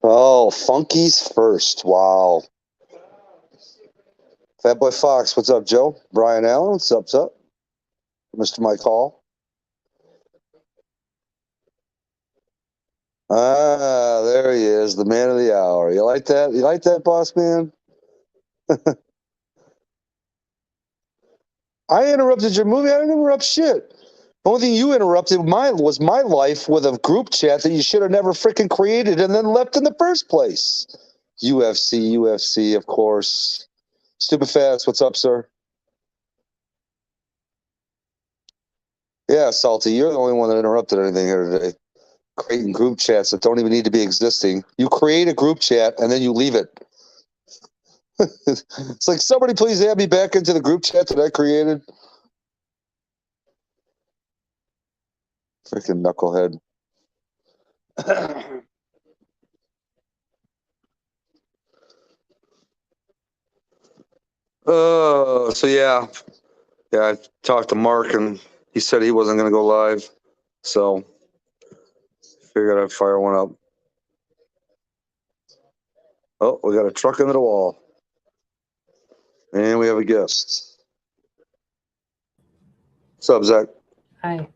Oh, Funky's first. Wow. Fatboy Fox, what's up, Joe? Brian Allen, what's up, Mr. Mike Hall. Ah, there he is, the man of the hour. You like that? You like that, boss man? I interrupted your movie. I didn't interrupt shit. The only thing you interrupted was my life with a group chat that you should have never freaking created and then left in the first place. UFC, of course. Stupid Fast, what's up, sir? Yeah, Salty, you're the only one that interrupted anything here today. Creating group chats that don't even need to be existing. You create a group chat and then you leave it. It's like, somebody please add me back into the group chat that I created. Freaking knucklehead. So yeah, I talked to Mark and he said he wasn't going to go live. So figured I'd fire one up. Oh, we got a truck into the wall. And we have a guest. What's up, Zach? Hi.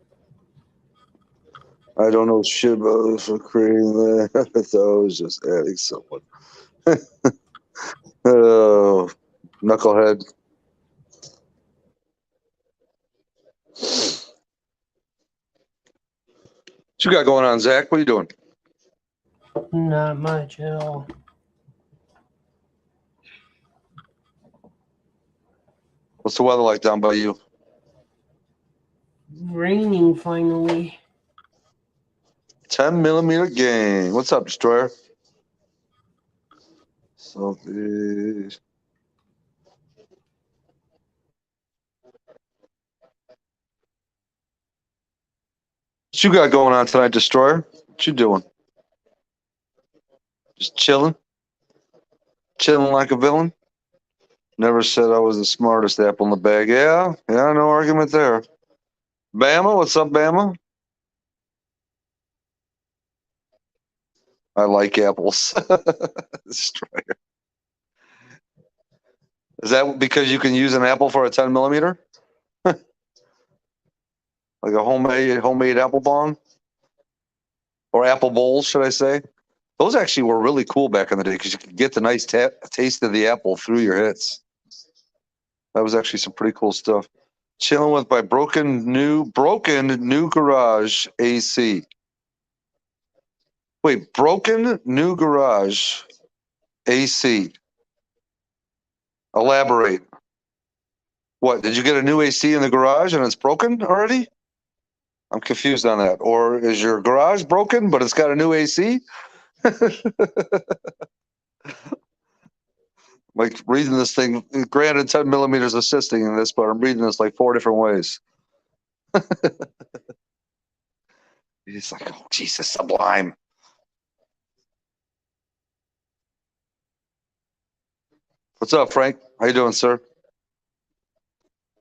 I don't know shit about this for creating that. So I was just adding someone. Oh, knucklehead. What you got going on, Zach? What are you doing? Not much at all. What's the weather like down by you? Raining finally. 10mm game. What's up, Destroyer? Southeast. What you got going on tonight, Destroyer? What you doing? Just chilling? Chilling like a villain? Never said I was the smartest apple in the bag. Yeah, no argument there. Bama, what's up, Bama? I like apples. Destroyer. Is that because you can use an apple for a 10mm? Like a homemade apple bong? Or apple bowls, should I say? Those actually were really cool back in the day because you could get the nice taste of the apple through your hits. That was actually some pretty cool stuff. Chilling with my broken new garage AC. Wait, broken new garage AC. Elaborate. What, did you get a new AC in the garage and it's broken already? I'm confused on that. Or is your garage broken, but it's got a new AC? Like reading this thing, granted 10mm assisting in this, but I'm reading this like 4 different ways. He's like, oh, Jesus, sublime. What's up, Frank? How you doing, sir?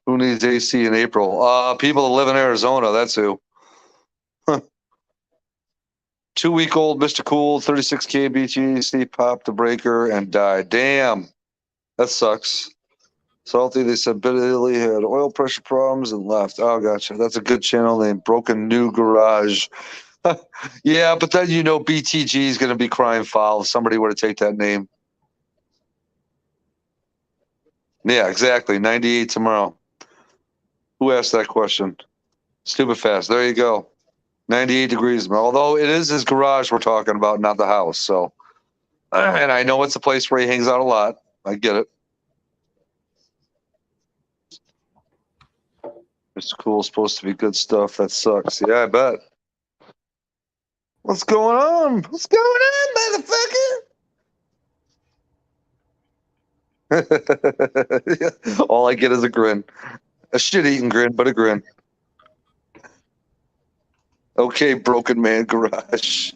Who needs AC in April? People that live in Arizona, that's who. 2-week-old Mr. Cool, 36K BTC, popped the breaker and died. Damn, that sucks. Salty, they said Billy had oil pressure problems and left. Oh, gotcha. That's a good channel name, Broken New Garage. Yeah, but then BTG is going to be crying foul if somebody were to take that name. Yeah, exactly. 98 tomorrow. Who asked that question? Stupid Fast. There you go. 98 degrees. Although it is his garage we're talking about, not the house. So, and I know it's a place where he hangs out a lot. I get it. Mr. Cool is supposed to be good stuff. That sucks. Yeah, I bet. What's going on? What's going on, motherfucker? Yeah. All I get is a grin. A shit-eating grin, but a grin. Okay, Broken Man Garage.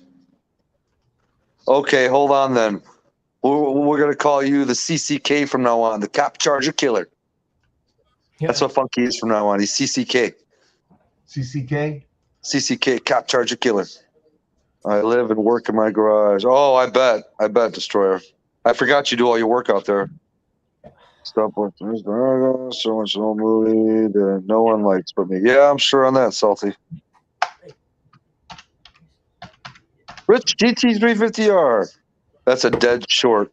Okay, hold on then. We're going to call you the CCK from now on, the Cop Charger Killer. Yeah. That's what Funky is from now on. He's CCK. CCK? CCK, Cop Charger Killer. I live and work in my garage. Oh, I bet, Destroyer. I forgot you do all your work out there. Stop watching this. So much old movie that no one likes but me. Yeah, I'm sure on that, Salty. Rich GT350R. That's a dead short.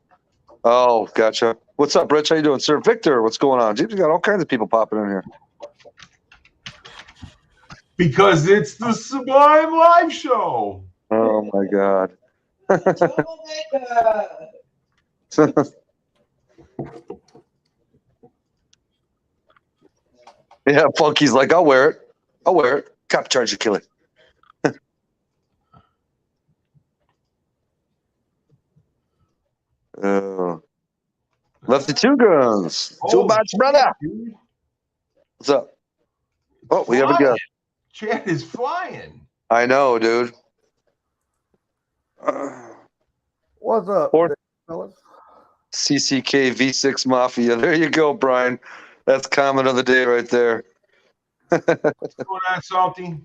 Oh, gotcha. What's up, Rich? How you doing, sir? Victor, what's going on? Jeep's got all kinds of people popping in here. Because it's the Sublime Live Show. Oh my God. Yeah, Funky's like, I'll wear it. Cop Charger Killer. Lefty Two Guns. Two Bots, brother. What's up? Oh, we have a guest. Chad is flying. I know, dude. What's up, fellas? CCK V6 Mafia. There you go, Brian. That's comment of the day right there. What's going on, Salty?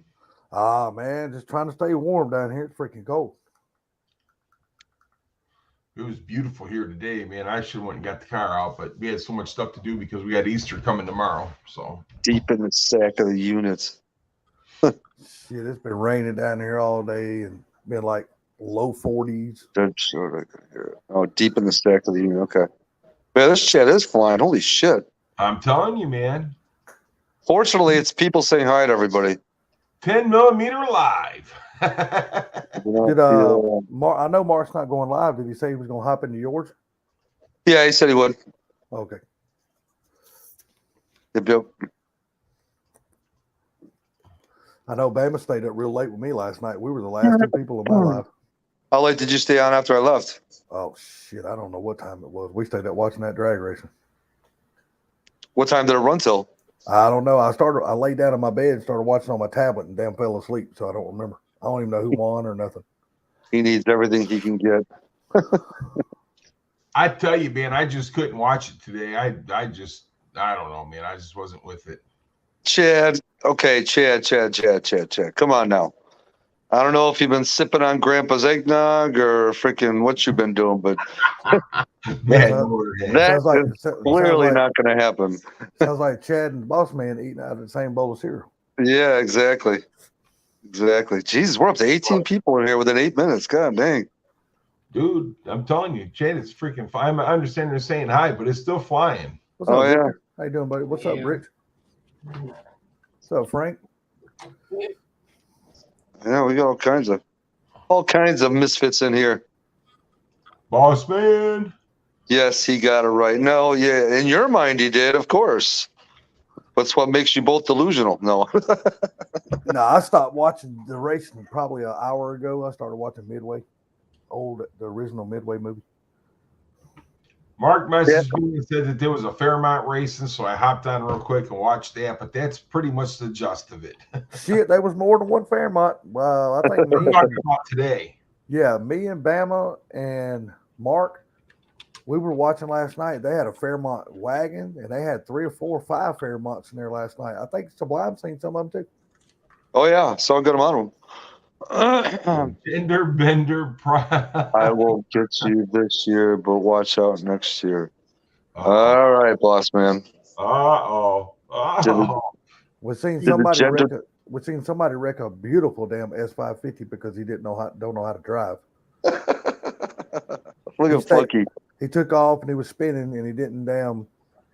Ah, man, just trying to stay warm down here. It's freaking cold. It was beautiful here today, man. I should have went and got the car out, but we had so much stuff to do because we got Easter coming tomorrow. So deep in the sack of the units. Shit, it's been raining down here all day and been like low 40s. Dead short, I can hear it. Oh, deep in the stack of the unit. Okay. Man, this shit is flying. Holy shit. I'm telling you, man. Fortunately, it's people saying hi to everybody. 10mm live. Did I know Mark's not going live. Did he say he was going to hop into yours? Yeah, he said he would. Okay. Yep. I know Bama stayed up real late with me last night. We were the last two people in my live. How late did you stay on after I left? Oh shit, I don't know what time it was. We stayed up watching that drag racing. What time did it run till? I don't know. I laid down in my bed and started watching on my tablet and damn fell asleep, so I don't remember. I don't even know who won or nothing. He needs everything he can get. I tell you, man, I just couldn't watch it today. I don't know, man. I just wasn't with it. Chad. Okay, Chad. Come on now. I don't know if you've been sipping on Grandpa's eggnog or freaking what you've been doing, but that's clearly not going to happen. Sounds like Chad and the boss man eating out of the same bowl of cereal. Yeah, exactly. Jesus, we're up to 18 people in here within 8 minutes. God dang. Dude, I'm telling you, Chad is freaking flying. I understand they're saying hi, but it's still flying. What's up, Victor? How you doing, buddy? What's up, Rich? What's up, Frank? Yeah, we got all kinds of misfits in here. Boss man. Yes, he got it right. No, yeah, in your mind he did, of course. That's what makes you both delusional. No. No, I stopped watching the racing probably an hour ago. I started watching Midway, the original Midway movie. Mark messaged me and said that there was a Fairmont racing, so I hopped on real quick and watched that. But that's pretty much the gist of it. Shit, there was more than one Fairmont. I think we're talking about today. Yeah, me and Bama and Mark, we were watching last night. They had a Fairmont wagon, and they had 3 or 4 or 5 Fairmonts in there last night. I think Sublime seen some of them too. Oh yeah, saw a good amount of them. Gender bender pride. I will get you this year, but watch out next year. All right, boss man. We're seeing somebody wreck a beautiful damn S550 because he don't know how to drive. Look at Funky. He took off and he was spinning and he didn't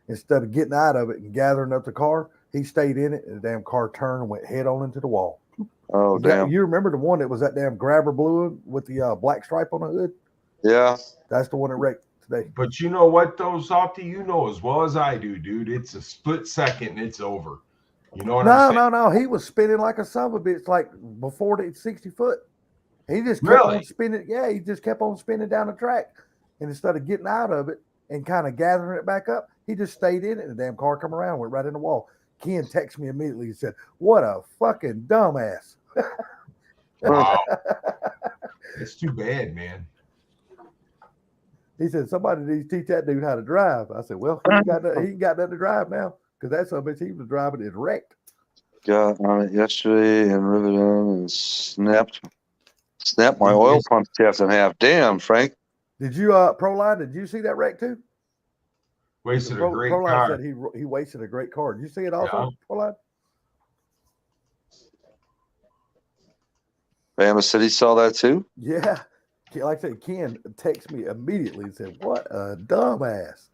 instead of getting out of it and gathering up the car, he stayed in it and the damn car turned and went head on into the wall. Oh, damn. You remember the one that was that damn grabber blue with the black stripe on the hood? Yeah. That's the one that wrecked today. But you know what, though, Softy? You know as well as I do, dude. It's a split second and it's over. You know what I'm saying? No. He was spinning like a son of a bitch, like before the 60 foot. He just kept Really? on spinning. Yeah, he just kept on spinning down the track. And instead of getting out of it and kind of gathering it back up, he just stayed in it. And the damn car come around, went right in the wall. Ken texted me immediately. He said, "What a fucking dumbass." Wow. It's too bad, man. He said, "Somebody needs to teach that dude how to drive." I said, "Well, he ain't got nothing to drive now because that's a bitch he was driving is wrecked." Got on it yesterday and riveted on and snapped my oil pump shaft in half. Damn, Frank. Did you Proline? Did you see that wreck too? Wasted a great Proline car. said he wasted a great car. Did you see it also, Proline? Bama City saw that too. Yeah. Like I said, Ken texted me immediately and said, "What a dumbass."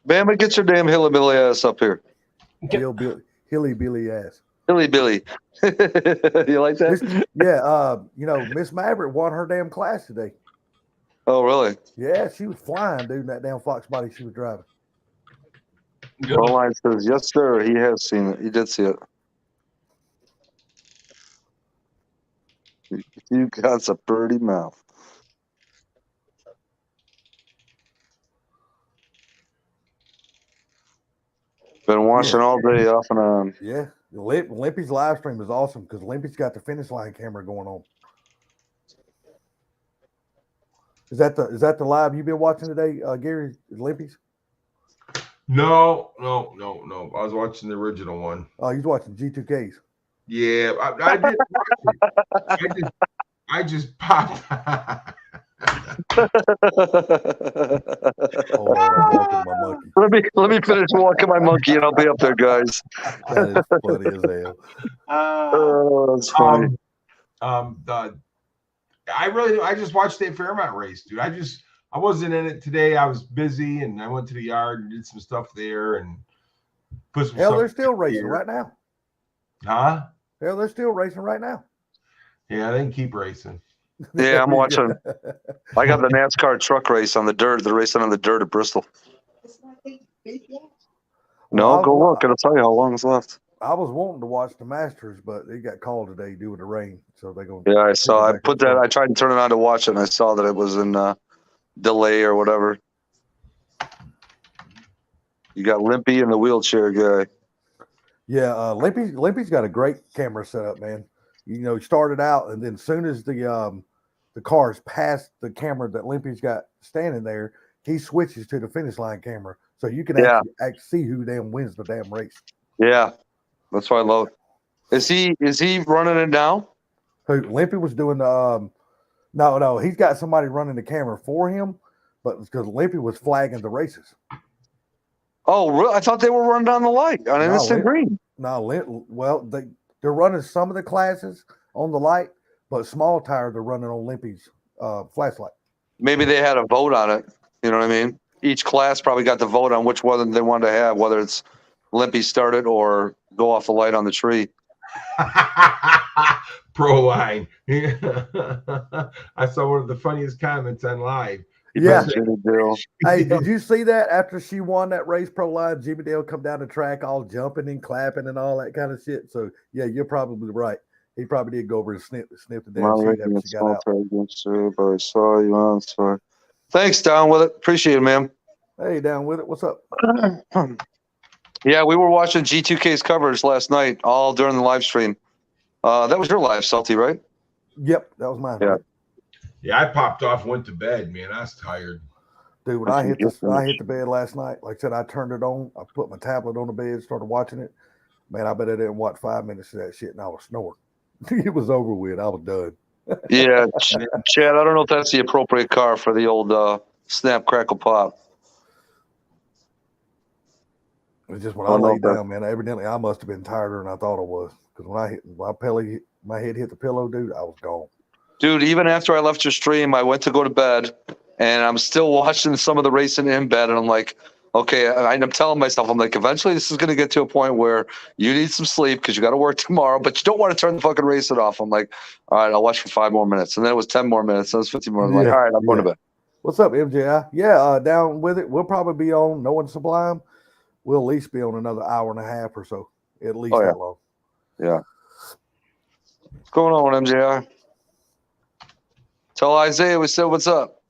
Bama, get your damn hillbilly ass up here. Hilly Billy ass. Hilly Billy. You like that? Miss Maverick won her damn class today. Oh, really? Yeah, she was flying, dude, in that damn Fox body she was driving. Line says, yes, sir. He has seen it. He did see it. You got a pretty mouth. Been watching all day off and on. Yeah. Limpy's live stream is awesome because Limpy's got the finish line camera going on. Is that the live you've been watching today, Gary? Limpy's? No. I was watching the original one. Oh, he's watching G2Ks. Yeah, I didn't watch it. I just popped. Hold on, I'm walking my monkey. Let me finish walking my monkey and I'll be up there, guys. That is funny as hell. Oh, that's funny. I just watched the Fairmont race, dude. I wasn't in it today. I was busy and I went to the yard and did some stuff there and put some stuff. They're still racing right now. Huh? Hell, they're still racing right now. Yeah, they can keep racing. Yeah, I'm watching. I got the NASCAR truck race on the dirt. They're racing on the dirt at Bristol. No, go look. It'll tell you how long is left. I was wanting to watch the Masters, but it got called today due to the rain. So they're going. Yeah, I saw. I put that. I tried to turn it on to watch it, and I saw that it was in delay or whatever. You got Limpy and the wheelchair guy. Yeah, Limpy's got a great camera setup, man. You know, he started out, and then as soon as the cars passed the camera that Limpy's got standing there, he switches to the finish line camera, so you can actually see who damn wins the damn race. Yeah, that's what I love. Is he running it now? Who Limpy was doing the no, he's got somebody running the camera for him, but it's because Limpy was flagging the races. Oh, really? I thought they were running down the light on instant green. No, they're running some of the classes on the light, but small tire they're running on Limpy's flashlight. Maybe they had a vote on it. You know what I mean? Each class probably got the vote on which one they wanted to have, whether it's Limpy started or go off the light on the tree. Pro line. I saw one of the funniest comments on live. Yeah. Hey, did you see that after she won that race, Pro Line? Jimmy Dale come down the track all jumping and clapping and all that kind of shit. So yeah, you're probably right. He probably did go over and sniff the damn shit after she got out. But I saw you on. So thanks, Down with it. Appreciate it, man. Hey, Down with it. What's up? Yeah, we were watching G2K's coverage last night, all during the live stream. That was your live, Salty, right? Yep, that was mine. Yeah. Right? Yeah, I popped off, went to bed, man. I was tired. Dude, when I hit the bed last night, like I said, I turned it on. I put my tablet on the bed, started watching it. Man, I bet I didn't watch 5 minutes of that shit, and I was snoring. It was over with. I was done. Yeah, Chad, I don't know if that's the appropriate car for the old snap, crackle, pop. It's just when I laid down, man, evidently I must have been tireder than I thought I was. Because when my head hit the pillow, dude, I was gone. Dude, even after I left your stream, I went to go to bed, and I'm still watching some of the racing in bed, and I'm like, okay, I'm telling myself, I'm like, eventually this is going to get to a point where you need some sleep because you got to work tomorrow, but you don't want to turn the fucking racing off. I'm like, all right, I'll watch for 5 more minutes. And then it was 10 more minutes. Then it was 15 more. I'm like, all right, I'm going to bed. What's up, MJI? Yeah, down with it. We'll probably be on Knowing Sublime we'll at least be on another hour and a half or so, at least Oh, yeah. that long. Yeah. What's going on, MJR? Tell Isaiah we said what's up.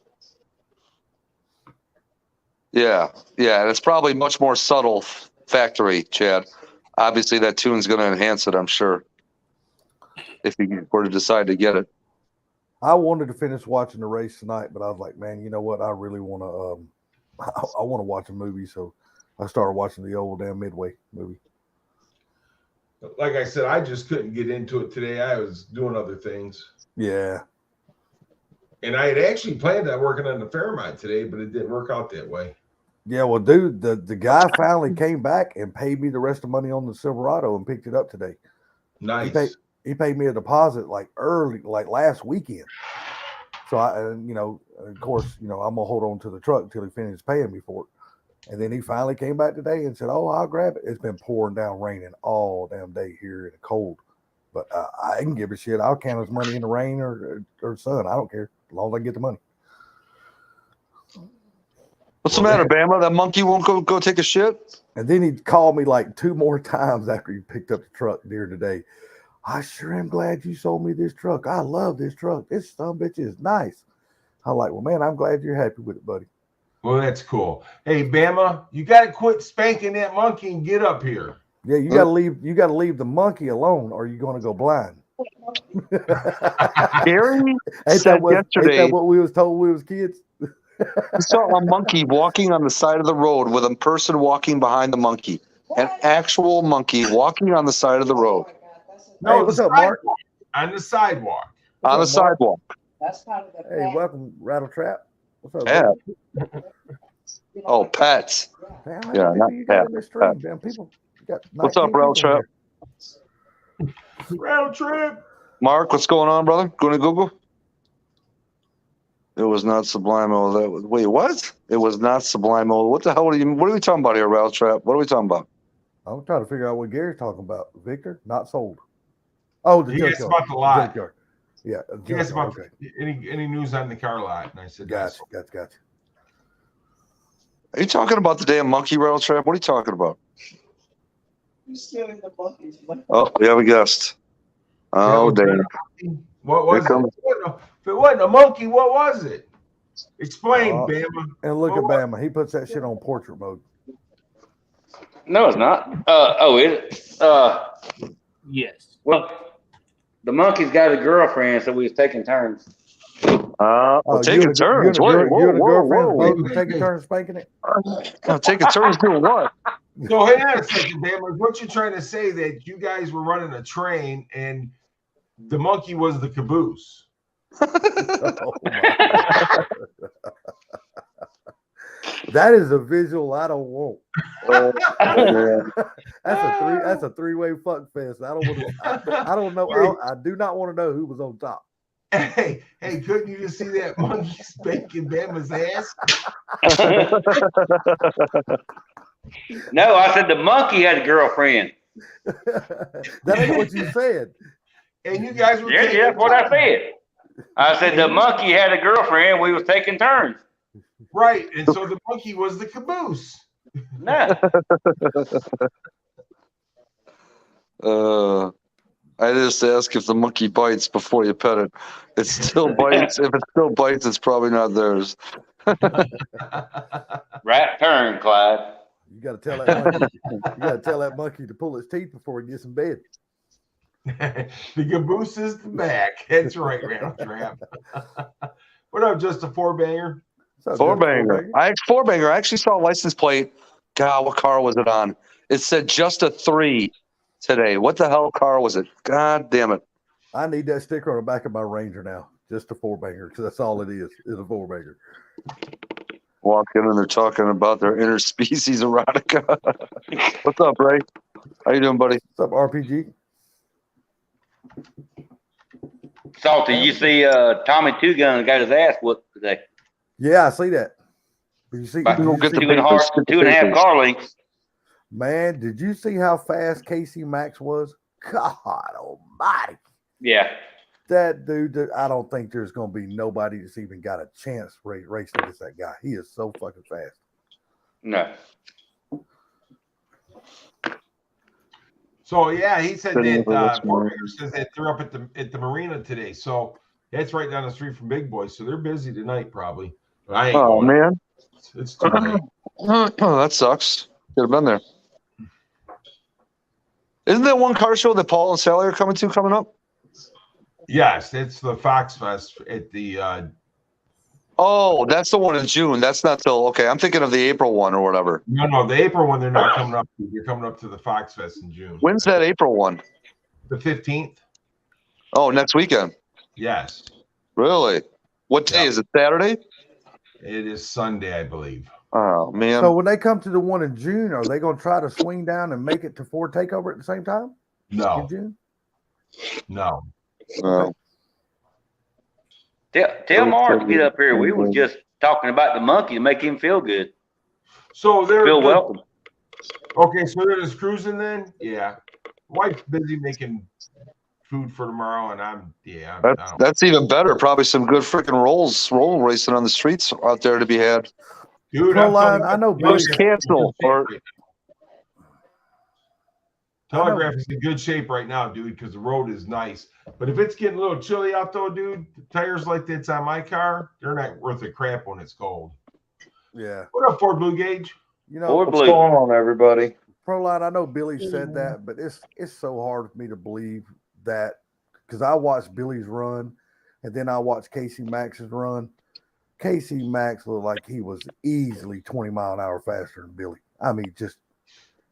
Yeah, and it's probably much more subtle factory, Chad. Obviously, that tune's going to enhance it, I'm sure, if you were to decide to get it. I wanted to finish watching the race tonight, but I was like, man, you know what? I really want to. I want to watch a movie, so I started watching the old damn Midway movie. Like I said, I just couldn't get into it today. I was doing other things. Yeah. And I had actually planned on working on the Fairmont today, but it didn't work out that way. Yeah, well, dude, the guy finally came back and paid me the rest of the money on the Silverado and picked it up today. Nice. He paid me a deposit like early, like last weekend. So of course, I'm gonna hold on to the truck until he finishes paying me for it. And then he finally came back today and said, "Oh, I'll grab it." It's been pouring down, raining all damn day here in the cold, but I can give a shit. I'll count his money in the rain or sun. I don't care as long as I get the money. What's the matter, Bama? That monkey won't go take a shit? And then he called me like 2 more times after he picked up the truck during the day. I sure am glad you sold me this truck. I love this truck. This son bitch is nice. I'm like, well, man, I'm glad you're happy with it, buddy. Well, that's cool. Hey, Bama, you got to quit spanking that monkey and get up here. Yeah, you got to leave. You got to leave the monkey alone, or you're going to go blind. Gary Ain't said that yesterday what we was told when we was kids? he saw a monkey walking on the side of the road with a person walking behind the monkey. An actual monkey walking on the side of the road. No, Hey, what's up, Mark? On the sidewalk. On the sidewalk. Hey, welcome, Rattle Trap. What's up? Yeah. Oh, pets. Man, Yeah, not you got Pat. in this stream, damn people. What's up, Rattle Trap? Rattle Trap. Mark, what's going on, brother? Going to Google? It was not Sublimo. Wait, what? It was not Sublimo. What the hell what are we talking about here, Rattle Trap? What are we talking about? I'm trying to figure out what Gary's talking about. Victor, not sold. Oh, the He junkyard. asked about the lot. Junkyard. Yeah, He asked about okay. any news on the car lot, and I said, Gotcha. Are you talking about the damn monkey, Rattle Trap? What are you talking about? Who's stealing the monkeys? Oh, we have a guest. Oh, damn. What was it? If it wasn't a monkey, what was it? Explain, Bama. And look at Bama. He puts that shit on portrait mode. No, it's not. Yes. Well, the monkey's got a girlfriend, so we was taking turns. Taking turns. You and the girlfriend Whoa. both taking turns spanking it? Taking turns doing what? So hang on a second, Bama. What you trying to say that you guys were running a train and the monkey was the caboose? Oh, that is a visual I don't want. That's a three-way fuck fest. I don't know. I do not want to know who was on top. Hey, couldn't you just see that monkey spanking Bama's ass? No, I said the monkey had a girlfriend. That ain't what you said. And you guys were Yeah, that's what I said. I said the monkey had a girlfriend. We was taking turns. Right, and so the monkey was the caboose. No. I just ask if the monkey bites before you pet it. It still bites. If it still bites, it's probably not theirs. Right turn, Clyde. You got to tell that monkey. You got to tell that monkey to pull its teeth before he gets in bed. The caboose is the back. That's right, Rattle Trap. What up, just a four-banger? Four-banger. Four-banger. I actually saw a license plate. God, what car was it on? It said just a 3 today. What the hell car was it? God damn it. I need that sticker on the back of my Ranger now. Just a four-banger, because that's all it is a four-banger. Walk in and they're talking about their interspecies erotica. What's up, Ray? How you doing, buddy? What's up, RPG? Salty, you see Tommy Two Gun got his ass whooped today. Yeah, I see that. But you see, About We'll get the two and a half papers. car lengths. man, did you see how fast Casey Max was? God almighty. Yeah. That dude, I don't think there's going to be nobody that's even got a chance racing against that guy. He is so fucking fast. No. So yeah, he said that That's Fort more. Baker says that they're up at the marina today. So that's right down the street from Big Boy. So they're busy tonight probably. But I ain't Oh going. man, It's too late. that sucks. Could have been there. Isn't that one car show that Paul and Sally are coming up? Yes, it's the Fox Fest at the Oh, that's the one in June. That's not till okay. I'm thinking of the April one or whatever. no, the April one they're not coming up to. They're coming up to the Fox Fest in June. When's that April one? The 15th? Oh, next weekend. Yes. Really? What day Yep. is it? Saturday? It is Sunday, I believe. Oh man. So when they come to the one in June, are they going to try to swing down and make it to Ford Takeover at the same time No, in June? no. Oh. Tell Mark to get up here. We was just talking about the monkey to make him feel good. So they're Feel welcome. Okay, so they're just cruising then? Yeah. Wife's busy making food for tomorrow, and I don't. That's even better. Probably some good freaking roll racing on the streets out there to be had. Dude, Pro I'm line, telling you, I know Just Billy's cancel or Telegraph is in good shape right now, dude, because the road is nice. But if it's getting a little chilly out though, dude, the tires like that's on my car, they're not worth a crap when it's cold. Yeah. What up, Ford Blue Gauge? You know, Ford What's Blue. going on, everybody? Proline, I know Billy said that, but it's so hard for me to believe that because I watched Billy's run and then I watched Casey Max's run. Casey Max looked like he was easily 20 mile an hour faster than Billy. I mean, just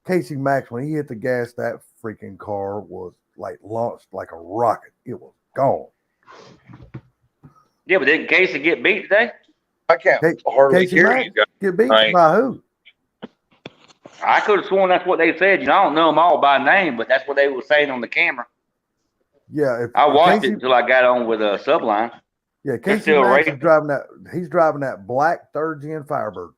Casey Max, when he hit the gas, that freaking car was like launched like a rocket. It was gone. Yeah, but didn't Casey get beat today? I can't Hey, hardly Casey hear Max you guys. get beat Right. by who? I could have sworn that's what they said. You know, I don't know them all by name, but that's what they were saying on the camera. Yeah, if I watched Casey, it until I got on with a Subline. yeah, Casey still Max is racing. driving that. He's driving that black third gen Firebird.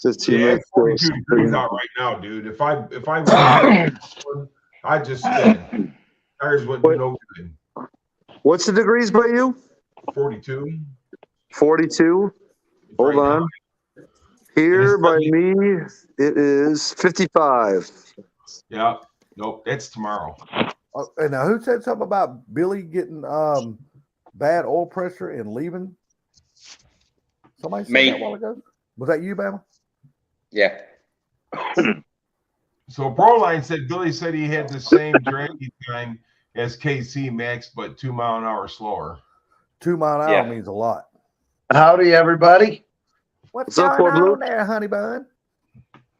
15 Yeah, minutes. it's 42 degrees out right now, dude. If I was I just spin. Tires wouldn't do no good. What's the degrees by you? 42. 42. Hold Right now. on. Here it's by sunny. me, it is 55. Yeah. Nope. That's tomorrow. And now, who said something about Billy getting bad oil pressure and leaving? Somebody said Me. that a while ago. Was that you, Bama? Yeah. So Proline said Billy said he had the same dragging time as KC Max, but 2 mile an hour slower. 2 mile an hour Yeah. means a lot. Howdy, everybody. What's up, going Ford Blue? on there, honey bun?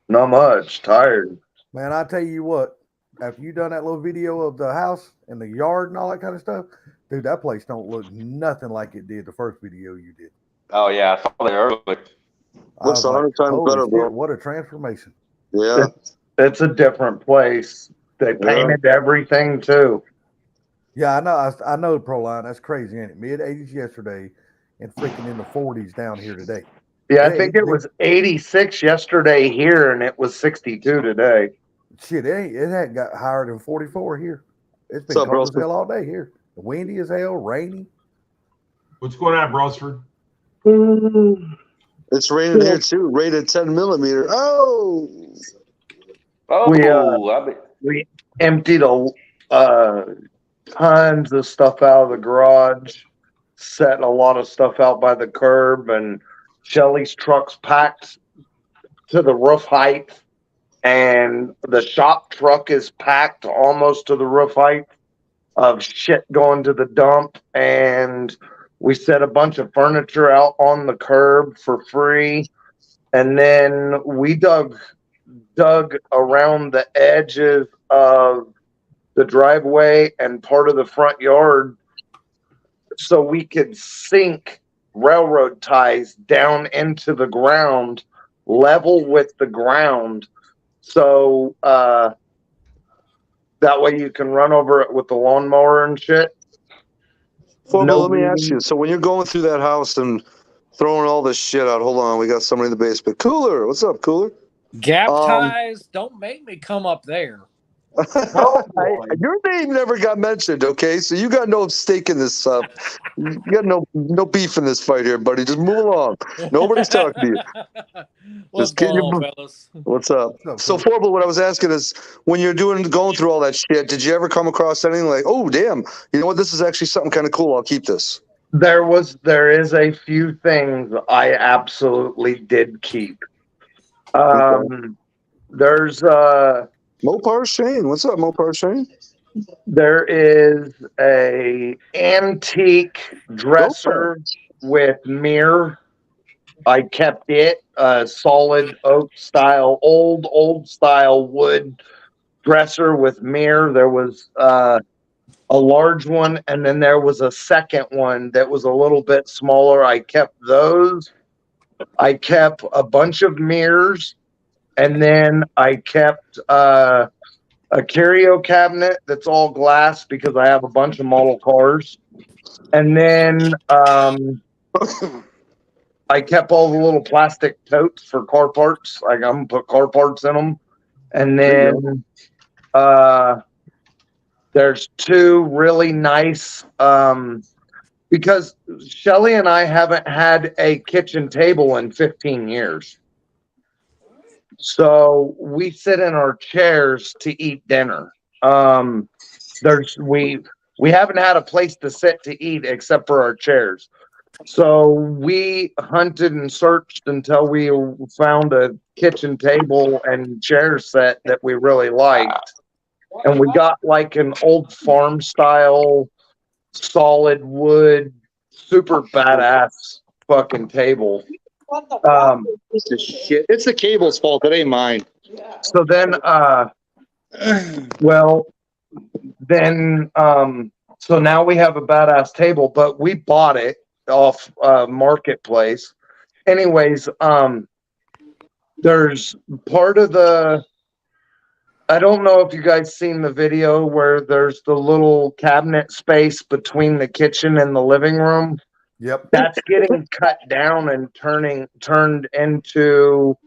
Not much. Tired. Man, I tell you what, after you done that little video of the house and the yard and all that kind of stuff, dude, that place don't look nothing like it did the first video you did. Oh yeah, I saw that earlier. I Looks was 100 times holy better, shit, bro. what a transformation. Yeah. It's a different place. They painted everything too. Yeah, I know. I know, Proline. That's crazy, ain't it? Mid-80s yesterday and freaking in the 40s down here today. Yeah, I Yeah, think it was 86 yesterday here, and it was 62 today. Shit, it hadn't got higher than 44 here. It's been What's up, cold as bro? hell all day here. Windy as hell, rainy. What's going on, Brosford? It's raining here too. Rated 10 millimeter. Oh. Oh, We emptied tons of stuff out of the garage, set a lot of stuff out by the curb, and Shelly's truck's packed to the roof height, and the shop truck is packed almost to the roof height of shit going to the dump, and we set a bunch of furniture out on the curb for free, and then we dug around the edges of the driveway and part of the front yard so we could sink railroad ties down into the ground level with the ground, so that way you can run over it with the lawnmower and shit. Well, No let me ask bleeding. you. So when you're going through that house and throwing all this shit out, hold on, we got somebody in the basement. Cooler, what's up, Cooler? Gaptize, don't make me come up there. Your name never got mentioned, okay? So you got no stake in this. You got no beef in this fight here, buddy. Just move along. Nobody's talking to you. What's Just getting going on, your. fellas? What's up? What's up, So, Phil? Forble, what I was asking is, when you're going through all that shit, did you ever come across anything like, oh, damn, you know what? This is actually something kind of cool. I'll keep this. There is a few things I absolutely did keep. There's Mopar Shane. What's up, Mopar Shane? there is a antique dresser with mirror. I kept it solid oak style, old style wood dresser with mirror. There was a large one, and then there was a second one that was a little bit smaller. I kept those. I kept a bunch of mirrors, and then I kept a curio cabinet that's all glass because I have a bunch of model cars. And then I kept all the little plastic totes for car parts. Like I'm gonna put car parts in them. And then there's two really nice because Shelly and I haven't had a kitchen table in 15 years. So we sit in our chairs to eat dinner. We haven't had a place to sit to eat except for our chairs. So we hunted and searched until we found a kitchen table and chair set that we really liked. And we got like an old farm style, solid wood, super badass fucking table. It's the shit. It's the cable's fault. It ain't mine. So then, so now we have a badass table, but we bought it off marketplace. Anyways, there's part of I don't know if you guys seen the video where there's the little cabinet space between the kitchen and the living room. Yep. That's getting cut down and turned into,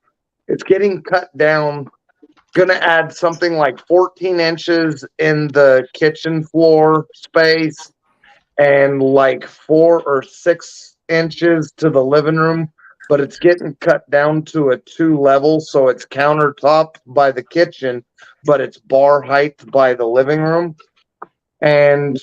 it's getting cut down. Gonna add something like 14 inches in the kitchen floor space and like 4 or 6 inches to the living room, but it's getting cut down to a 2 level, so it's countertop by the kitchen, but it's bar height by the living room. And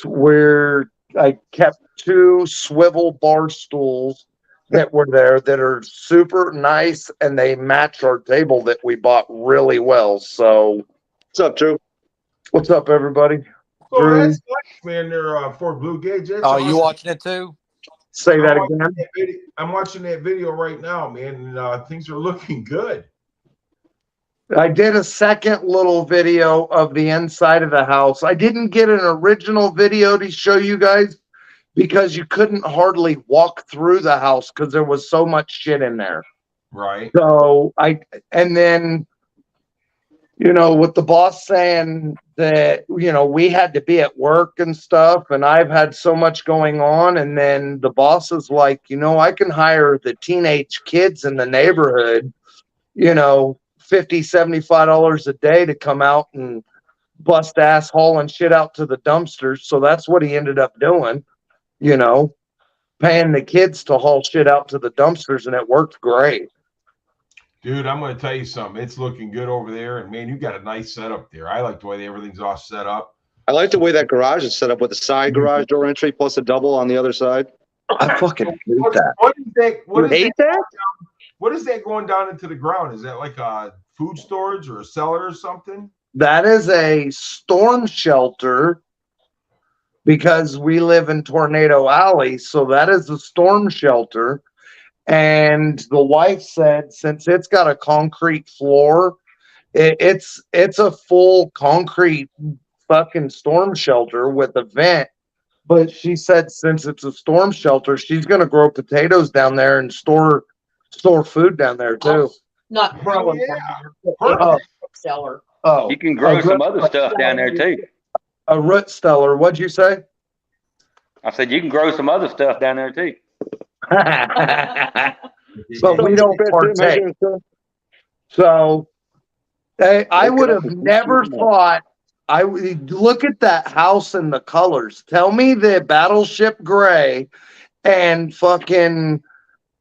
I kept 2 swivel bar stools that were there that are super nice, and they match our table that we bought really well. So, What's up, Drew? what's up, everybody? So Drew. that's nice, man. They're Fort Blue Gauge. That's Oh, you awesome. watching it too? Say that again. I'm watching that video right now, man, and things are looking good. I did a second little video of the inside of the house. I didn't get an original video to show you guys because you couldn't hardly walk through the house because there was so much shit in there. Right. So and then, with the boss saying that, we had to be at work and stuff, and I've had so much going on. And then the boss is like, I can hire the teenage kids in the neighborhood, $50, $75 a day to come out and bust ass hauling shit out to the dumpsters. So that's what he ended up doing, paying the kids to haul shit out to the dumpsters, and it worked great. Dude, I'm going to tell you something. It's looking good over there. And, man, you got a nice setup there. I like the way everything's all set up. I like the way that garage is set up with the side garage door entry plus a double on the other side. I fucking hate that. What is that going down into the ground? Is that like a food storage or a cellar or something? That is a storm shelter because we live in Tornado Alley. So that is a storm shelter. And the wife said, since it's got a concrete floor, it's a full concrete fucking storm shelter with a vent. But she said, since it's a storm shelter, she's going to grow potatoes down there and store food down there too. Not growing. Yeah. Cellar. Oh, You can grow some other stuff down there too. a root stellar. What'd you say? I said you can grow some other stuff down there too. But we don't partake. So I would have never thought I look at that house and the colors. Tell me the battleship gray and fucking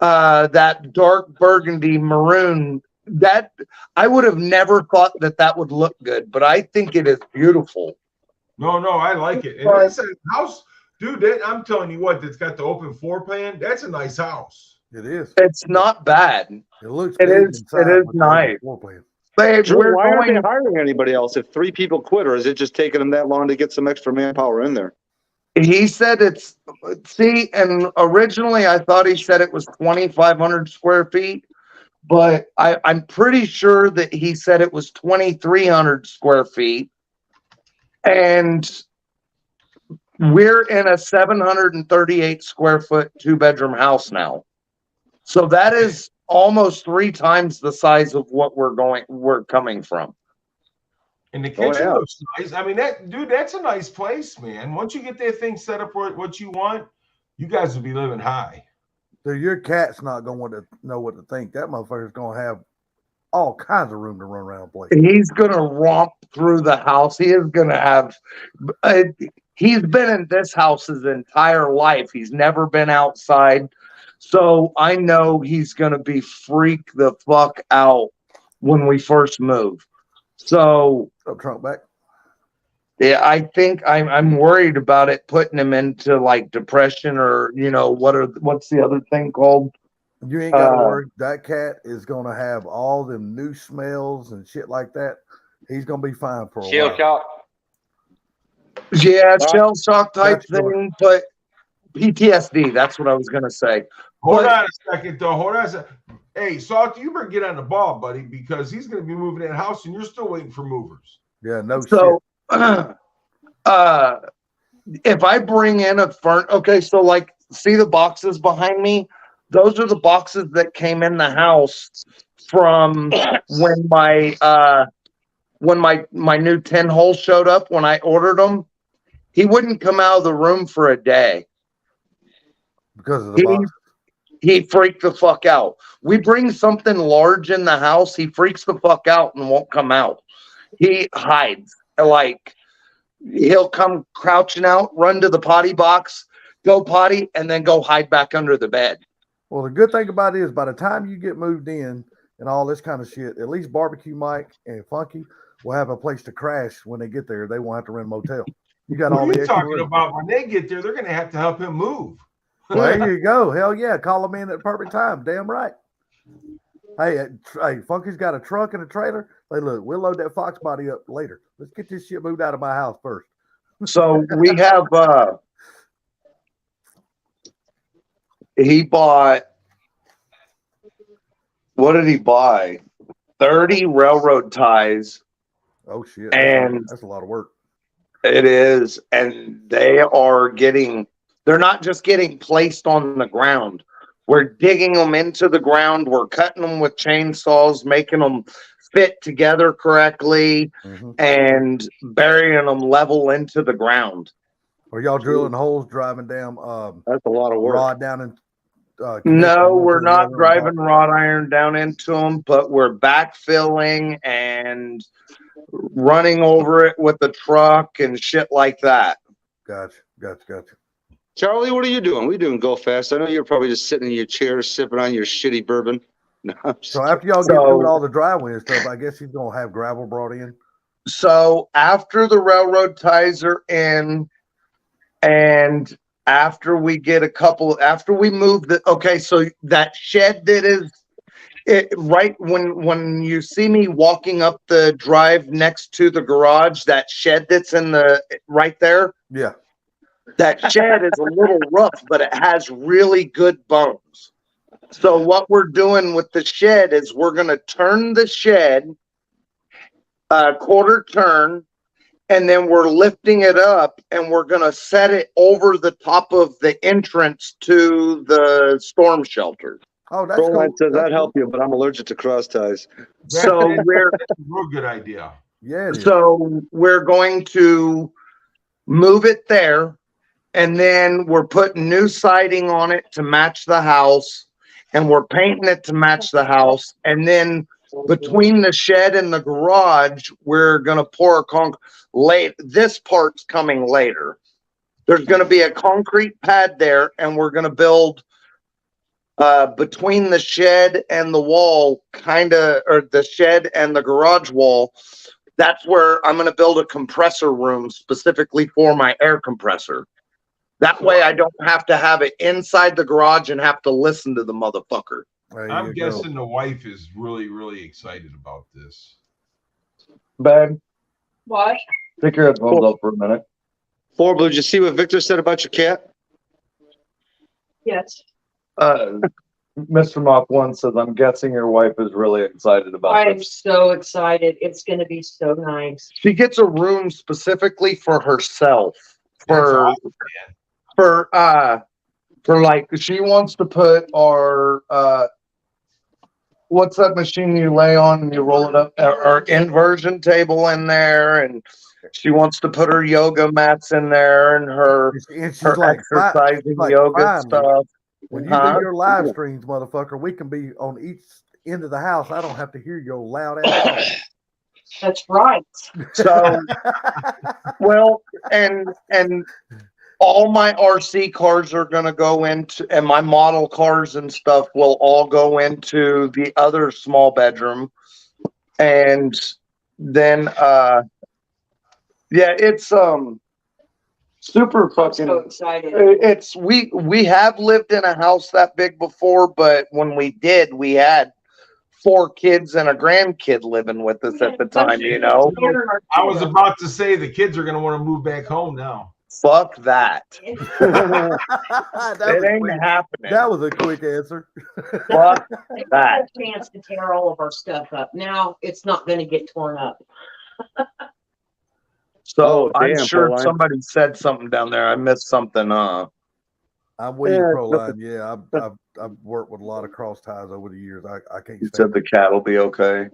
that dark burgundy maroon. That I would have never thought that would look good, but I think it is beautiful. No, I like it. And that's a house, dude. I'm telling you what, that's got the open floor plan. That's a nice house. It is. It's not bad. It looks. It big is. inside, It is but the nice. floor plan. Babe, Drew, we're why aren't going. they hiring anybody else? If 3 people quit, or is it just taking them that long to get some extra manpower in there? He said it's. See, and originally I thought he said it was 2,500 square feet, but I'm pretty sure that he said it was 2,300 square feet, and we're in a 738 square foot 2-bedroom house now. So that is almost 3 times the size of what we're coming from. And the kitchen yeah. looks nice. I mean, that's a nice place, man. Once you get that thing set up for what you want, you guys will be living high. So your cat's not going to know what to think. That motherfucker's going to have all kinds of room to run around and play. He's gonna romp through the house. He is gonna have. He's been in this house his entire life. He's never been outside, so I know he's gonna be freak the fuck out when we first move. So Up trunk back. yeah, I think I'm worried about it putting him into like depression or what's the other thing called? You ain't got to worry. That cat is going to have all them new smells and shit like that. He's going to be fine for a Shell while. shock. Yeah, shell shock type That's short. thing, but PTSD. That's what I was gonna say. Hold on a second, though. Hold on a second. Hey, Salty, you better get on the ball, buddy, because he's going to be moving that house, and you're still waiting for movers. Yeah, no So, shit. if I bring in okay, so like, see the boxes behind me? Those are the boxes that came in the house from when my new 10 holes showed up when I ordered them. He wouldn't come out of the room for a day. Because of the box. He freaked the fuck out. We bring something large in the house, he freaks the fuck out and won't come out. He hides. Like, he'll come crouching out, run to the potty box, go potty, and then go hide back under the bed. Well, the good thing about it is by the time you get moved in and all this kind of shit, at least Barbecue Mike and Funky will have a place to crash when they get there. They won't have to rent a motel. You got all What the are you extra talking room. about? When they get there, they're going to help him move. Well, there you go. Hell yeah. Call them in at the perfect time. Damn right. Hey, Funky's got a truck and a trailer. Hey, look, we'll load that Fox body up later. Let's get this shit moved out of my house first. So we have he bought, what did he buy? 30 railroad ties. Oh shit. And that's a lot of work. It is, and they're not just getting placed on the ground. We're digging them into the ground. We're cutting them with chainsaws, making them fit together correctly, and burying them level into the ground. Are y'all drilling holes, driving down? That's a lot of work. Rod down and. No, we're not driving wrought iron down into them, but we're backfilling and running over it with the truck and shit like that. Gotcha. Charlie, what are you doing? What are you doing? Go fast. I know you're probably just sitting in your chair sipping on your shitty bourbon. No, so after y'all get through all the driveway and stuff, I guess he's gonna have gravel brought in. So after the railroad ties are in, and after we get after we move so that shed that is right when you see me walking up the drive next to the garage, that shed that's in the right there. Yeah. That shed is a little rough, but it has really good bones. So what we're doing with the shed is we're going to turn the shed a quarter turn, and then we're lifting it up and we're going to set it over the top of the entrance to the storm shelter. Oh, that's Proline cool. says that'd help you, but I'm allergic to cross ties. So That's a real good idea. Yeah. So we're going to move it there, and then we're putting new siding on it to match the house, and we're painting it to match the house, and then Between the shed and the garage, we're gonna pour a concrete. This part's coming later. There's gonna be a concrete pad there, and we're gonna build between the shed and the wall, or the shed and the garage wall. That's where I'm gonna build a compressor room specifically for my air compressor. That way, I don't have to have it inside the garage and have to listen to the motherfucker. I'm guessing the wife is really, really excited about this. Babe, What? take your headphones off for a minute. Four Blue, did you see what Victor said about your cat? Yes. Mr. Mach 1 says, I'm guessing your wife is really excited about I'm this. so excited. It's going to be so nice. She gets a room specifically for herself. That's awesome, For like, she wants to put our, what's that machine you lay on and you roll it up? Our inversion table in there, and she wants to put her yoga mats in there and her And she's her like, exercising like, yoga finally, stuff. when you Huh? do your live streams, motherfucker, we can be on each end of the house. I don't have to hear your loud ass. That's right. So, well, and all my RC cars are going to go into, and my model cars and stuff will all go into the other small bedroom. And then, yeah, it's, super fucking, So excited. it's, we have lived in a house that big before, but when we did, we had 4 kids and a grandkid living with us at the time, you know? I was about to say the kids are going to want to move back home now. Fuck that. that, It was ain't quick. happening. That was a quick answer. Fuck They that. got a chance to tear all of our stuff up. Now it's not going to get torn up. So Oh, I'm damn, sure Proline. somebody said something down there. I missed something. I'm with you, Yeah, Proline. Yeah, I've worked with a lot of cross ties over the years. I can't You stand said the cat will be okay.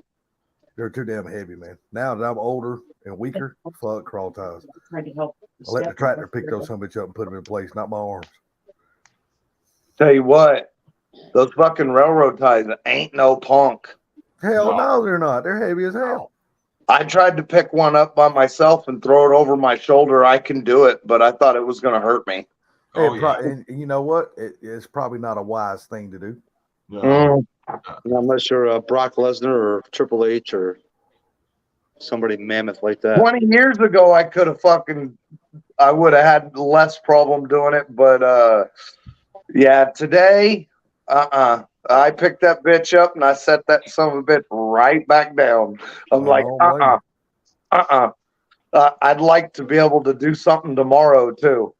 They're too damn heavy, man. Now that I'm older and weaker, fuck crawl ties. Trying to help. I let the tractor pick those son of a bitch up and put them in place, not my arms. Tell you what, those fucking railroad ties ain't no punk. Hell No. no, they're not. They're heavy as hell. I tried to pick one up by myself and throw it over my shoulder. I can do it, but I thought it was going to hurt me. Oh, It yeah. and you know what? It's probably not a wise thing to do. No. I'm not sure Brock Lesnar or Triple H or somebody mammoth like that. 20 years ago, I would have had less problem doing it, but yeah, today, I picked that bitch up and I set that son of a bitch right back down. I'm like, I'd like to be able to do something tomorrow too.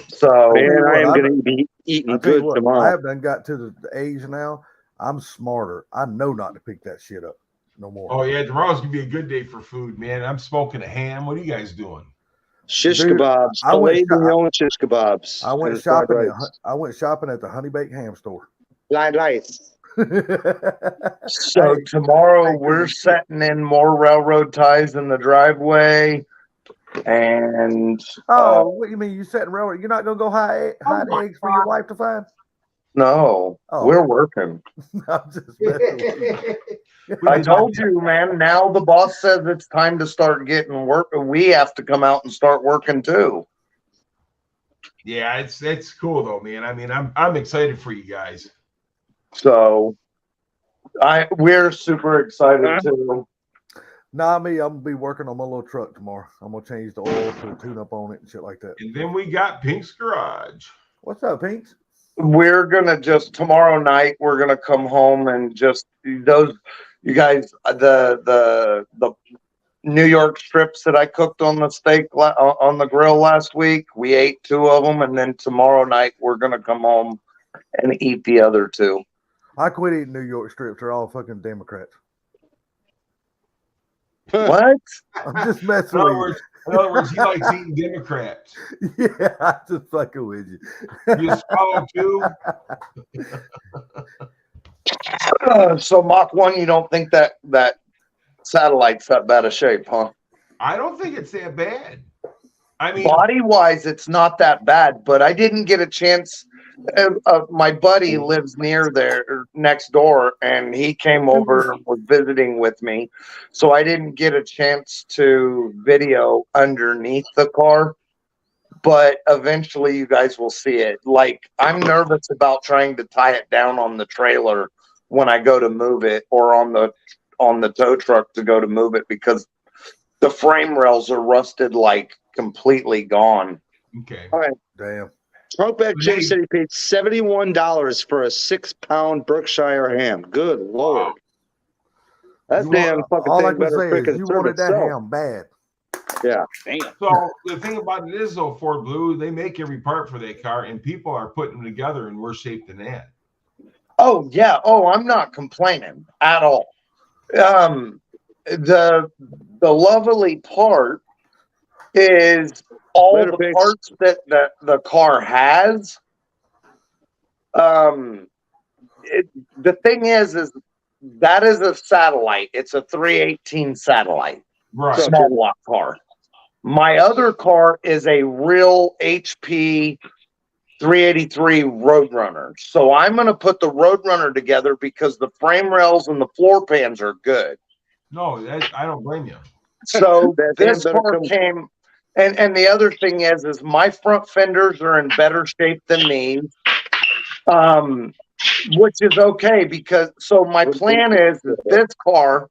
So, Man, I am what, going to be eating I'll tell you good what, I tomorrow. have done got to the age now. I'm smarter. I know not to pick that shit up no more. Oh, yeah. Tomorrow's going to be a good day for food, man. I'm smoking a ham. What are you guys doing? Shish Dude, kebabs. I went Filet shop- mignon shish kebabs. I went and fried shopping. rice. I went shopping at the Honey Baked Ham store. Fried rice. so Hey, tomorrow hey, we're Chris. setting in more railroad ties in the driveway. And Oh, what do you mean? You setting railroad? You're not gonna go hide my eggs for your wife to find? no, Oh. we're working. I'm just messing with you. I told you, man. Now the boss says it's time to start getting work. We have to come out and start working too. Yeah, it's cool though, man. I mean, I'm excited for you guys. So we're super excited too. Nah, me, I'm gonna be working on my little truck tomorrow. I'm gonna change the oil, put a tune up on it and shit like that. And then we got Pink's Garage. What's up, Pinks? We're gonna just tomorrow night. We're gonna come home and just those you guys the New York strips that I cooked on the steak on the grill last week. We ate 2 of them, and then tomorrow night we're gonna come home and eat the other 2. I quit eating New York strips. They're all fucking Democrats. What? I'm just messing In with other words, he likes eating Democrats. you. Yeah, I'm just fucking with you. You swallow too? So Mach 1, you don't think that satellite's that bad of shape, huh? I don't think it's that bad. I mean, Body wise, it's not that bad, but I didn't get a chance My buddy lives near there, next door, and he came over and was visiting with me. So I didn't get a chance to video underneath the car, but eventually you guys will see it. Like, I'm nervous about trying to tie it down on the trailer when I go to move it, or on the tow truck to go to move it, because the frame rails are rusted, like completely gone. Okay. All right. Damn. Trunkback Jim said he paid $71 for a 6-pound Berkshire ham. Good Lord. That You damn want- fucking all I thing can better say is freaking you serve wanted that itself. ham bad. Yeah. Damn. So the thing about it is, though, Ford Blue, they make every part for that car, and people are putting them together in worse shape than that. Oh yeah. Oh, I'm not complaining at all. The lovely part is all Later, the Biggs. parts that the car has. The thing is that is a satellite. It's a 318 satellite, Right. small block car. My other car is a real HP 383 Roadrunner. So I'm going to put the Roadrunner together because the frame rails and the floor pans are good. No, I don't blame you. So That this damn better car come- came, and the other thing is my front fenders are in better shape than these, which is okay, because so my plan is this car,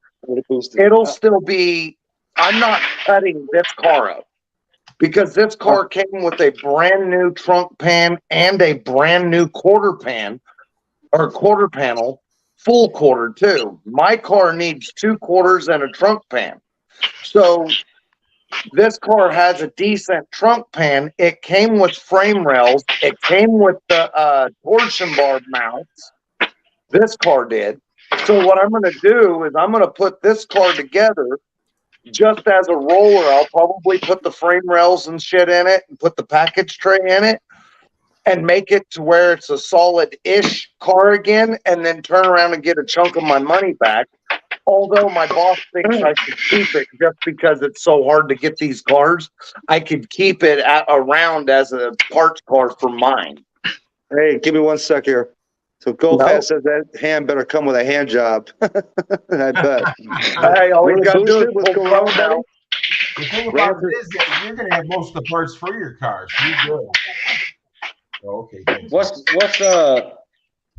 it'll still be, I'm not cutting this car up, because this car came with a brand new trunk pan and a brand new quarter panel, full quarter too. My car needs 2 quarters and a trunk pan. So this car has a decent trunk pan. It came with frame rails. It came with the torsion bar mounts. This car did. So what I'm going to do is I'm going to put this car together just as a roller. I'll probably put the frame rails and shit in it and put the package tray in it and make it to where it's a solid-ish car again, and then turn around and get a chunk of my money back. Although my boss thinks I should keep it just because it's so hard to get these cars, I could keep it around as a parts car for mine. Hey, give me 1 sec here. So GoFast says that ham better come with a hand job. I bet. Hey, all you gotta do is What's pull going the on, phone buddy? out. The thing about it is that you're going to have most of the parts for your cars. You're good. Oh, okay. Thanks. What's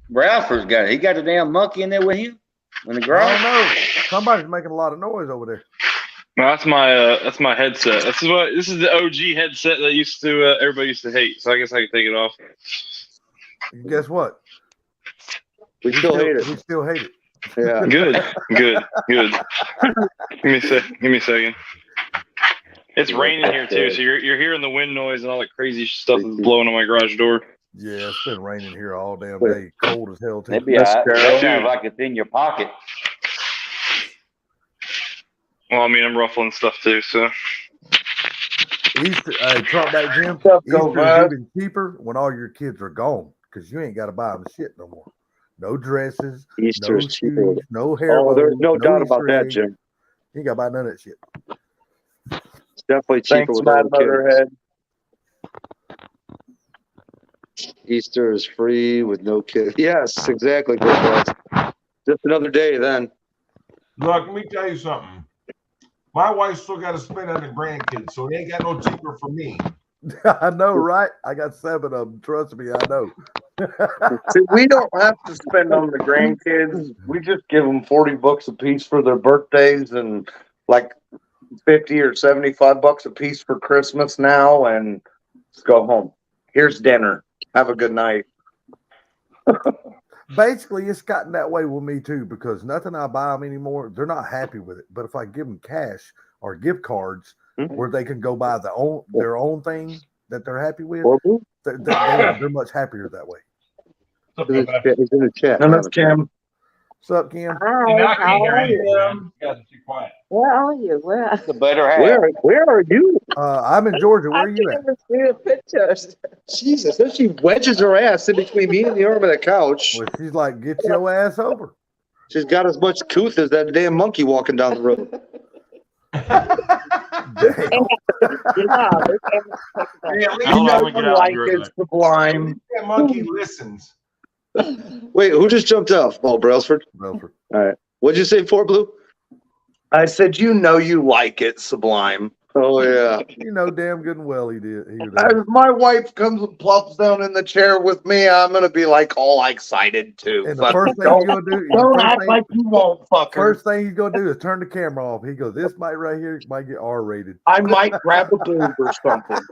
Ralphers got? He got a damn monkey in there with him in the I garage. don't know. Somebody's making a lot of noise over there. No, that's my headset. This is the OG headset that everybody used to hate. So I guess I can take it off. Guess what? We still hate it. We still hate it. Yeah. Good. Give me a second. It's raining here too, so you're hearing the wind noise and all that crazy stuff that's blowing on my garage door. Yeah, it's been raining here all damn day. Cold as hell too. That'd be all right. That sounds like it's in your pocket. Well, I mean, I'm ruffling stuff too, so. Easter, Trump back Jim. Stuff go Easter bad. is even cheaper when all your kids are gone, because you ain't got to buy them shit no more. No dresses, Easter no is cheaper. shoes, no hair. Oh, there's bows, no doubt about Easter that, eggs. Jim. You ain't got to buy none of that shit. It's definitely cheaper Thanks, with all Mad the kids. Motherhead. Easter is free with no kids. Yes, exactly. GoFast. Just another day then. Look, let me tell you something. My wife still got to spend on the grandkids, so it ain't got no cheaper for me. I know, right? I got 7 of them. Trust me, I know. See, we don't have to spend on the grandkids. We just give them $40 a piece for their birthdays and like 50 or 75 bucks a piece for Christmas now, and let's go home. Here's dinner. Have a good night. Basically, it's gotten that way with me too, because nothing I buy them anymore, they're not happy with it. But if I give them cash or gift cards where they can go buy their own thing that they're happy with, they're much happier that way. He's in the chat. And that's Kim. What's up, Kim? Hi, how are you? You guys are too quiet. Where are you? Where? The better half. Where are you? I'm in Georgia. Where I are you at? can't even see the pictures. Jesus, then she wedges her ass in between me and the arm of the couch. Well, she's like, get your ass over. She's got as much couth as that damn monkey walking down the road. Damn. Yeah, they can't take it back. Hey, at least Hold on, I'm He gonna get doesn't out. like I'll be right it back. Sublime. that monkey listens. Wait, who just jumped off? Oh, Brailsford. Belford. All right. What'd you say, Four Blue? I said, you know you like it, Sublime. Oh yeah. You know damn good and well he did. If my wife comes and plops down in the chair with me, I'm gonna be like all excited too. And the Fuck, first thing he's gonna do, don't act like you won't, fucker. first thing he's gonna do is turn the camera off. He goes, "This might right here might get R-rated." I might grab a boob or something.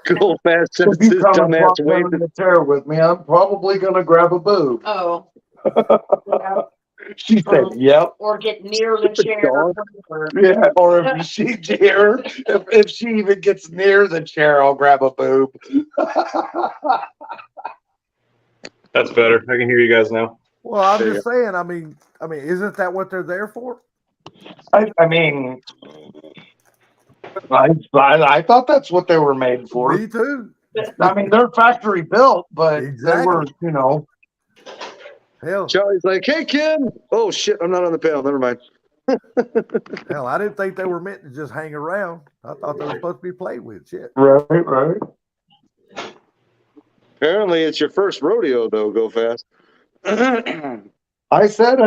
Go fast since If you this come and dumbass plop down waved. in the chair with me, I'm probably gonna grab a boob. Oh. Yeah. She said, "Yep." Or get near the chair. dog. Or Yeah, or if she dare, if she even gets near the chair, I'll grab a boob. That's better. I can hear you guys now. Well, I'm There you just saying. I mean, isn't that what they're there for? I mean, I thought that's what they were made for. Me too. I mean, they're factory built, but Exactly. they were, you know. Hell, Charlie's like, "Hey, Kim." Oh shit, I'm not on the panel. Never mind. hell, I didn't think they were meant to just hang around. I thought they were supposed to be played with. Shit. Right. Apparently, it's your first rodeo, though. Go fast. I said,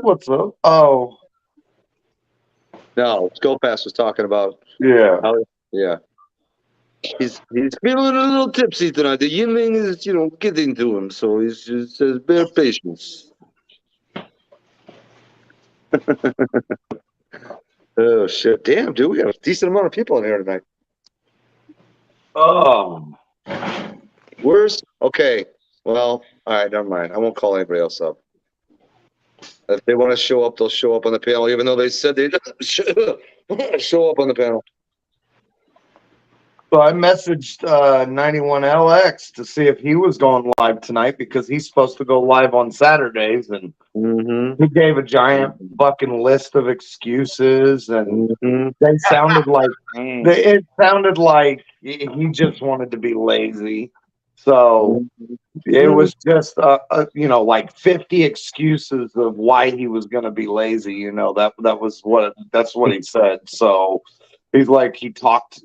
what's up? Oh, No, Go Fast was talking about. yeah. Yeah. He's feeling a little tipsy tonight. The yinling is, getting to him, so he just says, "Bear patience." Oh shit! Damn, dude, we got a decent amount of people in here tonight. Oh, Where's okay? Well, all right, never mind. I won't call anybody else up. If they want to show up, they'll show up on the panel, even though they said they'd show up on the panel. so I messaged 91LX to see if he was going live tonight because he's supposed to go live on Saturdays, and Mm-hmm. he gave a giant fucking list of excuses, and Mm-hmm. they sounded like it sounded like he just wanted to be lazy. So it was just like 50 excuses of why he was going to be lazy. That's what he said. So he's like he talked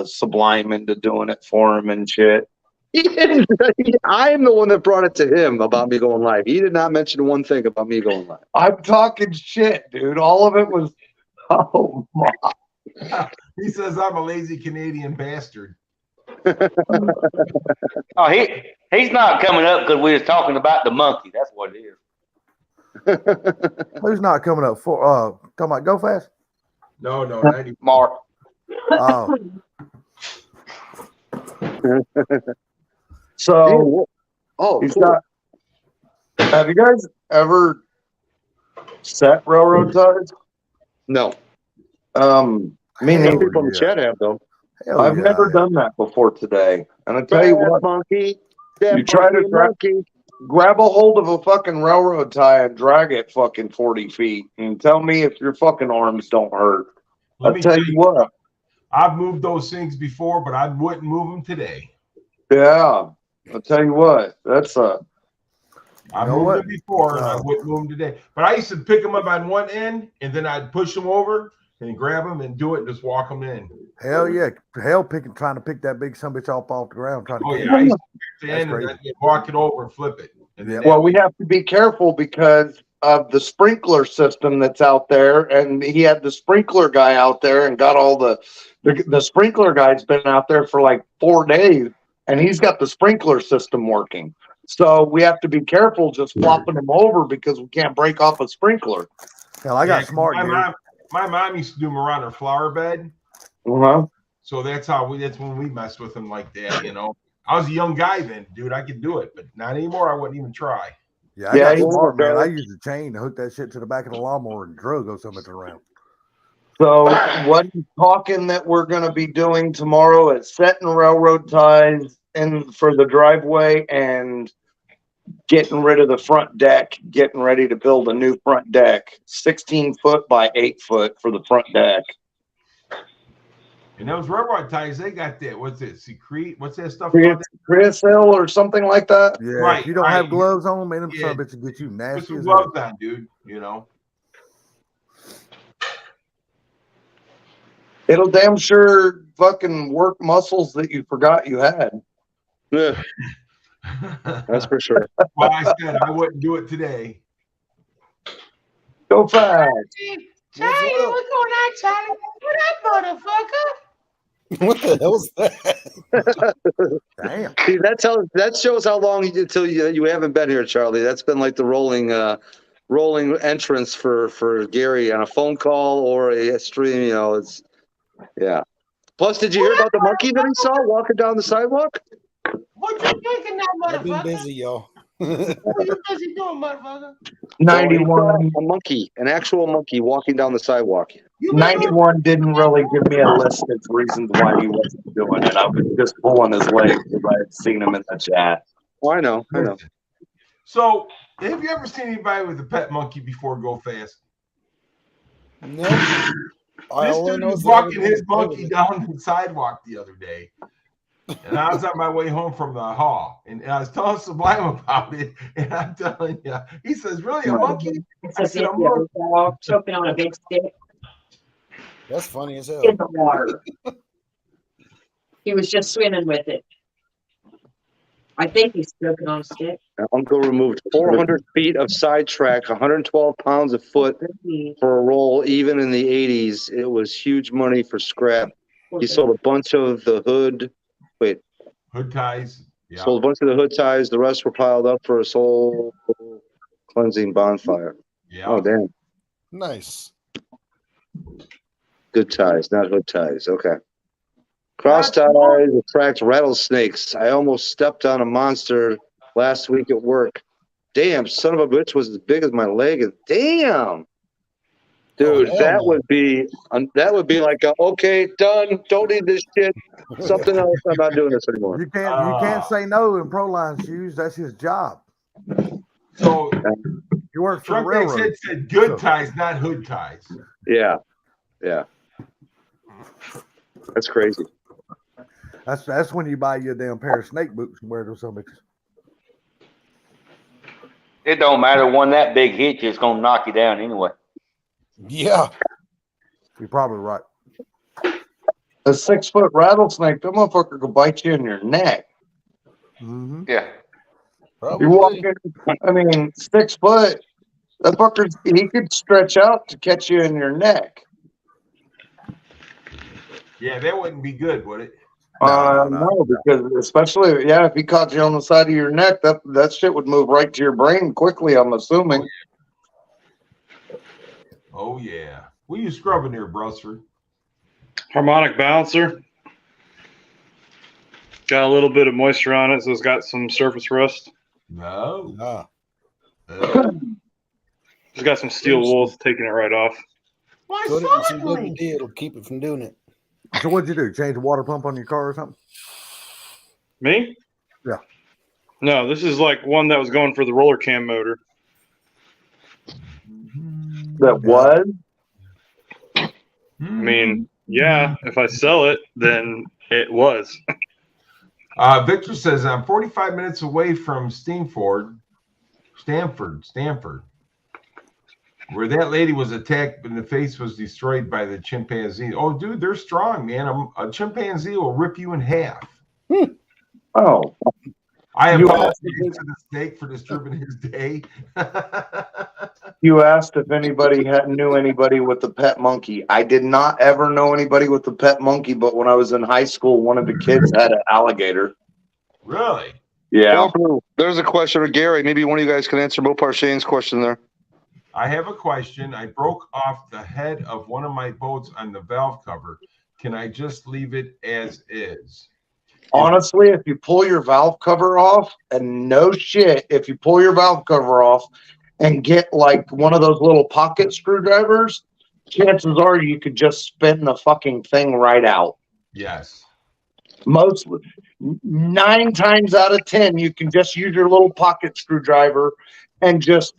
Sublime into doing it for him and shit. I am the one that brought it to him about me going live. He did not mention one thing about me going live. I'm talking shit, dude. All of it was oh my. He says I'm a lazy Canadian bastard. Oh, he's not coming up because we was talking about the monkey. That's what it is. Who's not coming up for? Talking about Go Fast. No, 90. Mark. Oh, So Oh, he's cool. got. Have you guys ever set railroad ties? No. Me Some neither. people in the chat have though. hell I've yeah, never I done that before today. And I tell you what, monkey. You try to monkey. grab a hold of a fucking railroad tie and drag it fucking 40 feet and tell me if your fucking arms don't hurt. Let I'll me tell you what. I've moved those things before, but I wouldn't move them today. Yeah. I'll tell you what. That's I You know moved what? them before, and I wouldn't move them today. But I used to pick them up on one end, and then I'd push them over and grab them and do it and just walk them in. Hell yeah, trying to pick that big son of a bitch off the ground, trying to Oh get yeah, I it. used to pick the That's end and crazy. then walk it over and flip it. And then well, we have to be careful because of the sprinkler system that's out there. And he had the sprinkler guy out there and got all the sprinkler guy's been out there for like 4 days and he's got the sprinkler system working. So we have to be careful just flopping them over because we can't break off a sprinkler. Hell, I got smart. My mom used to do them around her flower bed. Uh-huh. So that's when we messed with them like that, you know. I was a young guy then, dude. I could do it, but not anymore. I wouldn't even try. Yeah, I got smart, man. I used a chain to hook that shit to the back of the lawnmower and drug or something around. So what he's talking that we're going to be doing tomorrow is setting railroad ties in for the driveway and getting rid of the front deck, getting ready to build a new front deck, 16 foot by 8 foot for the front deck. And those railroad ties, they got that. What's it? Secrete? What's that stuff? Creosote or something like that. Yeah, Right, if you don't right. have gloves on, man, them Yeah. son of a bitch will get you Put nasty some as gloves hell. on, dude. You know. It'll damn sure fucking work muscles that you forgot you had. Yeah, that's for sure. Well, I said I wouldn't do it today. Go fast. Charlie, what's going on, Charlie? What up, motherfucker? What the hell is that? Damn. See, that shows how long until you haven't been here, Charlie. That's been like the rolling entrance for Gary on a phone call or a stream. You know, it's yeah. Plus, did you hear about the monkey that he saw walking down the sidewalk? What you thinking, that I've been motherfucker? busy, y'all. What you busy doing, motherfucker? 91. A monkey, an actual monkey walking down the sidewalk. 91 didn't really give me a list of reasons why he wasn't doing it. I was just pulling his leg because I had seen him in the chat. Oh, I know. So, have you ever seen anybody with a pet monkey before go fast? No. This dude was walking his monkey down the sidewalk the other day. And I was on my way home from the hall. And I was telling Sublime about it. And I'm telling you, he says, really, a monkey? I said, a monkey. Choking on a big stick That's funny as hell. in the water. He was just swimming with it. I think he's choking on a stick. Uncle removed 400 feet of sidetrack, 112 pounds a foot for a roll. Even in the 80s, it was huge money for scrap. He sold a bunch of the hood ties. Yeah. Sold a bunch of the hood ties. The rest were piled up for a soul cleansing bonfire. Yeah. Oh, damn. Nice. Good ties, not hood ties. Okay. Cross ties attract rattlesnakes. I almost stepped on a monster last week at work. Damn, son of a bitch was as big as my leg. Damn. Dude, that would be like okay, done. Don't need this shit. Something else. I'm not doing this anymore. You can't say no in Proline shoes. That's his job. So he works for the Drunk railroad. Days said good ties, not hood ties. Yeah. That's crazy. That's when you buy you a damn pair of snake boots and wear those something. It don't matter when that big hit you, it's gonna knock you down anyway. Yeah. You're probably right. A 6-foot rattlesnake, that motherfucker could bite you in your neck. Mm-hmm. Yeah. You walk in, I mean, 6 foot, that fucker, he could stretch out to catch you in your neck. Yeah, that wouldn't be good, would it? No, because especially, if he caught you on the side of your neck, that shit would move right to your brain quickly, I'm assuming. Oh, yeah. What are you scrubbing there, Brusford? Harmonic balancer. Got a little bit of moisture on it, so it's got some surface rust. No. It's got some steel wool taking it right off. Put it in some WD, it'll keep it from doing it. So what'd you do? Change the water pump on your car or something? Me? Yeah. No, this is like one that was going for the roller cam motor. That was? I mean, yeah, if I sell it, then it was. Victor says, I'm 45 minutes away from Stanford, where that lady was attacked and the face was destroyed by the chimpanzee. Oh, dude, they're strong, man. A chimpanzee will rip you in half. Oh. I apologize to the snake for disturbing his day. You asked if anybody knew anybody with a pet monkey. I did not ever know anybody with a pet monkey, but when I was in high school, one of the kids had an alligator. Really? Yeah. There's a question for Gary. Maybe one of you guys can answer Mopar Shane's question there. I have a question. I broke off the head of one of my boats on the valve cover. Can I just leave it as is? Honestly, if you pull your valve cover off, and no shit, if you pull your valve cover off and get like one of those little pocket screwdrivers, chances are you could just spin the fucking thing right out. Yes. Most 9 times out of 10, you can just use your little pocket screwdriver and just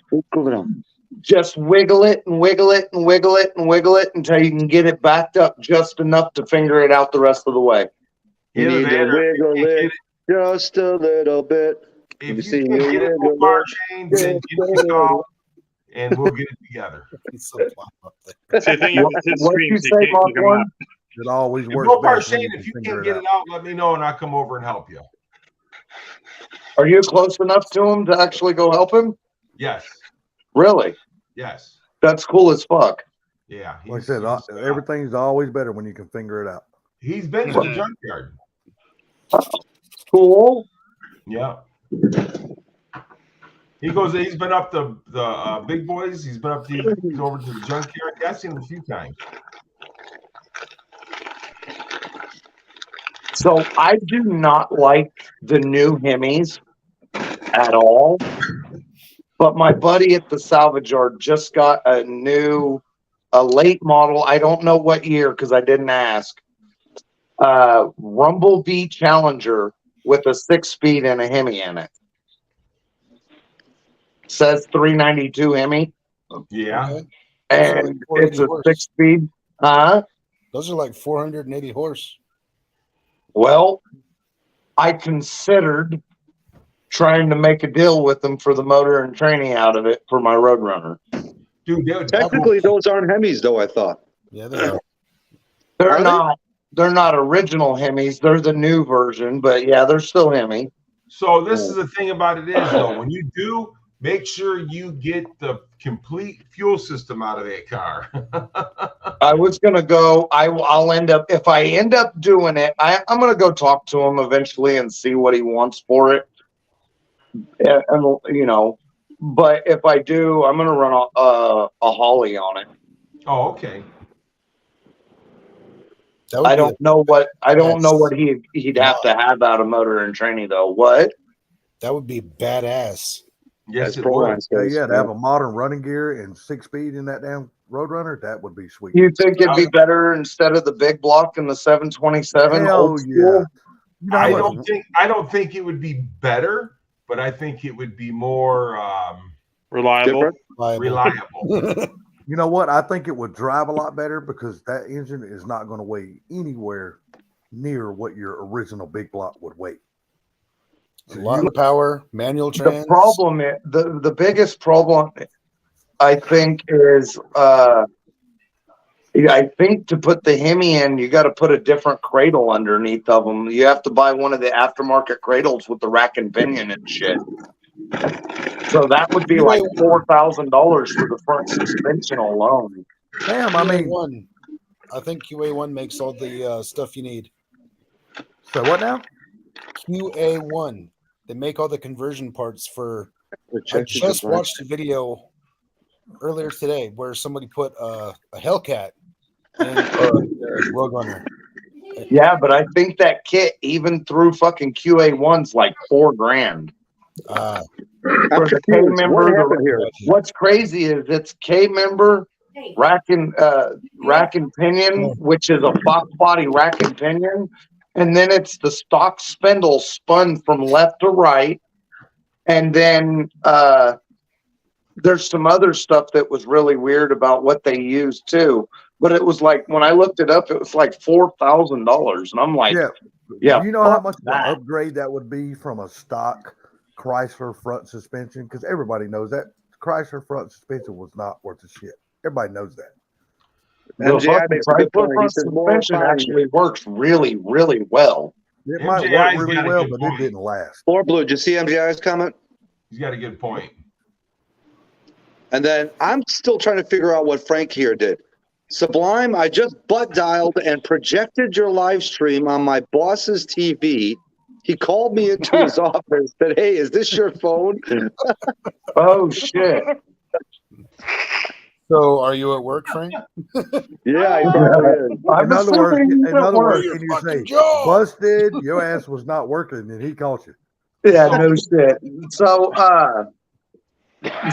wiggle it and wiggle it and wiggle it and wiggle it until you can get it backed up just enough to finger it out the rest of the way. You need to wiggle it just a little bit. If you can get it from Mopar Shane, then give me a call and we'll get it together. See, I think What you say, Mark One? It always If works Mopar best when Shane, you if you can can't figure get it it out, let me know and I'll come over and help you. Are you close enough to him to actually go help him? Yes. Really? Yes. That's cool as fuck. Yeah. Like I said, everything's always better when you can figure it out. He's been to the junkyard. Cool. Yeah. He's been up the big boys. He's been he's over to the junkyard. Yeah, I've seen him a few times. So I do not like the new Hemis at all. But my buddy at the salvage yard just got a late model. I don't know what year because I didn't ask. Rumblebee Challenger with a 6-speed and a Hemi in it. Says 392 Hemi. Yeah. Okay. And it's a 6-speed. Huh? Those are like 480 horse. Well, I considered trying to make a deal with them for the motor and training out of it for my Roadrunner. Dude, technically those aren't Hemis though, I thought. Yeah, they are. They're not. They're not original Hemis. They're the new version, but yeah, they're still Hemi. So this is the thing about it is though, when you do, make sure you get the complete fuel system out of that car. I was gonna go. I'll end up if I end up doing it. I'm gonna go talk to him eventually and see what he wants for it. And you know, but if I do, I'm gonna run a Holly on it. Oh, okay. I don't know what he'd have to have out of motor and training though. What? That would be badass. Yes, it would. Yeah, to have a modern running gear and 6-speed in that damn Roadrunner, that would be sweet. You think it'd be better instead of the big block and the 727? Hell old school? yeah. I don't think it would be better, but I think it would be more reliable. You know what? I think it would drive a lot better because that engine is not going to weigh anywhere near what your original big block would weigh. A lot of power, manual trans. The problem is the biggest problem I think is I think to put the Hemi in, you got to put a different cradle underneath of them. You have to buy one of the aftermarket cradles with the rack and pinion and shit. So that would be like $4,000 for the front suspension alone. Damn, I mean, I think QA1 makes all the stuff you need. So what now? QA1. They make all the conversion parts for. I just watched a video earlier today where somebody put a Hellcat in a Roadrunner. Yeah, but I think that kit, even through fucking QA1's like $4,000. For the K member, what's crazy is it's K member, rack and pinion, which is a Fox body rack and pinion, and then it's the stock spindle spun from left to right, and then there's some other stuff that was really weird about what they used too. But it was like when I looked it up, it was like $4,000, and I'm like, yeah. Do you know how much of an upgrade that would be from a stock Chrysler front suspension? Because everybody knows that Chrysler front suspension was not worth a shit. Everybody knows that. The Chrysler front suspension actually works really, really well. It might work really well, but it didn't last. Or Blue, did you see MGI's comment? He's got a good point. And then I'm still trying to figure out what Frank here did. Sublime, I just butt dialed and projected your live stream on my boss's TV. He called me into his office, said, "Hey, is this your phone?" Oh shit! So, are you at work, Frank? Yeah, he probably is. In other words, can you say, "Busted"? Your ass was not working, and he called you. Yeah, no shit. So,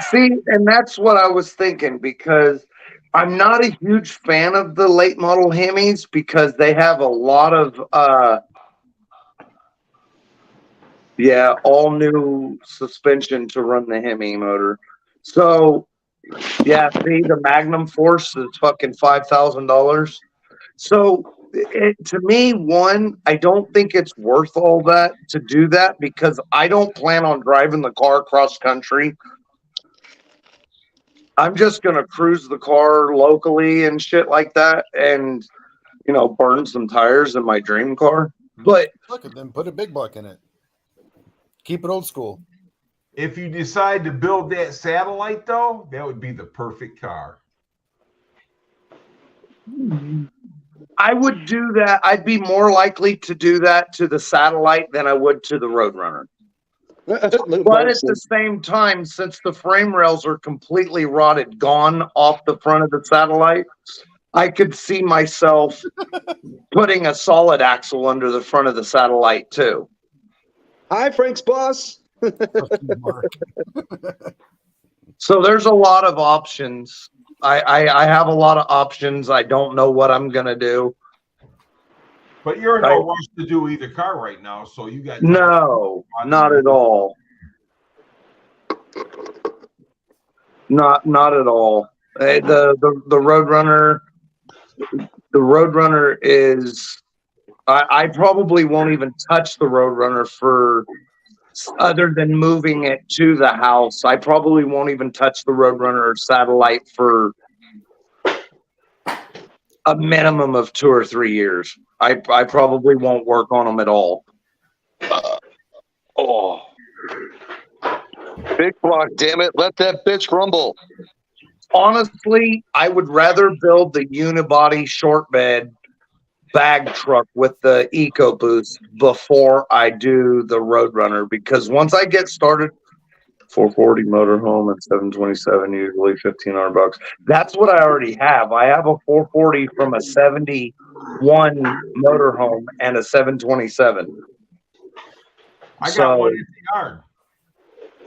see, and that's what I was thinking because I'm not a huge fan of the late model Hemis because they have a lot of all new suspension to run the Hemi motor. So yeah, see, the Magnum Force is fucking $5,000. So to me, I don't think it's worth all that to do that because I don't plan on driving the car cross country. I'm just gonna cruise the car locally and shit like that. And burn some tires in my dream car. But Look at them, put a big block in it. Keep it old school. If you decide to build that satellite, though, that would be the perfect car. I would do that. I'd be more likely to do that to the satellite than I would to the Roadrunner. But at the same time, since the frame rails are completely rotted, gone off the front of the satellite, I could see myself putting a solid axle under the front of the satellite too. Hi, Frank's boss. So there's a lot of options. I have a lot of options. I don't know what I'm gonna do. But you're in no rush to do either car right now, so you got time. No, not at all. Not at all. The Roadrunner is. I probably won't even touch the Roadrunner for other than moving it to the house. I probably won't even touch the Roadrunner or satellite for a minimum of 2 or 3 years. I probably won't work on them at all. Big block, damn it. Let that bitch rumble. Honestly, I would rather build the unibody short bed bag truck with the EcoBoost before I do the Roadrunner, because once I get started, 440 motorhome and 727, usually $1,500. That's what I already have. I have a 440 from a 71 motorhome and a 727. I got one in the yard.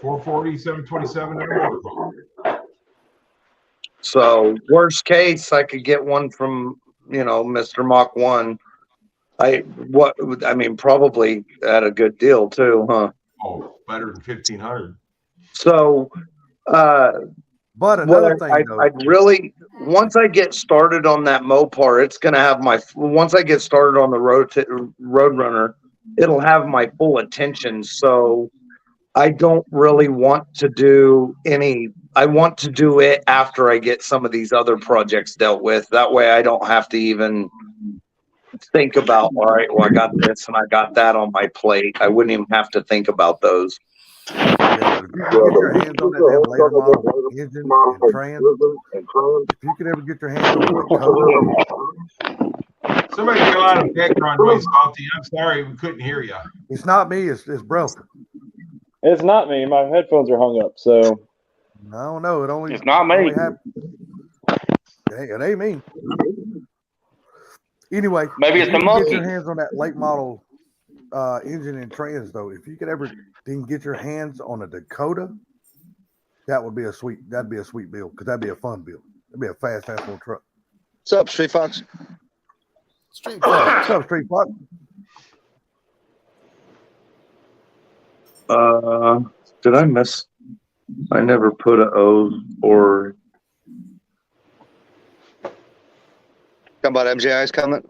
440, 727 and a motorhome. So worst case, I could get one from, Mr. Mach 1. Probably at a good deal too, huh? Oh, better than 1,500. So, but another thing, I'd really, once I get started on that Mopar, it's going to have once I get started on the Roadrunner, it'll have my full attention. So I don't really want to do I want to do it after I get some of these other projects dealt with. That way I don't have to even think about, all right, well, I got this and I got that on my plate. I wouldn't even have to think about those. Yeah, but if you could get your hands on that damn later model engine and trans, if you could ever get your hands on the Somebody got a lot of background noise, Salty. I'm sorry, we couldn't hear you. It's not me, it's broken. It's not me. My headphones are hung up, so I don't know. It's not me. It ain't me. Anyway, maybe it's the monkey. Get your hands on that late model engine and trans, though. If you could ever get your hands on a Dakota, that'd be a sweet build, because that'd be a fun build. It'd be a fast ass little truck. What's up, Street Fox? Street Fox. What's up, Street Fox? Did I miss? I never put a O or. Come about MJI's comment.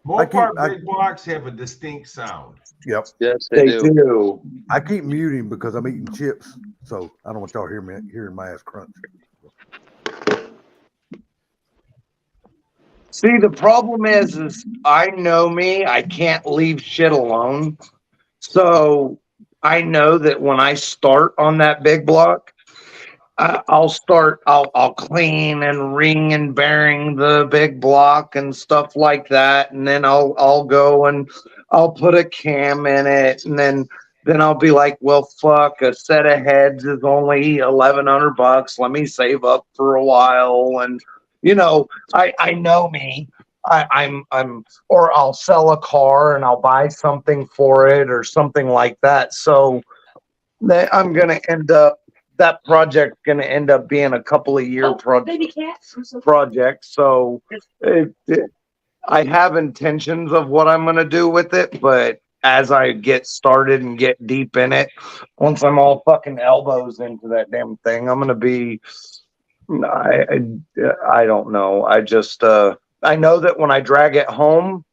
Mopar big blocks have a distinct sound. Yep. Yes, they do. I keep muting because I'm eating chips, so I don't want y'all hearing my ass crunch. See, the problem is I know me. I can't leave shit alone. So I know that when I start on that big block, I'll clean and ring and bearing the big block and stuff like that. And then I'll go and I'll put a cam in it. And then I'll be like, well, fuck, a set of heads is only $1,100. Let me save up for a while. And, I know me. Or I'll sell a car and I'll buy something for it or something like that. So I'm going to end up, that project's going to end up being a couple of year project. So I have intentions of what I'm going to do with it, but as I get started and get deep in it, once I'm all fucking elbows into that damn thing, I'm going to be, I don't know. I know that when I drag it home,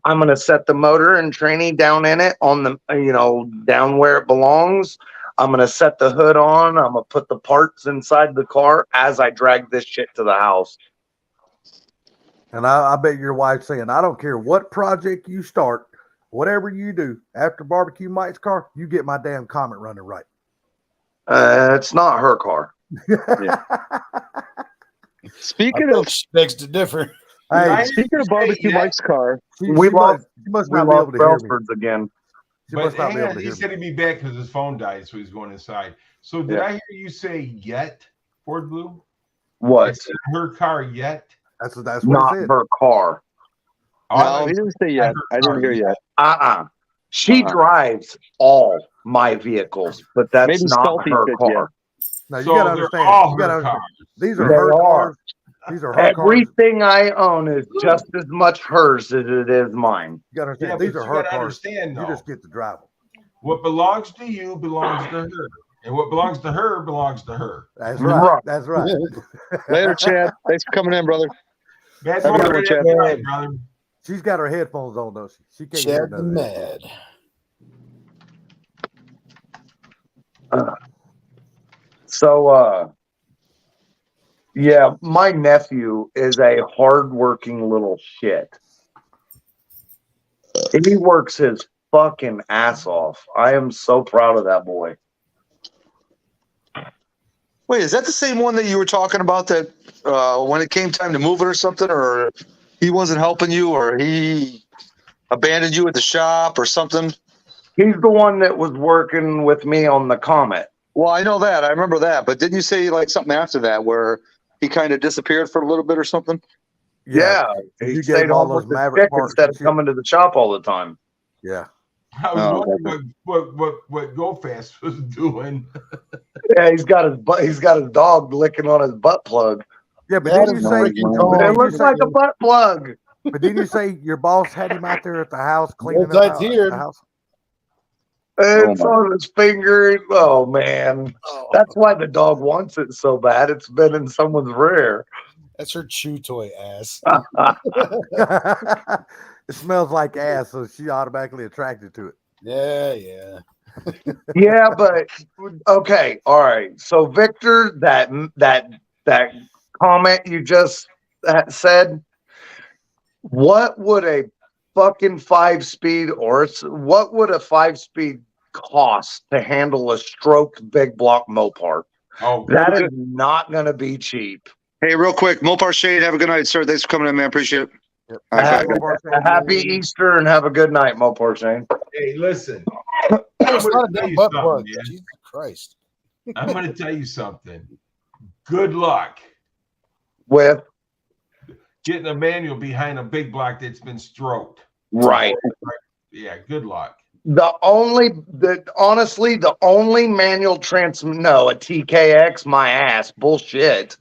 I'm going to set the motor and tranny down in it on the, down where it belongs. I'm going to set the hood on. I'm going to put the parts inside the car as I drag this shit to the house. And I bet your wife's saying, I don't care what project you start, whatever you do after Barbecue Mike's car, you get my damn comment running right. It's not her car. Speaking of begs to differ. Hey, speaking of Barbecue Mike's car, she We must not be able to hear me. Belfords again. She But must not be hang able on, to he hear said me. he'd be back because his phone died, so he's going inside. So did I hear you say yet, Ford Blue? What? It's not her car yet? That's what Not it said. her car. no, he didn't say yet. I didn't hear yet. She drives all my vehicles, but that's Maybe not Salty her said car. No, you So gotta they're understand. all You gotta her understand. cars. These are They her are. cars. These are her cars. Everything I own is just as much hers as it is mine. You gotta understand. Yeah, These but are you her gotta cars. understand, You though. just get to drive them. What belongs to you belongs to her. And what belongs to her belongs to her. That's right. That's right. Later, Chad. Thanks for coming in, brother. Bad Have a good boy, one, Chad. that's right, brother. She's got her headphones on, though. She can't hear Chad the none of that. Mad. Yeah, my nephew is a hardworking little shit. And he works his fucking ass off. I am so proud of that boy. Wait, is that the same one that you were talking about that when it came time to move it or something, or he wasn't helping you, or he abandoned you at the shop or something? He's the one that was working with me on the Comet. Well, I know that. I remember that. But didn't you say like something after that where he kind of disappeared for a little bit or something? Yeah. You He gave stayed him all home with those the Maverick chick parts instead and of shit. coming to the shop all the time. Yeah. I was wondering what Go Fast was doing. Yeah, he's got his dog licking on his butt plug. Yeah, but That didn't is you say freaking dog. It looks like a butt plug. But didn't you say your boss had him out there at the house cleaning Well, up the house? It's on his finger. Oh man, that's why the dog wants it so bad. It's been in someone's rear. That's her chew toy ass. It smells like ass, so she automatically attracted to it. Yeah. Yeah, but okay, all right. So Victor, that comment you just said, what would a fucking 5-speed what would a 5-speed cost to handle a stroked big block Mopar? Oh, that is not going to be cheap. Hey, real quick, Mopar Shade, have a good night, sir. Thanks for coming in, man. Appreciate it. Yep. All right, bye. Happy Easter and have a good night, Mopar Shane. hey, listen. It's not a damn butt plug. man. Jesus Christ. I'm going to tell you something. Good luck With getting a manual behind a big block that's been stroked. right. Yeah, good luck. Honestly, the only manual transmission, no, a TKX, my ass, bullshit.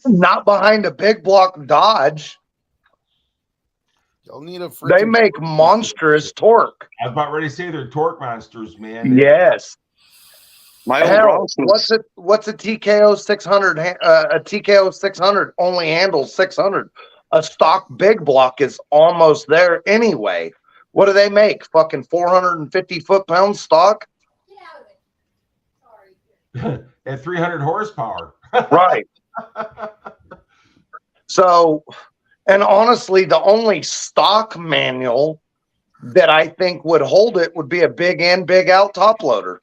Not behind a big block Dodge. You'll need a They make monstrous torque. I was about ready to say they're torque monsters, man. Yes. My old Hell, Bronx was- what's a TKO 600? A TKO 600 only handles 600. A stock big block is almost there anyway. What do they make? Fucking 450 foot-pound stock? At 300 horsepower. Right. So, and honestly, the only stock manual that I think would hold it would be a big in, big out top loader.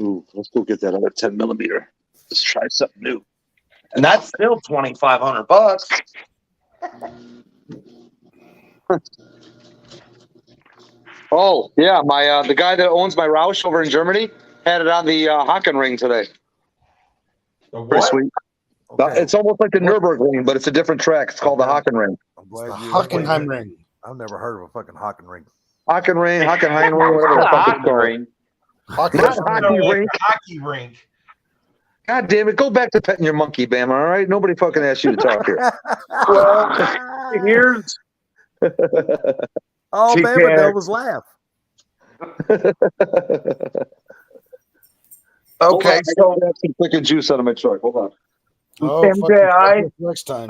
Ooh, let's go get that other 10 millimeter. Let's try something new. And that's still $2,500. Oh, yeah, my the guy that owns my Roush over in Germany had it on the Haken ring today. Pretty sweet. Okay. It's almost like the Nürburgring, but it's a different track. It's called the Haken ring. I'm glad The you Hockenheim ring. I've never heard of a fucking Haken ring. Haken ring, Hockenheim ring, whatever the fuck it's called. Not hockey rink. Hockey rink. God damn it. Go back to petting your monkey, Bam, all right? Nobody fucking asked you to talk here. Well, here's Oh, TKX. Bama Nova's laugh. okay. So I have some freaking juice out of my truck. Hold on. Oh, MJI, next time.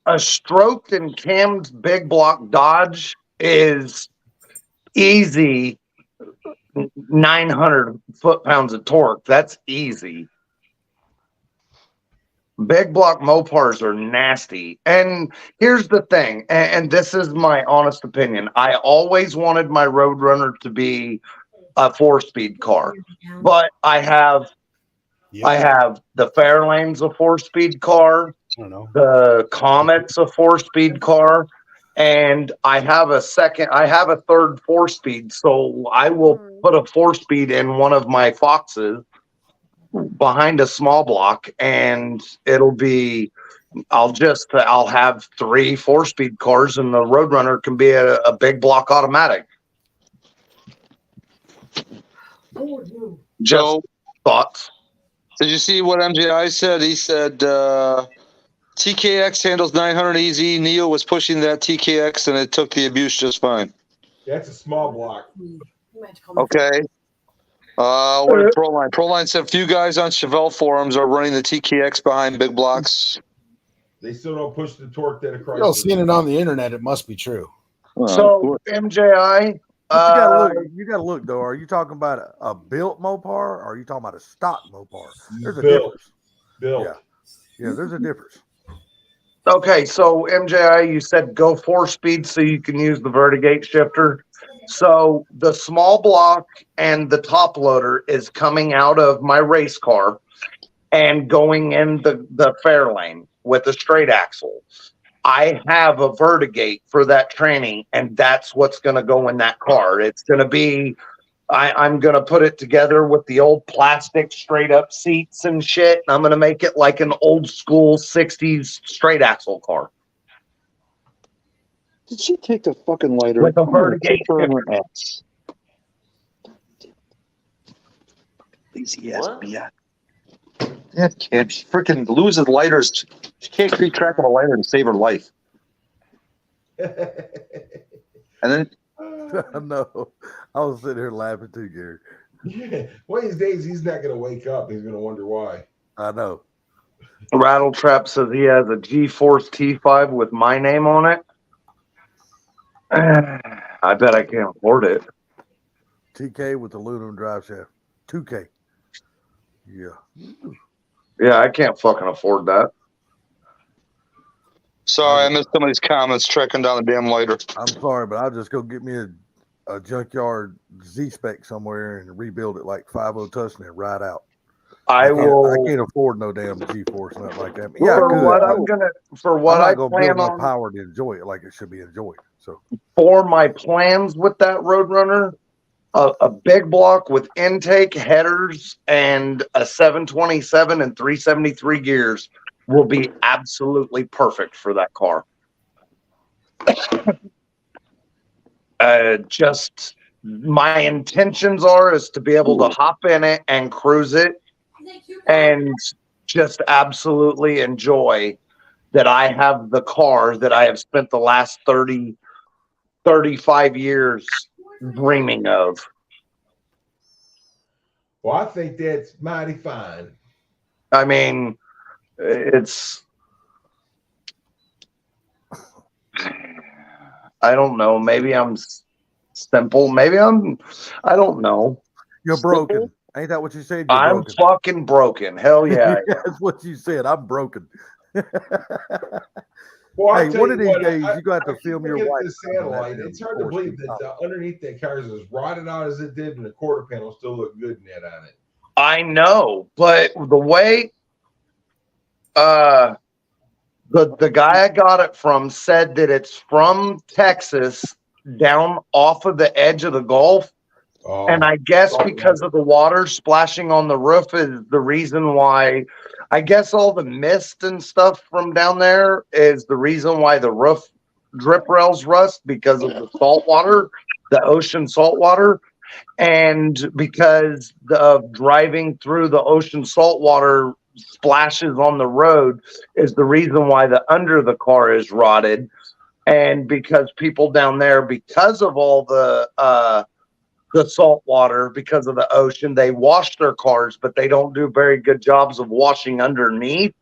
a stroked and cammed big block Dodge is easy 900 foot-pounds of torque. That's easy. Big block Mopars are nasty. And here's the thing, and this is my honest opinion. I always wanted my Roadrunner to be a 4-speed car, but I have the Fairlane's a 4-speed car. I don't know. The Comet's a 4-speed car, and I have a third 4-speed. So I will put a 4-speed in one of my Foxes behind a small block, and I'll have 3 4-speed cars, and the Roadrunner can be a big block automatic. Just thoughts. Did you see what MJI said? He said TKX handles 900 easy. Neo was pushing that TKX, and it took the abuse just fine. That's a small block. Okay. What did Proline? Proline said a few guys on Chevelle forums are running the TKX behind big blocks. They still don't push the torque that across. Well, seeing it on the internet, it must be true. So MJI, you gotta look though. Are you talking about a built Mopar or are you talking about a stock Mopar? There's a difference. Built. Yeah, there's a difference. Okay, so MJI, you said go 4-speed so you can use the Vertigate shifter. So the small block and the top loader is coming out of my race car and going in the Fairlane with a straight axle. I have a Vertigate for that training, and that's what's going to go in that car. It's going to be, I'm going to put it together with the old plastic straight up seats and shit. And I'm going to make it like an old school 60s straight axle car. Did she take the fucking lighter? With a Vertigate shifter. Lazy ass bitch. That kid, she freaking loses lighters. She can't keep track of a lighter and save her life. And then No, I was sitting here laughing too, Gary. Yeah. One of these days, he's not going to wake up. He's going to wonder why. I know. Rattletrap says he has a G-Force T5 with my name on it. I bet I can't afford it. TK with the aluminum drive shaft. 2K. Yeah. Yeah, I can't fucking afford that. sorry, I missed somebody's comments tracking down the damn lighter. I'm sorry, but I'll just go get me a junkyard Z-Spec somewhere and rebuild it like 5.0 Tuscan and ride out. I can't afford no damn G-Force, nothing like that. Yeah, for what I'm gonna plan on, power to enjoy it like it should be enjoyed. So for my plans with that Roadrunner, a big block with intake, headers, and a 727 and 373 gears will be absolutely perfect for that car. Just my intentions is to be able to hop in it and cruise it and just absolutely enjoy that I have the car that I have spent the last 35 years dreaming of. Well, I think that's mighty fine. I mean, it's, I don't know. Maybe I'm simple. Maybe I don't know. You're broken. Ain't that what you said? I'm broken. fucking broken. Hell yeah. That's what you said. I'm broken. Well, hey, one of these days you got to film your wife. The satellite. It's hard to believe that underneath that car is as rotted out as it did, and the quarter panel still look good in that on it. I know, but the way the guy I got it from said that it's from Texas down off of the edge of the Gulf. Oh, and I guess because of the water splashing on the roof is the reason why. I guess all the mist and stuff from down there is the reason why the roof drip rails rust, because of the salt water, the ocean salt water. And because of driving through the ocean salt water splashes on the road is the reason why the under the car is rotted. And because people down there, because of all the salt water, because of the ocean, they wash their cars, but they don't do very good jobs of washing underneath.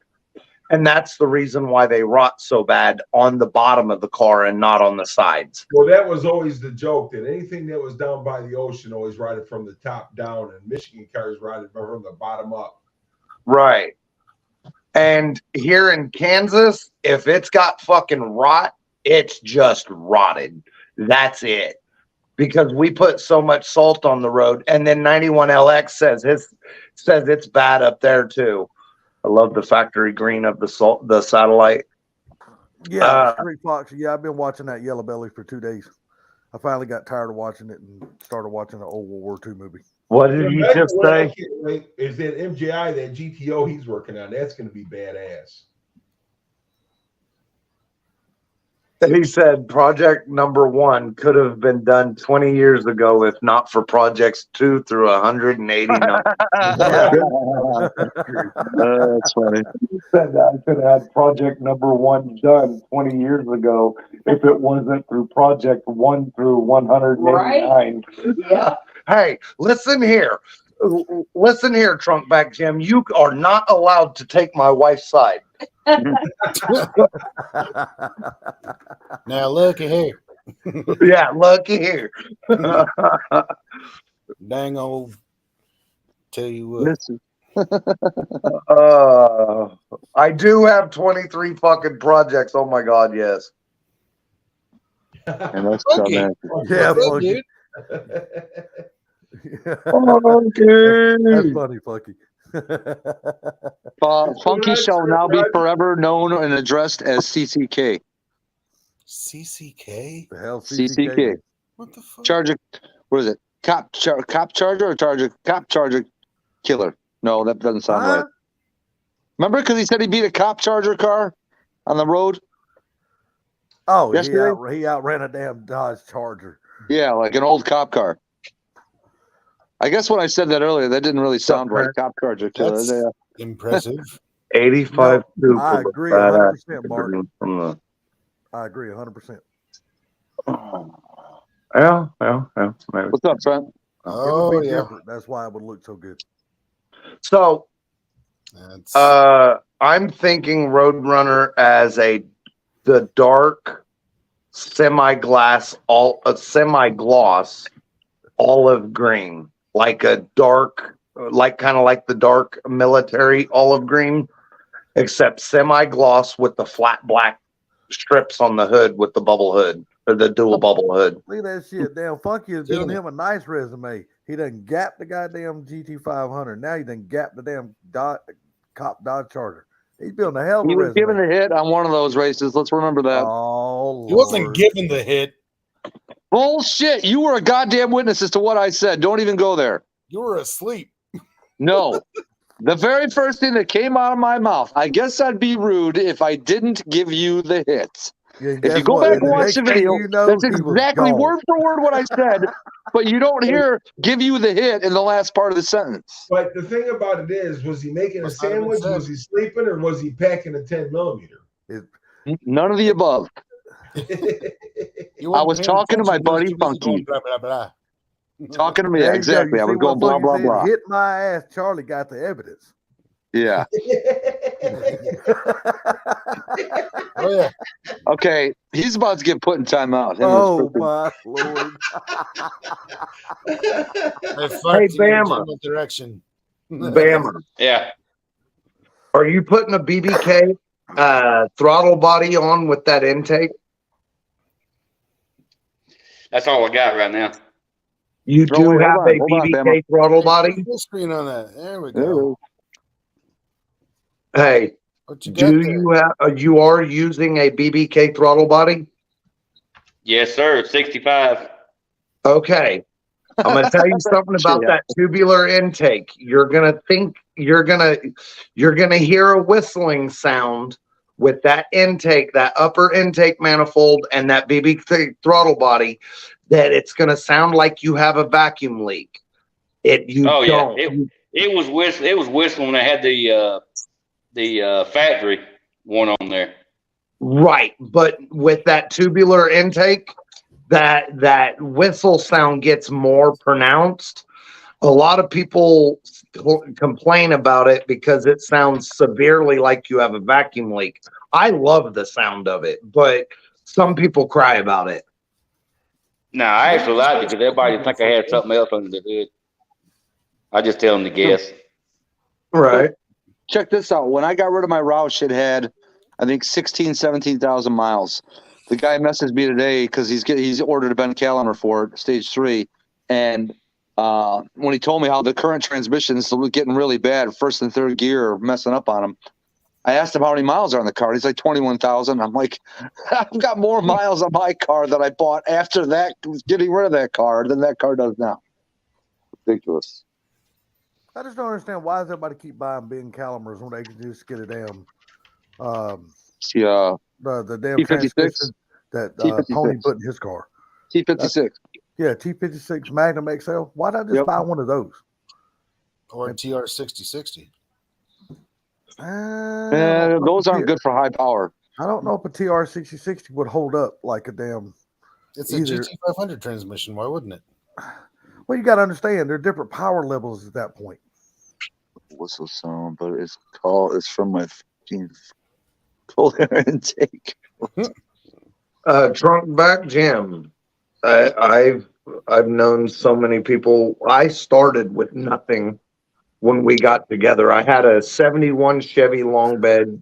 And that's the reason why they rot so bad on the bottom of the car and not on the sides. Well, that was always the joke, that anything that was down by the ocean always rotted from the top down, and Michigan cars rotted from the bottom up. Right. And here in Kansas, if it's got fucking rot, it's just rotted. That's it. Because we put so much salt on the road. And then 91LX says it's bad up there too. I love the factory green of the satellite. Yeah, Street Fox. Yeah, I've been watching that Yellow Belly for 2 days. I finally got tired of watching it and started watching the old World War II movie. What did you just say? Is that MJI, that GTO he's working on? That's going to be badass. He said project number 1 could have been done 20 years ago if not for projects 2 through 189. That's funny. He said that I could have had project number 1 done 20 years ago if it wasn't through project 1 through 189. Right? Yeah. Hey, listen here. Listen here, Trunkback Jim. You are not allowed to take my wife's side. Now looky here. Yeah, looky here. Dang old. Tell you what. Listen. I do have 23 fucking projects. Oh my god, yes. And that's Okay. Yeah, Dude. That's funny, Funky. Funky shall now be forever known and addressed as CCK. CCK? The hell, CCK. What the fuck? Charger. What is it? Cop charger or cop charger killer? No, that doesn't sound right. Remember, because he said he beat a cop charger car on the road. Oh, yesterday? he outran a damn Dodge Charger. Yeah, like an old cop car. I guess when I said that earlier, that didn't really sound right. Cop charger killer. That's Yeah. impressive. 85. No, I agree 100%, Mark. I agree 100%. Yeah. Maybe. What's up, Trent? Oh, It would be yeah. different. That's why it would look so good. So, That's I'm thinking Roadrunner as the dark semi-gloss olive green, like a dark, kind of like the dark military olive green, except semi-gloss with the flat black strips on the hood with the bubble hood or the dual bubble hood. Look at that shit. Damn, Funky is doing him a nice resume. He done gap the goddamn GT500. Now he done gap the damn cop Dodge Charger. He's building a hell of a He was resume. given the hit on one of those races. Let's remember that. Oh, he wasn't Lord. given the hit. Bullshit. You were a goddamn witness as to what I said. Don't even go there. You were asleep. No. The very first thing that came out of my mouth, I guess I'd be rude if I didn't give you the hit. Yeah, If guess you go what? back and The watch next the thing video, you know, that's he was exactly gone. word for word what I said, but you don't hear give you the hit in the last part of the sentence. But the thing about it is, was he making a Must not have been sandwich? said. Was he sleeping, or was he packing a 10mm? None of the above. You I weren't was paying talking to my attention. buddy You were just Funky. going blah, blah, blah. Talking to me, There yeah, you go. exactly. You I see was what going blah, Funky blah, said? blah. Hit my ass. Charlie got the evidence. Yeah. Oh, yeah. Okay. He's about to get put in timeout. Oh, my Lord. Hey, Hey, Bama. Direction. Bammer, Yeah. are you putting a BBK throttle body on with that intake? That's all I got right now. You Oh, do wait, have a hold on, BBK Bama. throttle body? Full screen on that. There we There it go. is. Hey, What you got do there? you have? You are using a BBK throttle body? Yes, sir. 65. Okay. I'm gonna tell you something about Yeah. that tubular intake. You're gonna hear a whistling sound with that intake, that upper intake manifold, and that BBK throttle body. That it's gonna sound like you have a vacuum leak. You Oh don't. yeah. It was whistling when I had the factory one on there. Right, but with that tubular intake, that whistle sound gets more pronounced. A lot of people complain about it because it sounds severely like you have a vacuum leak. I love the sound of it, but some people cry about it. No, I actually liked it because everybody think I had something else under the hood. I just tell them to guess. Right. check this out. When I got rid of my Roush, it had, I think, 17,000 miles. The guy messaged me today because he's ordered a Ben Calimer for it, stage 3. And when he told me how the current transmission is getting really bad, first and third gear are messing up on him, I asked him how many miles are on the car. He's like 21,000. I'm like, I've got more miles on my car that I bought after that, getting rid of that car, than that car does now. Ridiculous. I just don't understand why does everybody keep buying Ben Calimers when they can just get a damn the damn T56 transmission that T56. Tony put in his car. T56. Yeah, T56 Magnum XL. Why not just buy one of those? Or a TR6060. Those aren't good for high power. I don't know if a TR6060 would hold up like a damn. It's a GT500 transmission. Why wouldn't it? Well, you got to understand there are different power levels at that point. Whistle sound, but it's from my fucking cold air intake. Trunk back Jim. I've known so many people. I started with nothing when we got together. I had a 71 Chevy long bed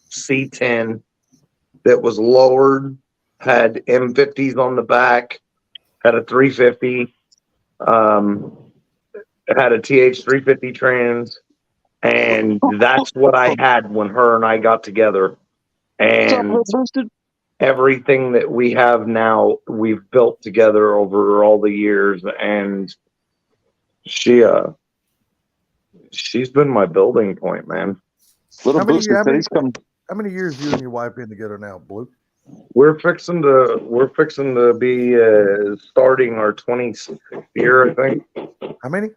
C10 that was lowered, had M50s on the back, had a 350, had a TH 350 trans, and that's what I had when her and I got together. And everything that we have now, we've built together over all the years, and she's been my building point, man. How many years you and your wife been together now, Blue? We're fixing to be starting our 26th year, I think. How many?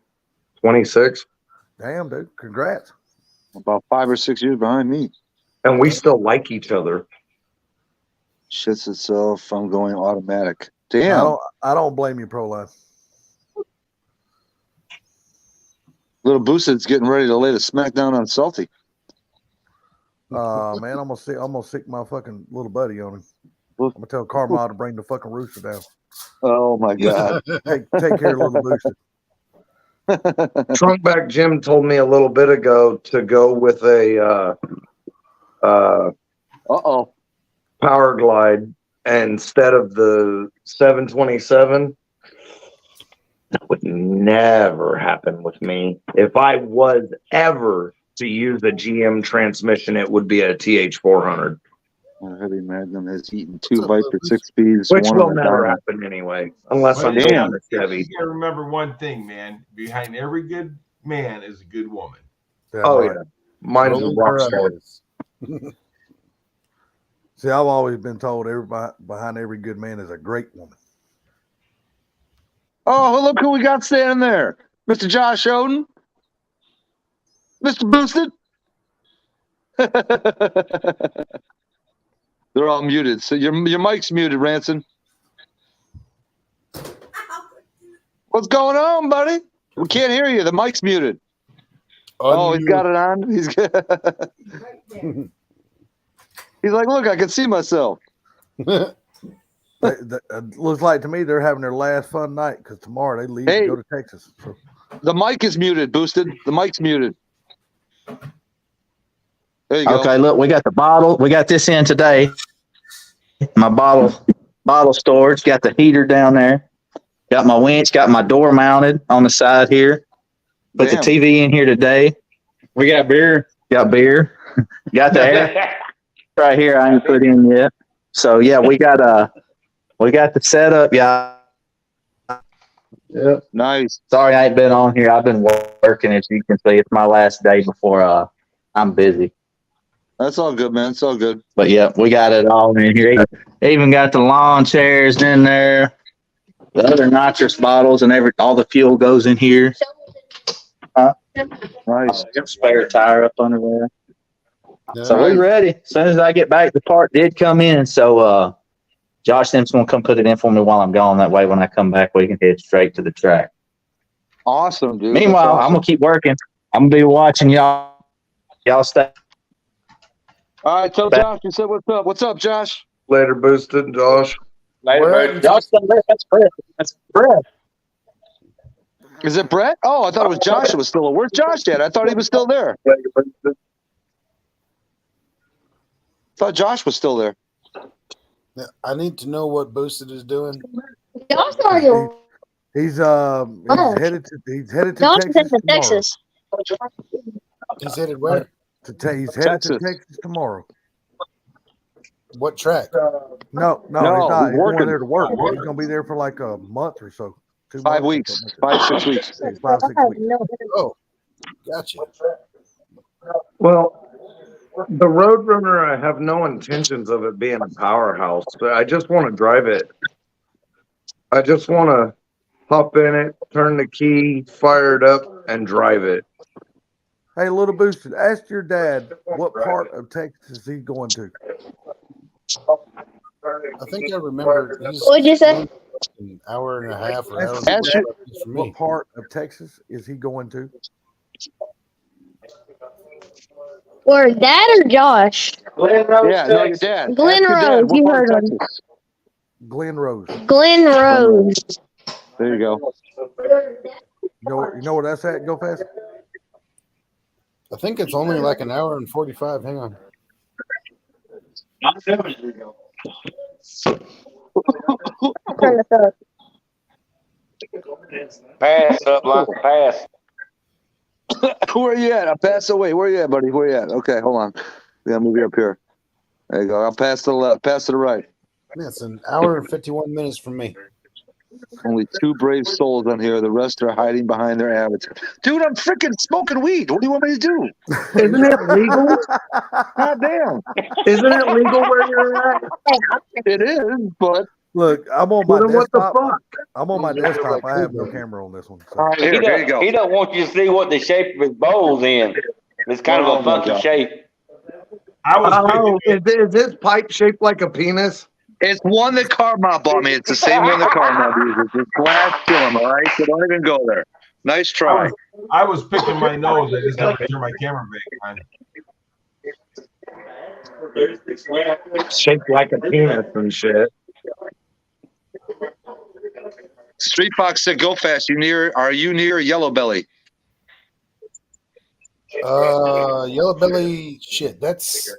26. Damn, dude! Congrats. About 5 or 6 years behind me. And we still like each other. Shits itself. I'm going automatic. Damn. I don't blame you, Proline. Little Boosted's getting ready to lay the smackdown on Salty. Man, I'm gonna sick my fucking little buddy on him. I'm gonna tell Carmel to bring the fucking rooster down. Oh my god. Take care of little Boosted. Trunkback Jim told me a little bit ago to go with a Power Glide instead of the 727. That would never happen with me. If I was ever to use a GM transmission, it would be a TH400. Heavy Magnum has eaten 2 Viper 6 speeds. Which will never happen anyway, unless I'm doing a Chevy. You gotta remember one thing, man. Behind every good man is a good woman. Yeah, mine's a rock star. See, I've always been told behind every good man is a great woman. Oh, look who we got standing there. Mr. Josh Oden. Mr. Boosted. They're all muted. So your mic's muted, Ranson. What's going on, buddy? We can't hear you. The mic's muted. Oh, he's got it on. He's like, look, I can see myself. Looks like to me they're having their last fun night because tomorrow they leave to go to Texas. So. The mic is muted, Boosted. The mic's muted. There you go. Okay, look, we got the bottle. We got this in today. My bottle storage. Got the heater down there. Got my winch. Got my door mounted on the side here. Put the TV in here today. We got beer. Got beer. Got the air right here. I ain't put in yet. So yeah, we got the setup. Yeah. Yeah. Nice. Sorry, I ain't been on here. I've been working, as you can see. It's my last day before I'm busy. That's all good, man. It's all good. But yeah, we got it all in here. Even got the lawn chairs in there. The other nitrous bottles and all the fuel goes in here. Nice. Spare tire up under there. So we're ready. As soon as I get back, the part did come in. So Josh Simpson's going to come put it in for me while I'm gone. That way, when I come back, we can head straight to the track. Awesome, dude. Meanwhile, I'm going to keep working. I'm going to be watching y'all. Y'all stay. All right, tell Josh you said what's up. What's up, Josh? Later, Boosted, Josh. Later, Josh. That's Fred. Is it Brett? Oh, I thought it was Josh. It was still. Where's Josh at? I thought he was still there. Thought Josh was still there. I need to know what Boosted is doing. He's headed to Texas tomorrow. He's headed where? He's headed to Texas tomorrow. What track? No, he's not. He's going there to work. He's going to be there for like a month or so. 5 weeks. 5, 6 weeks. 5, 6 weeks. Oh, gotcha. Well, the Roadrunner, I have no intentions of it being a powerhouse, but I just want to drive it. I just want to hop in it, turn the key, fire it up, and drive it. Hey, little Boosted, ask your dad what part of Texas is he going to? I think I remember. What'd you say? An hour and a half or hour. What part of Texas is he going to? Or Dad or Josh? Yeah, no, your dad. Glen Rose, you heard him. Glen Rose. Glen Rose. There you go. You know where that's at? Go fast. I think it's only like an hour and 45. Hang on. Pass up, like pass. Where are you at? I'll pass away. Where are you at, buddy? Where are you at? Okay, hold on. We gotta move you up here. There you go. I'll pass to the left, pass to the right. It's an hour and 51 minutes from me. Only 2 brave souls on here. The rest are hiding behind their avatars. Dude, I'm freaking smoking weed. What do you want me to do? Isn't it legal? God damn. Isn't it legal where you're at? It is, but look, I'm on my Well, then what the desktop. fuck? I'm on my desktop. I have no camera on this one. So. Here, there you go. He don't want you to see what the shape of his bowl's in. It's kind of a funky shape. Is his pipe shaped like a penis? It's one that Carmount bought me. It's the same one that Carmount uses. It's glass film, all right? So don't even go there. Nice try. I was picking my nose. I just got to turn my camera back. Shaped like a penis and shit. Street Fox said, "Go fast." Are you near Yellow Belly? Yellow Belly. Shit, that's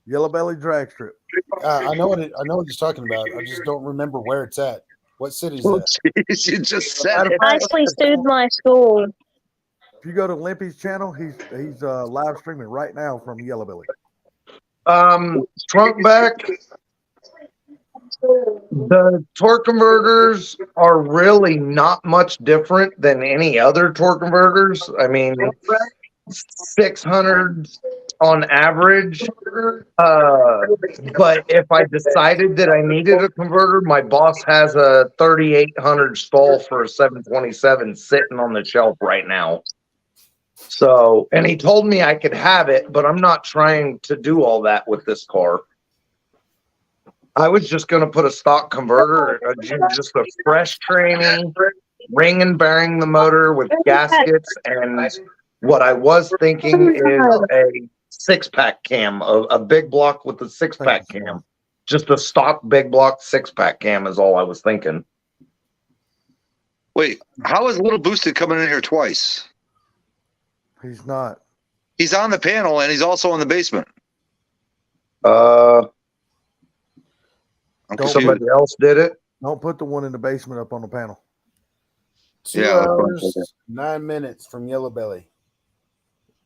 Yellow Belly drag strip. I know what he's talking about. I just don't remember where it's at. What city's Oh, that? geez, you just said it. I actually sued my school. If you go to Limpy's channel, he's live streaming right now from Yellow Belly. Trunk back. The torque converters are really not much different than any other torque converters. I mean, 600 on average. But if I decided that I needed a converter, my boss has a 3800 stall for a 727 sitting on the shelf right now. So, and he told me I could have it, but I'm not trying to do all that with this car. I was just going to put a stock converter, just a fresh training, ring and bearing the motor with gaskets, and what I was thinking is a 6-pack cam, a big block with a 6-pack cam. Just a stock big block 6-pack cam is all I was thinking. Wait, how is Little Boosted coming in here twice? He's not. He's on the panel and he's also in the basement. Somebody else did it. Don't put the one in the basement up on the panel. 2 hours, 9 minutes from Yellow Belly.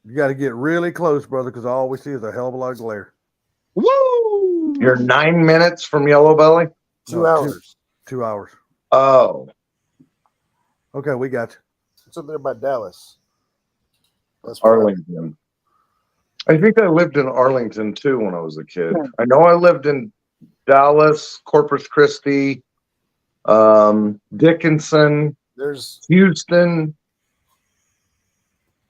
You got to get really close, brother, because all we see is a hell of a lot of glare. Woo! You're 9 minutes from Yellow Belly? 2 hours. 2 hours. Oh. Okay, we got you. It's up there by Dallas. That's Arlington. I think I lived in Arlington too when I was a kid. I know I lived in Dallas, Corpus Christi, Dickinson, there's Houston,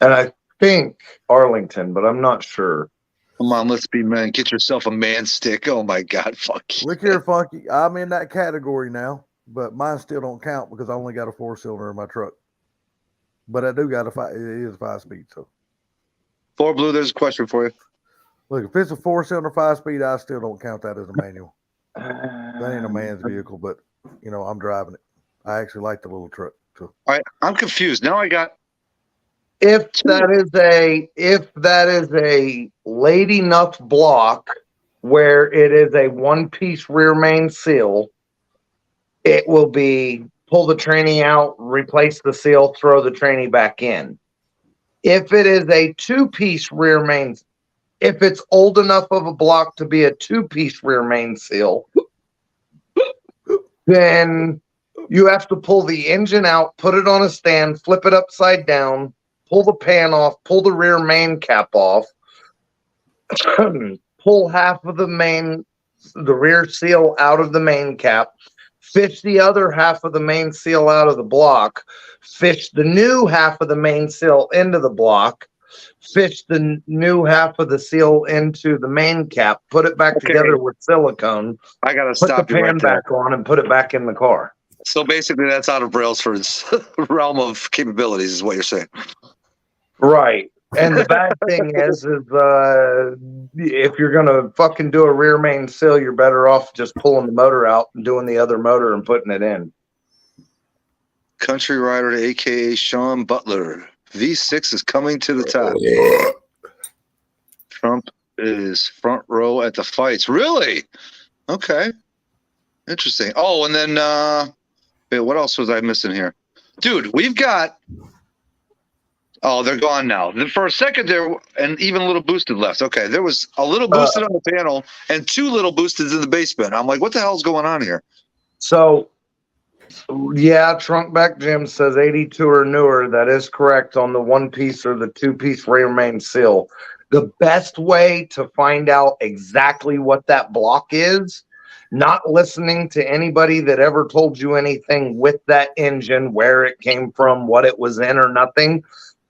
and I think Arlington, but I'm not sure. Come on, let's be men. Get yourself a man stick. Oh my God, fuck you. Look here, Funky. I'm in that category now, but mine still don't count because I only got a 4-cylinder in my truck. But I do got it is 5-speed. So, 4 Blue, there's a question for you. Look, if it's a 4-cylinder 5-speed, I still don't count that as a manual. That ain't a man's vehicle, but I'm driving it. I actually like the little truck. All right, I'm confused. Now I got. If that is a late enough block where it is a one-piece rear main seal, it will be pull the tranny out, replace the seal, throw the tranny back in. If it is a two-piece rear main, if it's old enough of a block to be a two-piece rear main seal, then you have to pull the engine out, put it on a stand, flip it upside down, pull the pan off, pull the rear main cap off, pull half of the rear seal out of the main cap, fish the other half of the main seal out of the block, fish the new half of the main seal into the block, fish the new half of the seal into the main cap, put it back together with silicone. I gotta put stop the you pan right there. back on and put it back in the car. So basically, that's out of Brailsford's realm of capabilities, is what you're saying. Right. And the bad thing is if you're gonna fucking do a rear main seal, you're better off just pulling the motor out and doing the other motor and putting it in. Country Rider, aka Sean Butler. V6 is coming to the top. Trump is front row at the fights. Really? Okay. Interesting. Oh, and then wait, what else was I missing here? Dude, we've got. Oh, they're gone now. For a second there, and even a little boosted left. Okay, there was a little boosted on the panel and two little boosteds in the basement. I'm like, what the hell's going on here? So, yeah, Trunk Back Jim says 82 or newer. That is correct on the one piece or the two piece rear main seal. The best way to find out exactly what that block is, not listening to anybody that ever told you anything with that engine, where it came from, what it was in, or nothing.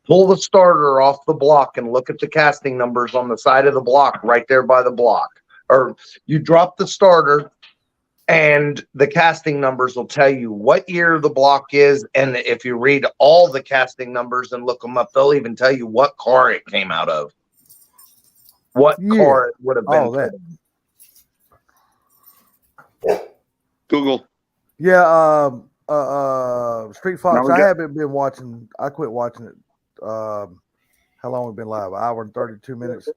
Pull the starter off the block and look at the casting numbers on the side of the block right there by the block. Or you drop the starter and the casting numbers will tell you what year the block is. And if you read all the casting numbers and look them up, they'll even tell you what car it came out of. What car it would have been. Google. Yeah, Street Fox. I got- haven't been watching. I quit watching it. How long have we been live? An hour and 32 minutes.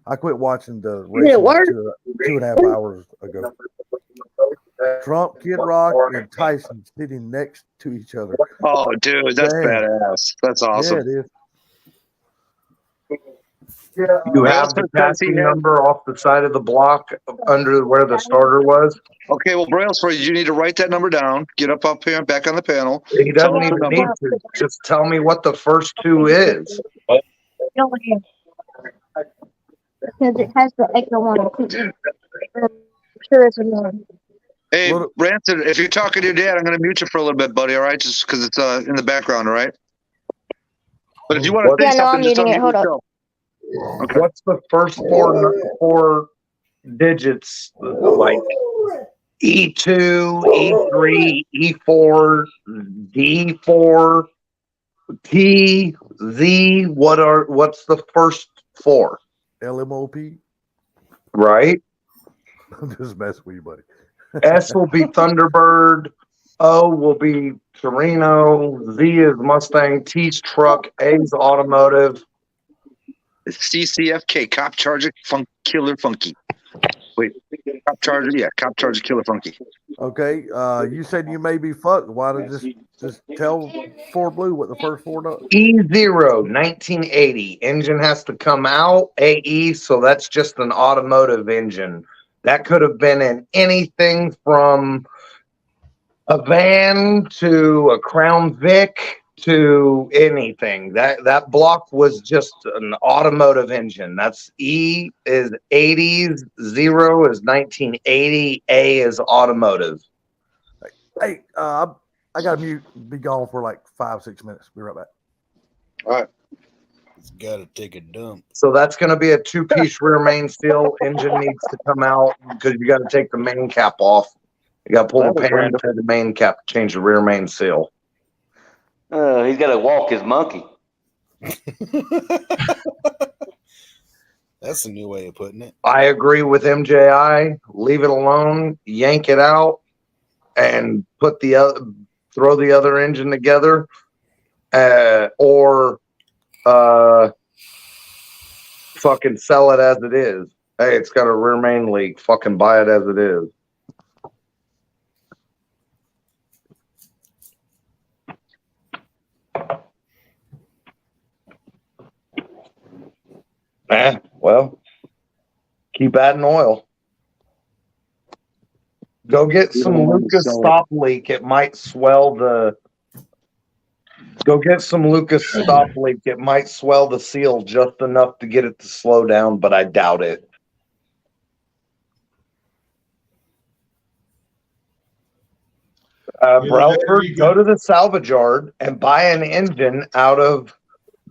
I quit watching the race two and a half hours ago. Trump, Kid Rock, and Tyson sitting next to each other. Oh, dude, that's badass. That's awesome. Yeah, it is. You have the casting number off the side of the block under where the starter was. Okay, well, Brailsford, you need to write that number down. Get up here, back on the panel. He doesn't even need to. Just tell me what the first two is. Because it has the echo on it. I'm sure it's annoying. Hey, Ransom, if you're talking to your dad, I'm going to mute you for a little bit, buddy, all right? Just because it's in the background, all right? But if you want to say something, just muting it. unmute Hold yourself. Okay. What's the first four digits? Like E2, E3, E4, D4, T, Z. What's the first four? LMOP. Right. I'm just messing with you, buddy. S will be Thunderbird. O will be Torino. Z is Mustang. T's truck. A's automotive. CCFK, Cop Charger Killer Funky. Wait, Cop Charger, yeah, Cop Charger Killer Funky. Okay, you said you may be fucked. Why don't just tell Ford Blue what the first four does? E0, 1980. Engine has to come out. AE, so that's just an automotive engine. That could have been in anything from a van to a Crown Vic to anything. That block was just an automotive engine. That's E is 80s, 0 is 1980, A is automotive. Hey, I gotta be gone for like 5-6 minutes. Be right back. All right. It's gotta take a dump. So that's going to be a two-piece rear main seal. Engine needs to come out because you got to take the main cap off. You got to pull the pan to the main cap, change the rear main seal. He's got to walk his monkey. That's a new way of putting it. I agree with MJI. Leave it alone, yank it out, and put the other, throw the other engine together, or fucking sell it as it is. Hey, it's got a rear main leak. Fucking buy it as it is. Well, keep adding oil. Go get some Lucas stop leak. It might swell the. Go get some Lucas stop leak. It might swell the seal just enough to get it to slow down, but I doubt it. Browford, go to the salvage yard and buy an engine out of.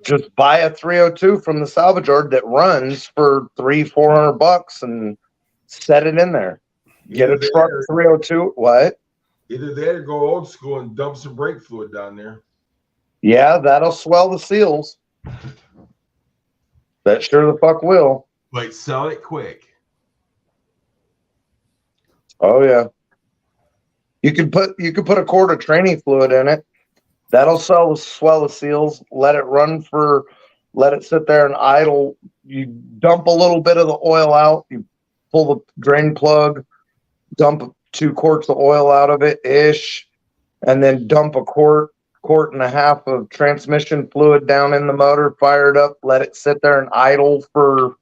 Just buy a 302 from the salvage yard that runs for $300-400 and set it in there. Get a truck 302. What? Either that or go old school and dump some brake fluid down there. Yeah, that'll swell the seals. That sure the fuck will. But sell it quick. Oh yeah. You could put a quart of training fluid in it. That'll swell the seals. Let it sit there and idle. You dump a little bit of the oil out. You pull the drain plug, dump 2 quarts of oil out of it ish, and then dump a quart and a half of transmission fluid down in the motor, fire it up, let it sit there and idle for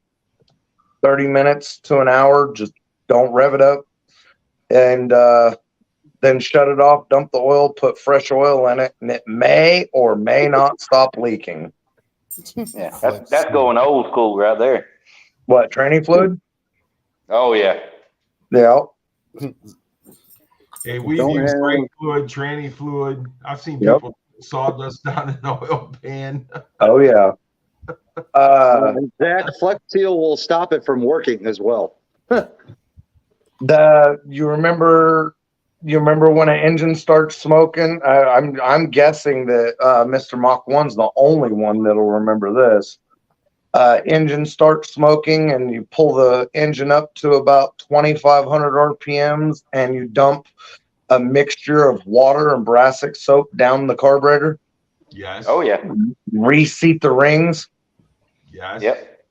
30 minutes to an hour. Just don't rev it up. And then shut it off, dump the oil, put fresh oil in it, and it may or may not stop leaking. Yeah, that's going old school right there. What, training fluid? Oh, yeah. Yeah. Hey, we've used brake fluid, tranny fluid. I've seen people sawdust down an oil pan. Oh, yeah. That Flex Seal will stop it from working as well. You remember when an engine starts smoking? I'm guessing that Mr. Mach 1's the only one that'll remember this. Engine starts smoking and you pull the engine up to about 2,500 RPMs and you dump a mixture of water and Brassic soap down the carburetor. Yes. Oh, yeah. Reseat the rings. Yes. Yep.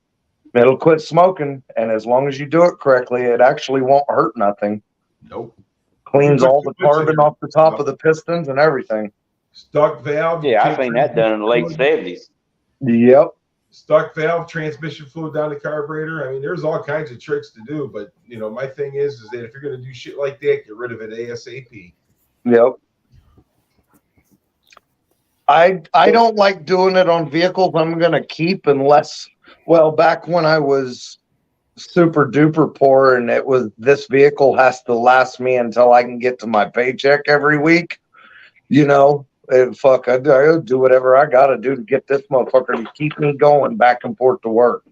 It'll quit smoking, and as long as you do it correctly, it actually won't hurt nothing. Nope. Cleans all the carbon off the top of the pistons and everything. Stuck valve. Yeah, I've seen that done in the late 70s. Yep. Stuck valve, transmission fluid down the carburetor. I mean, there's all kinds of tricks to do, but my thing is that if you're going to do shit like that, get rid of it ASAP. Yep. I don't like doing it on vehicles I'm going to keep unless, well, back when I was super duper poor and it was this vehicle has to last me until I can get to my paycheck every week, fuck, I'll do whatever I got to do to get this motherfucker to keep me going back and forth to work.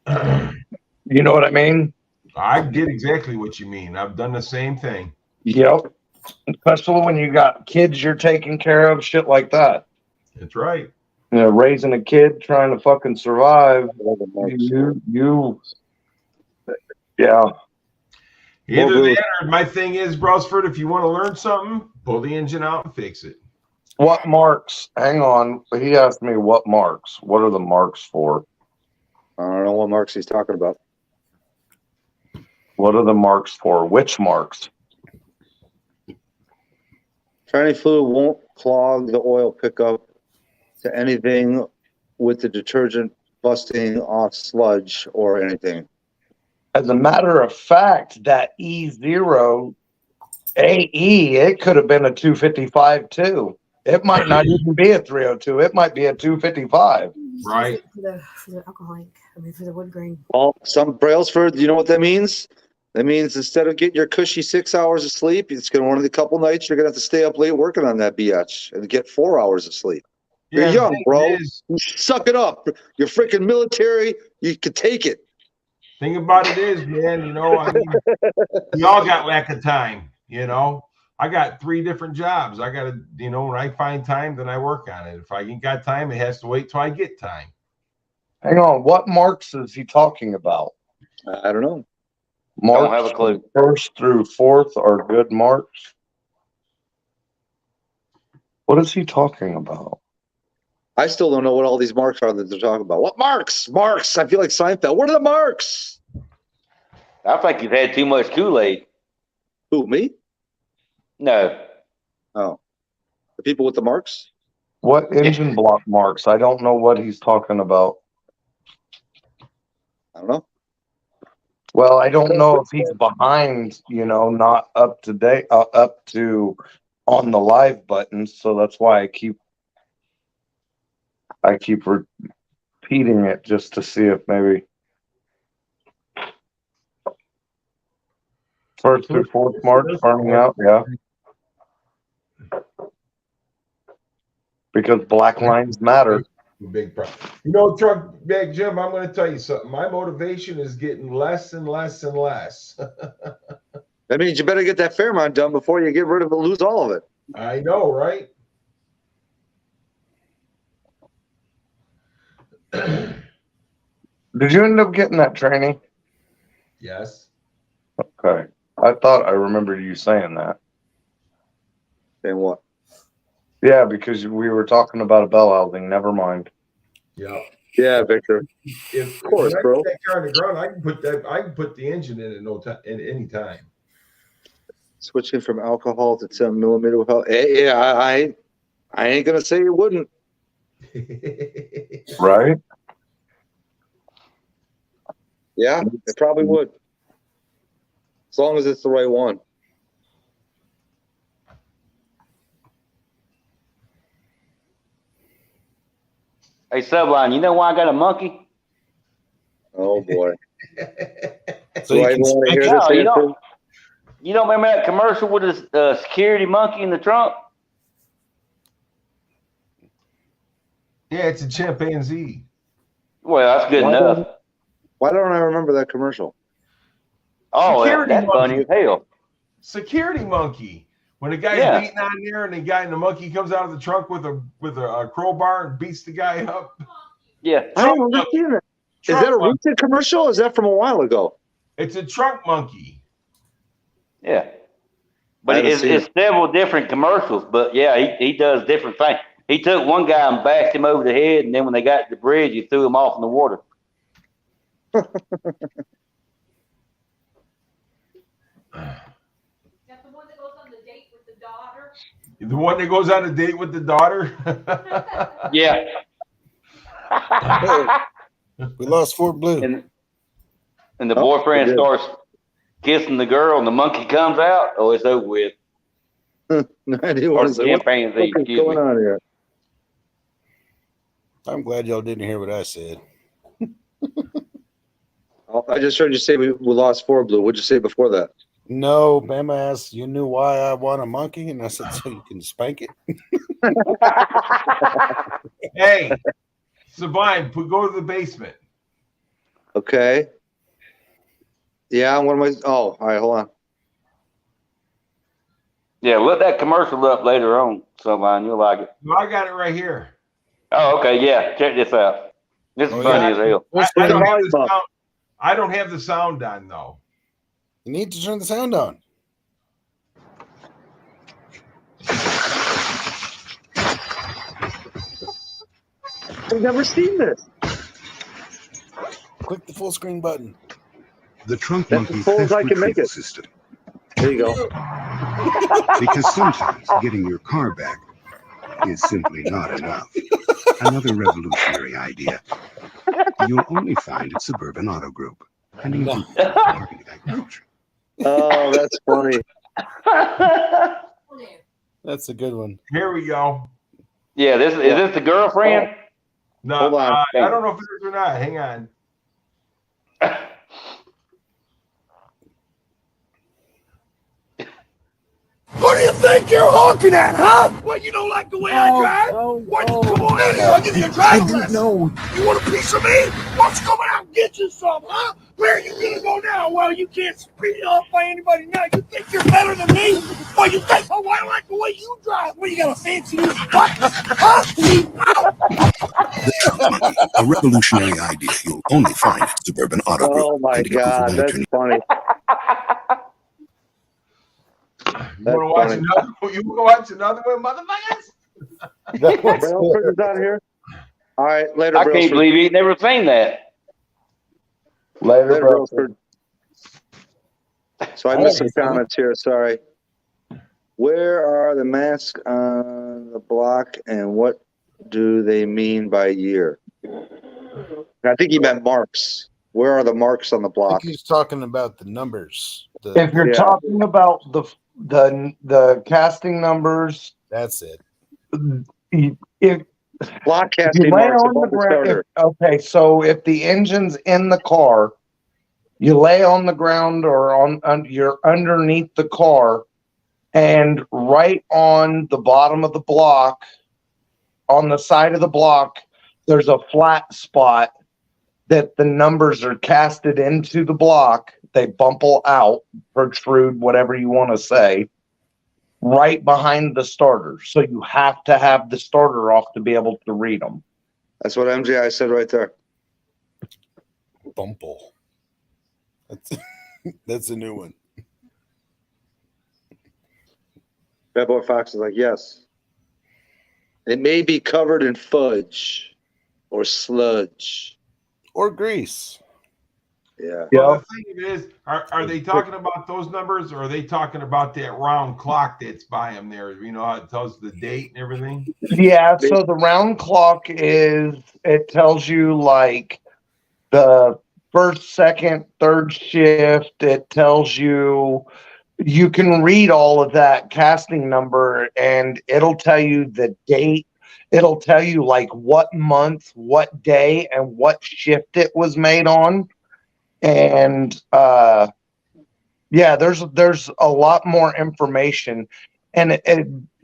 You know what I mean? I get exactly what you mean. I've done the same thing. Yep. Especially when you got kids you're taking care of, shit like that. That's right. Raising a kid, trying to fucking survive. Yeah. Either that or my thing is, Brosford, if you want to learn something, pull the engine out and fix it. What marks? Hang on. He asked me what marks. What are the marks for? I don't know what marks he's talking about. What are the marks for? Which marks? Tranny fluid won't clog the oil pickup to anything with the detergent busting off sludge or anything. As a matter of fact, that E0 AE, it could have been a 255 too. It might not even be a 302. It might be a 255. Right. For the alcoholic, for the wood grain. Well, some Brailsford, you know what that means? That means instead of getting your cushy 6 hours of sleep, it's going to one of the couple nights you're going to have to stay up late working on that BH and get 4 hours of sleep. You're young, bro. You suck it up. You're freaking military. You can take it. Thing about it is, man, we all got lack of time, I got 3 different jobs. I got to, when I find time, then I work on it. If I ain't got time, it has to wait till I get time. Hang on. What marks is he talking about? I don't know. Marks don't have a clue. 1st through 4th are good marks. What is he talking about? I still don't know what all these marks are that they're talking about. What marks? Marks. I feel like Seinfeld. What are the marks? I think you've had too much Kool-Aid. Who, me? No. Oh. The people with the marks? What engine block marks? I don't know what he's talking about. I don't know. Well, I don't know if he's behind, not up to date, up to on the live button. So that's why I keep repeating it just to see if maybe first through fourth marks burning out. Yeah. Because black lines matter. Big problem. Truck Bag Jim, I'm going to tell you something. My motivation is getting less and less and less. That means you better get that Fairmont done before you get rid of it, lose all of it. I know, right? Did you end up getting that training? Yes. Okay. I thought I remembered you saying that. Saying what? Yeah, because we were talking about a bell housing. Never mind. Yeah. Yeah, Victor. Of course, when bro. I get that car on the ground, I can put the engine in at no time, at any time. Switching from alcohol to 10 millimeter. Yeah, I ain't gonna say it wouldn't. Right? Yeah, it probably would. As long as it's the right one. Hey, Subline, you know why I got a monkey? Oh boy. So you can want to hear No, this you answer? don't remember that commercial with the security monkey in the trunk? Yeah, it's a chimpanzee. Well, that's good enough. Why don't I remember that commercial? Oh, Security that's funny as hell. Security monkey. When the guy's Yeah. beating on there and the monkey comes out of the trunk with a crowbar and beats the guy up. Yeah. I don't remember seeing that. Is that a recent commercial? Or is that from a while ago? It's a trunk monkey. Yeah. I But haven't it's, seen it's several different commercials. But yeah, he does different things. He took one guy and bashed him over the head, and then when they got to the bridge, he threw him off in the water. The one that goes on a date with the daughter? Yeah. We lost Fort Blue. And the boyfriend starts kissing the girl, and the monkey comes out. Oh, it's over with. No idea Or what the is going chimpanzee, excuse me. on here. I'm glad y'all didn't hear what I said. I just heard you say we lost Fort Blue. What'd you say before that? No, Bama asked, you knew why I want a monkey? And I said, so you can spank it. Hey, Sublime, go to the basement. Okay. Yeah, what am I? Oh, all right, hold on. Yeah, look that commercial up later on, Subline. You'll like it. No, I got it right here. Oh, okay. Yeah, check this out. This is funny as hell. I don't have the sound on, though. You need to turn the sound on. I've never seen this. Click the full screen button. The trunk That's monkey as full as theft I can make retrieval it. system. There you go. Because sometimes getting your car back is simply not enough. Another revolutionary idea. You'll only find at Suburban Auto Group. And in Oh, that's funny. That's a good one. Here we go. Yeah, is this the girlfriend? No, Hold on. I don't know if it is or not. Hang on. What do you think you're honking at, huh? What, you don't like the way I drive? What, come on in here, I'll give you a drive lesson. You want a piece of me? Why don't you come out and get you some, huh? Where are you gonna go now? Well, you can't speed up by anybody now. You think you're better than me? What, you think, oh, I don't like the way you drive. What, you got a fancy new what? Huh? A revolutionary idea you'll only find at Suburban Auto Group. Oh my God, that's funny. You want to watch another one, motherfuckers? Brailsford is out here. All right, later, I can't Brailsford. believe you never seen that. Later, Brailsford. So I missed some Oh, comments here. Sorry. Where are the masks on the block, and what do they mean by year? I think he meant marks. Where are the marks on the I block? think he's talking about the numbers. If you're talking about the casting numbers, That's it. If block you casting lay marks on the above the ground, starter. okay, so if the engine's in the car, you lay on the ground or you're underneath the car, and right on the bottom of the block, on the side of the block, there's a flat spot that the numbers are casted into the block. They bumple out, protrude, whatever you want to say, right behind the starter. So you have to have the starter off to be able to read them. That's what MJI said right there. Bumple. That's a new one. Bad Boy Fox is like, yes. It may be covered in fudge or sludge. Or grease. Yeah. Well, the thing is, are they talking about those numbers, or are they talking about that round clock that's by them there? You know how it tells the date and everything? Yeah, so the round clock it tells you like the first, second, third shift. It tells you can read all of that casting number, and it'll tell you the date. It'll tell you like what month, what day, and what shift it was made on. And yeah, there's a lot more information, and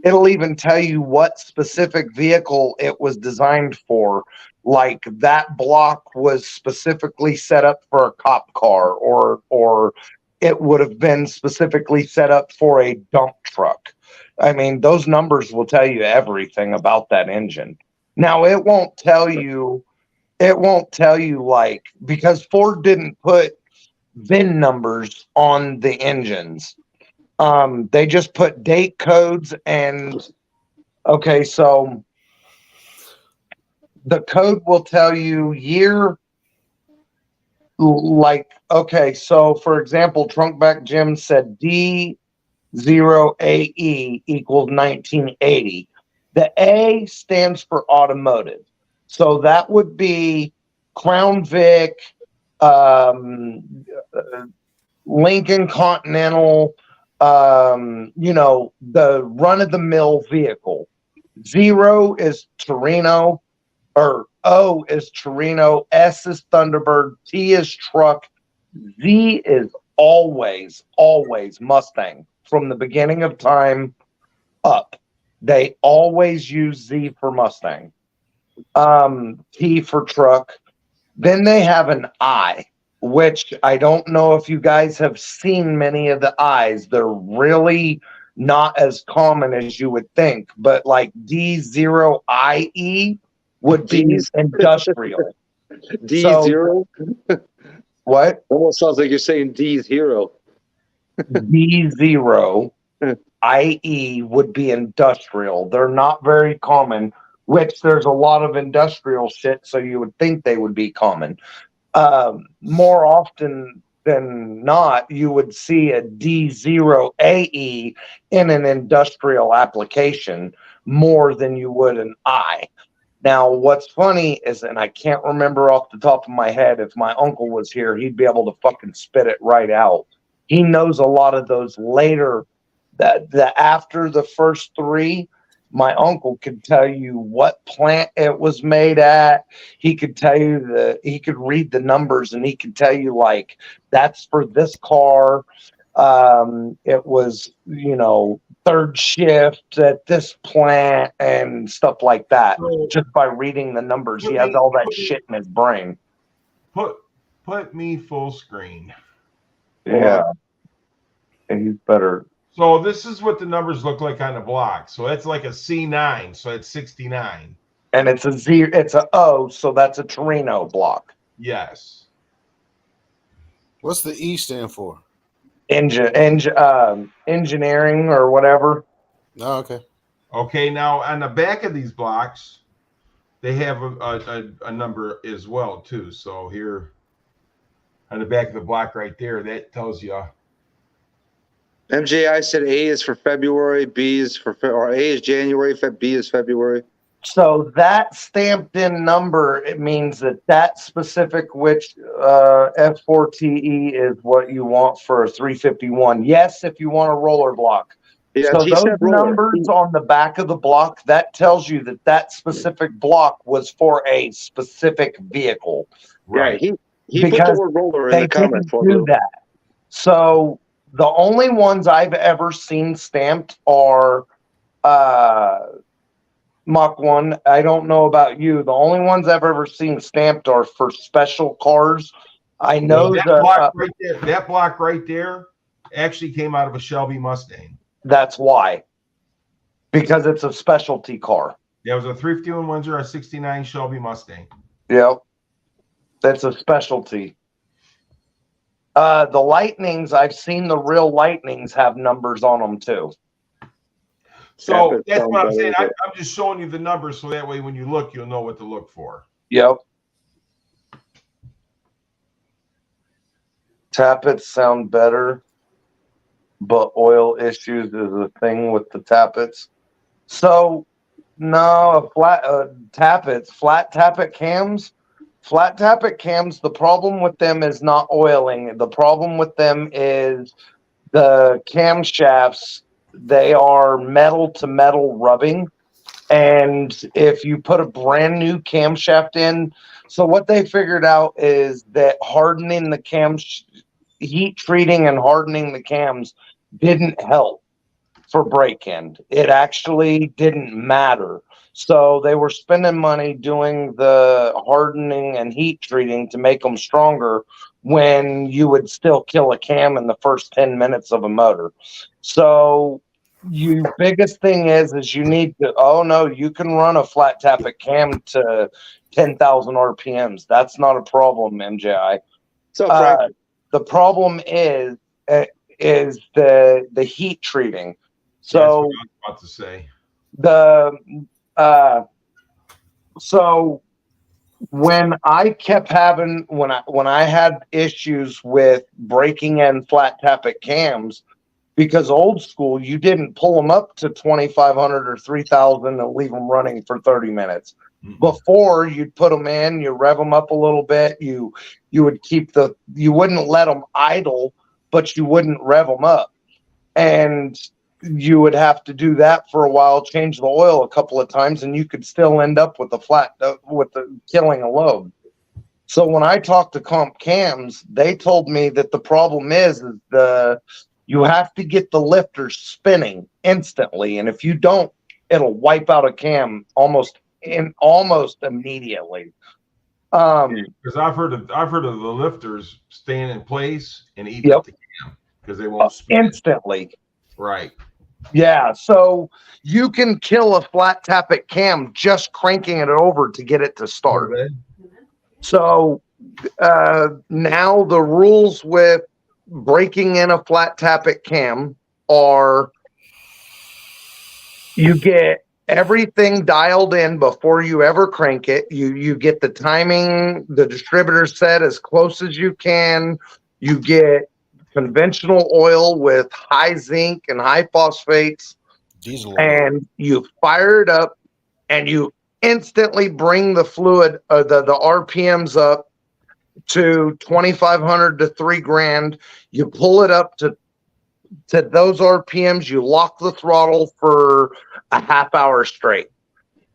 it'll even tell you what specific vehicle it was designed for. Like that block was specifically set up for a cop car, or it would have been specifically set up for a dump truck. I mean, those numbers will tell you everything about that engine. Now, it won't tell you like, because Ford didn't put VIN numbers on the engines. They just put date codes and okay, so the code will tell you year, like, okay, so for example, Trunkback Jim said D0AE equals 1980. The A stands for automotive. So that would be Crown Vic, Lincoln Continental, the run of the mill vehicle. 0 is Torino, or O is Torino, S is Thunderbird, T is truck, Z is always Mustang from the beginning of time up. They always use Z for Mustang. T for truck. Then they have an I, which I don't know if you guys have seen many of the I's. They're really not as common as you would think, but like D0IE would be industrial. D0? What? Almost sounds like you're saying D0. D0IE would be industrial. They're not very common, which there's a lot of industrial shit, so you would think they would be common. More often than not, you would see a D0AE in an industrial application more than you would an I. Now, what's funny is, and I can't remember off the top of my head, if my uncle was here, he'd be able to fucking spit it right out. He knows a lot of those later, the after the first three. My uncle could tell you what plant it was made at. He could tell you he could read the numbers, and he could tell you like, that's for this car. It was, third shift at this plant and stuff like that. Just by reading the numbers, he has all that shit in his brain. Put me full screen. Yeah. And he's better. So this is what the numbers look like on the block. So that's like a C9. So it's 69. And it's a Z, it's a O, so that's a Torino block. Yes. What's the E stand for? Engineering or whatever. Oh, okay. Okay, now on the back of these blocks, they have a number as well too. So here on the back of the block right there, that tells you. MJI said A is for February, B is or A is January, B is February. So that stamped in number, it means that specific which F4TE is what you want for a 351. Yes, if you want a roller block. Yeah, so he those said roller. numbers on the back of the block, that tells you that specific block was for a specific vehicle. Right. Yeah, he put the word roller in the comment for do that. So the only ones I've ever seen stamped are Mach 1. I don't know about you. The only ones I've ever seen stamped are for special cars. I know that block right there actually came out of a Shelby Mustang. That's why. Because it's a specialty car. Yeah, it was a 351 Windsor, a 69 Shelby Mustang. Yep. That's a specialty. The Lightnings, I've seen the real Lightnings have numbers on them too. So that's what I'm saying. I'm just showing you the numbers so that way when you look, you'll know what to look for. Yep. Tappets sound better, but oil issues is a thing with the tappets. So no, flat tappet cams. Flat tappet cams, the problem with them is not oiling. The problem with them is the camshafts. They are metal to metal rubbing. And if you put a brand new camshaft in, so what they figured out is that hardening the cams, heat treating and hardening the cams didn't help for break-in. It actually didn't matter. So they were spending money doing the hardening and heat treating to make them stronger when you would still kill a cam in the first 10 minutes of a motor. So biggest thing is you need to, you can run a flat tappet cam to 10,000 RPMs. That's not a problem, MJI. So Frank, the problem is the heat treating. So that's what I was about to say. So when I kept having when I had issues with breaking in flat tappet cams, because old school, you didn't pull them up to 2,500 or 3,000 and leave them running for 30 minutes. Mm-hmm. Before, you'd put them in, you rev them up a little bit, you would you wouldn't let them idle, but you wouldn't rev them up. And you would have to do that for a while, change the oil a couple of times, and you could still end up with killing a load. So when I talked to Comp Cams, they told me that the problem is you have to get the lifter spinning instantly, and if you don't, it'll wipe out a cam almost immediately. Because I've heard of the lifters staying in place and eating up the cam because they won't spin instantly. Right. Yeah, so you can kill a flat tappet cam just cranking it over to get it to start. Okay. So now the rules with breaking in a flat tappet cam are you get everything dialed in before you ever crank it. You get the timing, the distributor set as close as you can. You get conventional oil with high zinc and high phosphates, diesel oil. And you fire it up and you instantly bring the fluid, the RPMs up to 2,500 to 3,000. You pull it up to those RPMs, you lock the throttle for a half hour straight.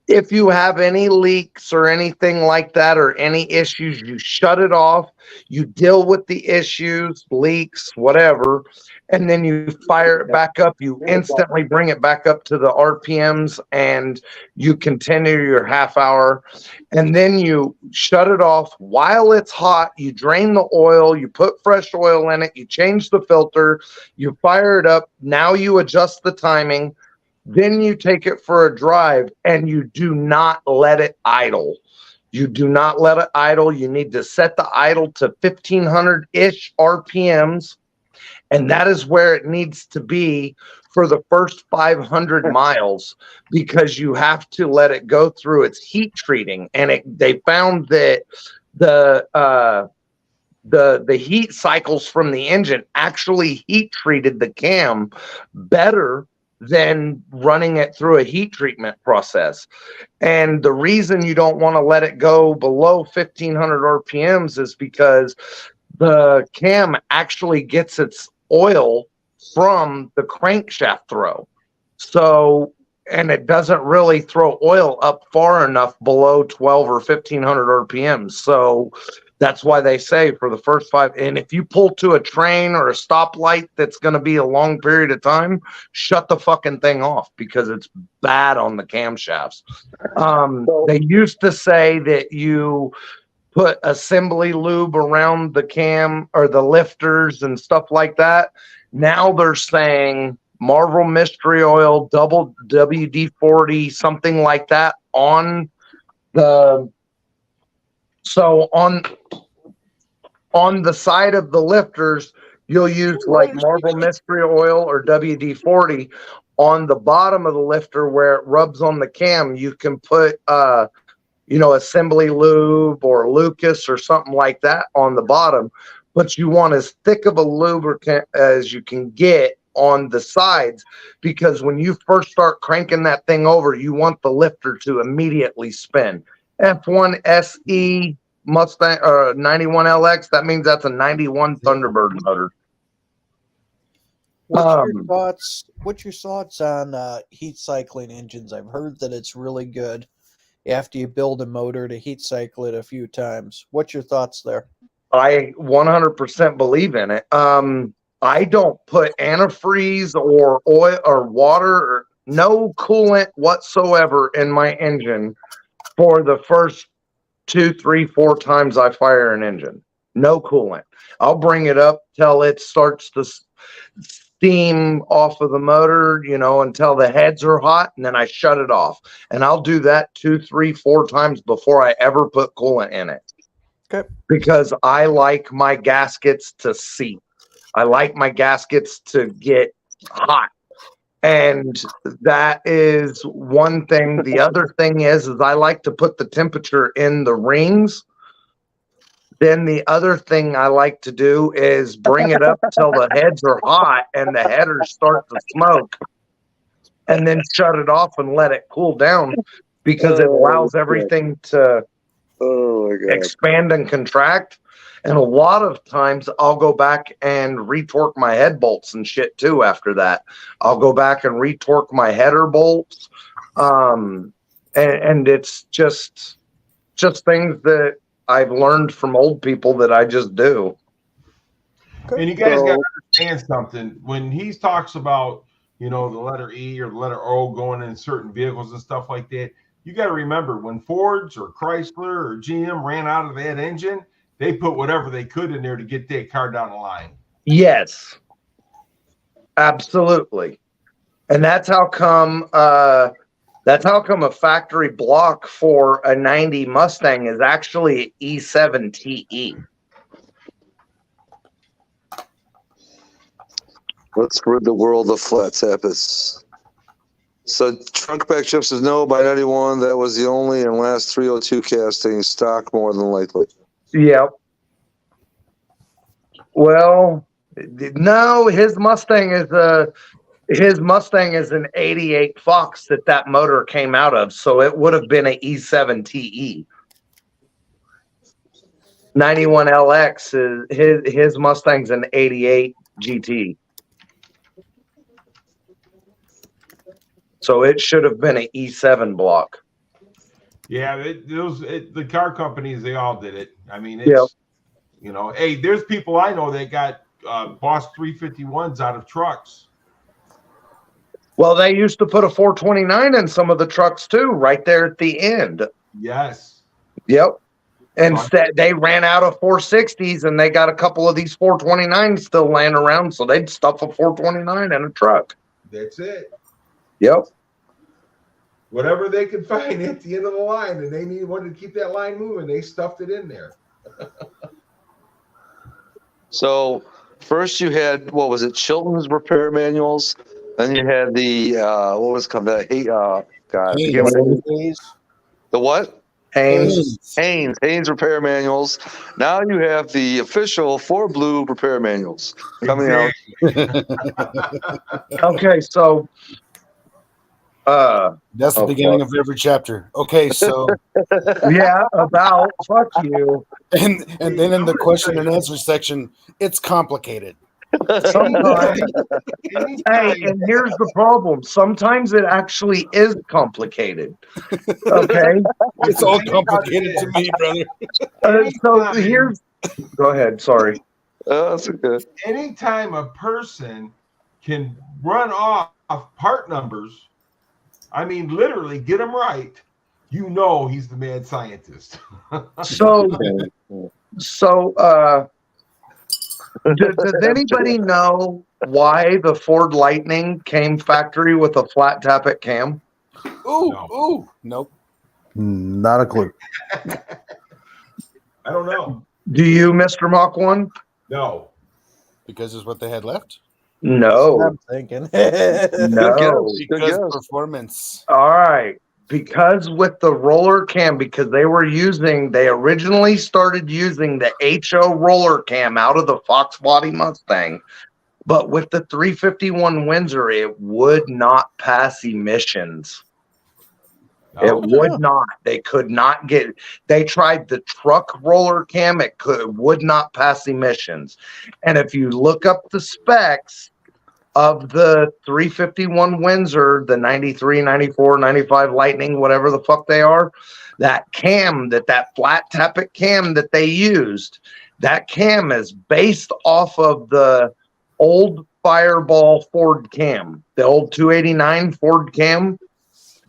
If you have any leaks or anything like that or any issues, you shut it off, you deal with the issues, leaks, whatever, and then you fire it back up. You instantly bring it back up to the RPMs and you continue your half hour, and then you shut it off while it's hot. You drain the oil, you put fresh oil in it, you change the filter, you fire it up. Now you adjust the timing. Then you take it for a drive and you do not let it idle. You do not let it idle. You need to set the idle to 1,500-ish RPMs. And that is where it needs to be for the first 500 miles because you have to let it go through its heat treating. And they found that the heat cycles from the engine actually heat treated the cam better than running it through a heat treatment process. And the reason you don't want to let it go below 1500 RPMs is because the cam actually gets its oil from the crankshaft throw. So, and it doesn't really throw oil up far enough below 12 or 1500 RPMs. So that's why they say for the first 5, and if you pull to a train or a stoplight that's going to be a long period of time, shut the fucking thing off because it's bad on the camshafts. They used to say that you put assembly lube around the cam or the lifters and stuff like that. Now they're saying Marvel Mystery Oil, double WD-40, something like that on the, so on the side of the lifters, you'll use like Marvel Mystery Oil or WD-40. On the bottom of the lifter where it rubs on the cam, you can put assembly lube or Lucas or something like that on the bottom, but you want as thick of a lubricant as you can get on the sides, because when you first start cranking that thing over, you want the lifter to immediately spin. F1 SE Mustang 91LX, that means that's a 91 Thunderbird motor. What's your thoughts on heat cycling engines? I've heard that it's really good after you build a motor to heat cycle it a few times. What's your thoughts there? I 100% believe in it. I don't put antifreeze or oil or water or no coolant whatsoever in my engine for the first 2, 3, 4 times I fire an engine. No coolant. I'll bring it up till it starts to steam off of the motor, until the heads are hot, and then I shut it off. And I'll do that 2, 3, 4 times before I ever put coolant in it. Okay. Because I like my gaskets to seep. I like my gaskets to get hot. And that is one thing. The other thing is I like to put the temperature in the rings. Then the other thing I like to do is bring it up till the heads are hot and the headers start to smoke, and then shut it off and let it cool down, because it allows everything to expand and contract. And a lot of times I'll go back and retorque my head bolts and shit too after that. I'll go back and retorque my header bolts. And it's just things that I've learned from old people that I just do. And you guys got to understand something. When he talks about, the letter E or the letter O going in certain vehicles and stuff like that, you got to remember when Fords or Chrysler or GM ran out of that engine, they put whatever they could in there to get that car down the line. Yes, absolutely. And that's how come a factory block for a 90 Mustang is actually E7 TE. Let's rid the world of flat tappets. So trunk back chips is no by 91. That was the only and last 302 casting stock, more than likely. Yep. Well, no, his Mustang is an 88 Fox that motor came out of, so it would have been an E7 TE. 91 LX is his Mustang's an 88 GT. So it should have been an E7 block. Yeah, the car companies, they all did it. I mean, it's, hey, there's people I know that got Boss 351s out of trucks. Well, they used to put a 429 in some of the trucks too, right there at the end. Yes. Yep. Instead, they ran out of 460s and they got a couple of these 429s still laying around, so they'd stuff a 429 in a truck. That's it. Yep. Whatever they could find at the end of the line, and they wanted to keep that line moving, they stuffed it in there. So first you had, what was it, Chilton's repair manuals. Then you had the what was it called? The God, Haynes. begin with Haynes. the what? Haynes. Haynes repair manuals. Now you have the official 4 Blue repair manuals coming out. Okay, so That's the oh, beginning fuck. of every chapter. Okay, so Yeah, about fuck you. and then in the question and answer section, it's complicated. Sometimes, hey, and here's the problem. Sometimes it actually is complicated. Okay, It's all complicated to me, brother. so here's. Go ahead. Sorry. That's okay. Anytime a person can run off part numbers, I mean, literally get them right, you know he's the mad scientist. Does anybody know why the Ford Lightning came factory with a flat tappet cam? Ooh, nope. Not a clue. I don't know. Do you, Mr. Mach 1? No. Because it's what they had left? No. I'm thinking. No. Because performance. All right. Because with the roller cam, because they originally started using the HO roller cam out of the Fox Body Mustang, but with the 351 Windsor, it would not pass emissions. It would not. They could not get. They tried the truck roller cam. It would not pass emissions. And if you look up the specs of the 351 Windsor, the 93, 94, 95 Lightning, whatever the fuck they are, that cam, that flat tappet cam that they used, that cam is based off of the old Fireball Ford cam, the old 289 Ford cam.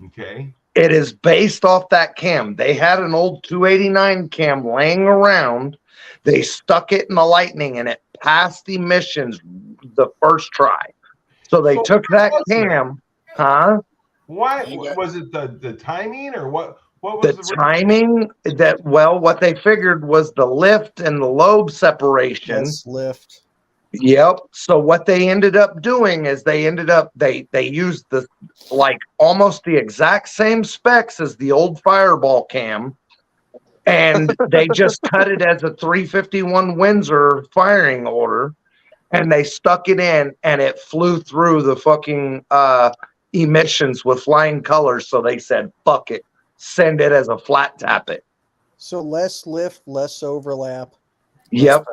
Okay. It is based off that cam. They had an old 289 cam laying around. They stuck it in the Lightning and it passed emissions the first try. So they took that cam, Why was it the timing or what? What the was timing what they figured was the lift and the lobe separation. Less lift. Yep. So what they ended up doing is they used the almost the exact same specs as the old Fireball cam, and they just cut it as a 351 Windsor firing order, and they stuck it in, and it flew through the fucking emissions with flying colors. So they said, "Fuck it, send it as a flat tappet." So less lift, less overlap. Yep.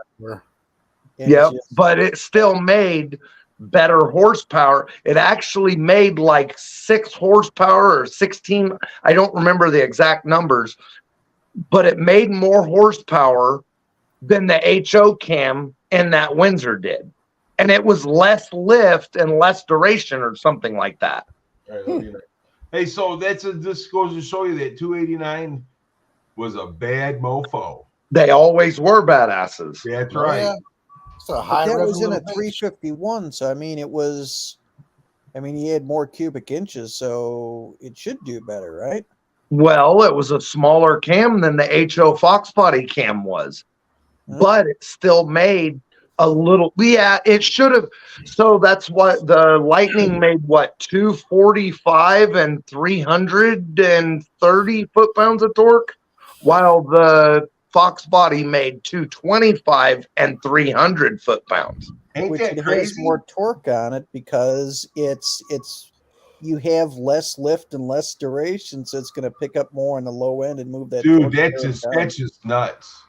And Yep, just- but it still made better horsepower. It actually made like 6 horsepower or 16. I don't remember the exact numbers, but it made more horsepower than the HO cam in that Windsor did. And it was less lift and less duration or something like that. Hey, so this goes to show you that 289 was a bad mofo. They always were badasses. That's right. Yeah. So But that was in a 351, so I mean he had more cubic inches, so it should do better, right? Well, it was a smaller cam than the HO Fox Body cam was, but it still made a little. Yeah, it should have. So that's what the Lightning made. What 245 and 330 foot-pounds of torque, while the Fox Body made 225 and 300 foot-pounds. Which it has more torque on it because it's you have less lift and less duration, so it's going to pick up more on the low end and move that. Dude, torque that's down. just nuts.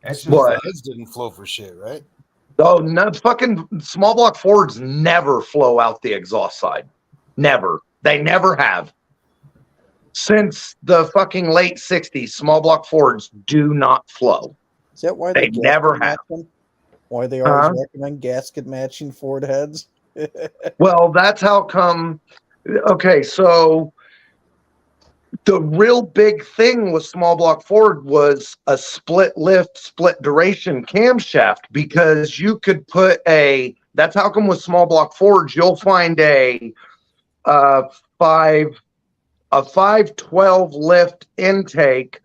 That's just What? Heads didn't flow for shit, right? Oh, no, fucking small block Fords never flow out the exhaust side. Never. They never have. Since the fucking late 60s, small block Fords do not flow. Is that why they never have? Why they always recommend gasket matching Ford heads? Well, that's how come. Okay, so the real big thing with small block Ford was a split lift, split duration camshaft, because you could put that's how come with small block Fords, you'll find a 512 lift intake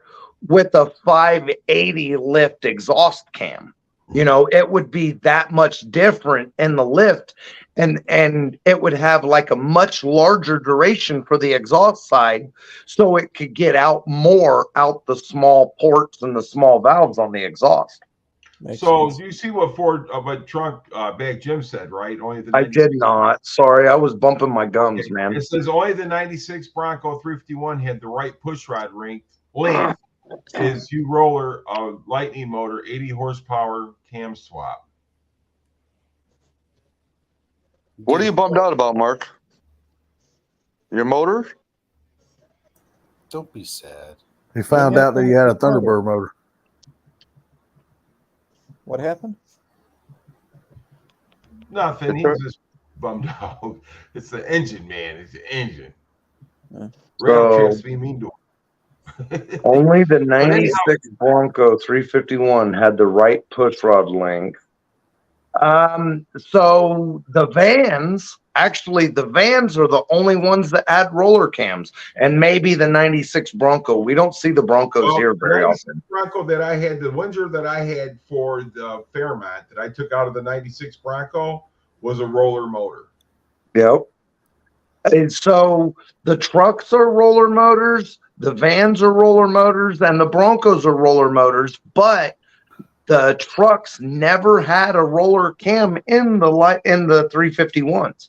with a 580 lift exhaust cam. You know, it would be that much different in the lift. and it would have like a much larger duration for the exhaust side, so it could get out more out the small ports and the small valves on the exhaust. So do you see what trunk bag Jim said, right? Only the I did not. Sorry, I was bumping my gums, man. It says only the 96 Bronco 351 had the right pushrod length. Is Hugh Roller a Lightning motor, 80 horsepower cam swap. What are you bummed out about, Mark? Your motor? Don't be sad. He found out that he had a Thunderbird motor. What happened? Nothing. He's just bummed out. It's the engine, man. It's the engine. Rail trips be mean to him. Only the 96 Bronco 351 had the right pushrod length. So the vans are the only ones that add roller cams, and maybe the 96 Bronco. We don't see the Broncos here very often. Bronco that I had, the Windsor that I had for the Fairmont that I took out of the 96 Bronco was a roller motor. Yep. And so the trucks are roller motors, the vans are roller motors, and the Broncos are roller motors, but the trucks never had a roller cam in the 351s.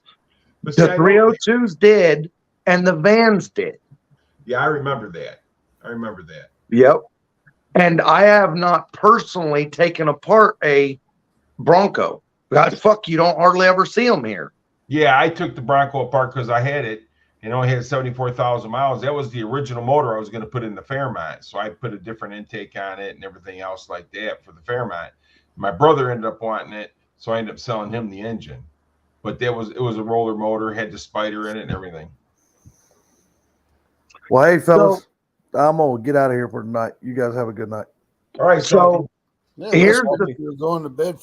The 302s did, and the vans did. Yeah, I remember that. Yep. And I have not personally taken apart a Bronco. God, fuck, you don't hardly ever see them here. Yeah, I took the Bronco apart because I had it and only had 74,000 miles. That was the original motor I was going to put in the Fairmont. So I put a different intake on it and everything else like that for the Fairmont. My brother ended up wanting it, so I ended up selling him the engine. But it was a roller motor, had the spider in it and everything. Well, hey, fellas, I'm going to get out of here for tonight. You guys have a good night. All right, so here's you're going to bed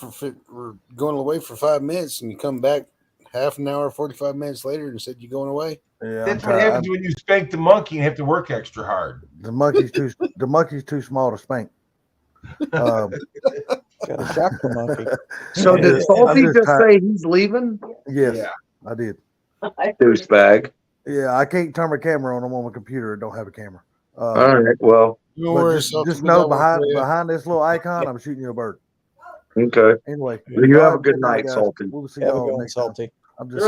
or going away for 5 minutes, and you come back half an hour, 45 minutes later, and said you're going away. Yeah, that's what happens when you spank the monkey and have to work extra hard. The monkey's too small to spank. Got to shock the monkey. So did Salty just say he's leaving? Yes, yeah. I did. Douchebag. Yeah, I can't turn my camera on. I'm on my computer. I don't have a camera. All right, well. Just know behind this little icon, I'm shooting you a bird. Okay. Anyway, you have a good night, Salty. We'll see y'all next Salty. I'm just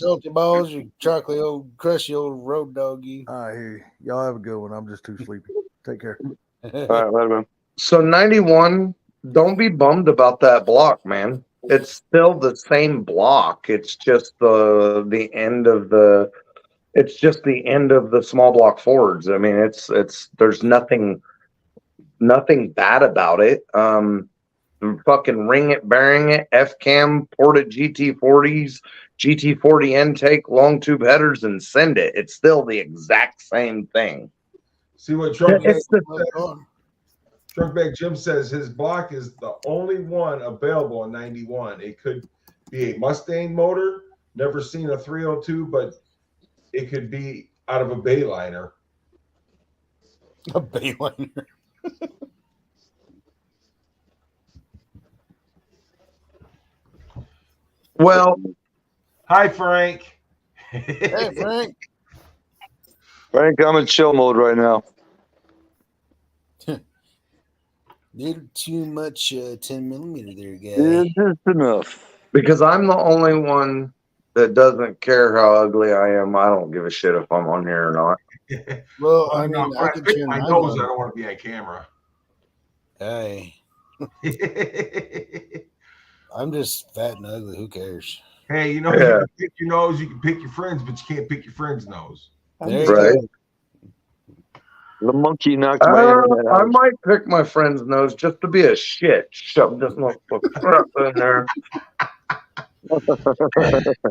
Salty balls, you chocolate old crusty old road doggy. I hear you. Y'all have a good one. I'm just too sleepy. Take care. All right, later, man. So 91, don't be bummed about that block, man. It's still the same block. It's just the end of the small block Fords. I mean, there's nothing bad about it. Fucking ring it, bearing it, F-cam, ported GT40s, GT40 intake, long tube headers, and send it. It's still the exact same thing. See what Trunkbag Jim says, his block is the only one available in 91. It could be a Mustang motor, never seen a 302, but it could be out of a Bayliner. A Bayliner. Well, hi, Frank. Hey, Frank. Frank, I'm in chill mode right now. Little too much 10 millimeter there, guy. Yeah, just enough. Because I'm the only one that doesn't care how ugly I am. I don't give a shit if I'm on here or not. Well, I mean, I can pick my nose. I don't want to be on camera. Hey. I'm just fat and ugly. Who cares? Hey, you can pick your nose, you can pick your friends, but you can't pick your friend's nose. Right. The monkey knocked my internet out. I might pick my friend's nose just to be a shit. Shove this motherfucker crap in there.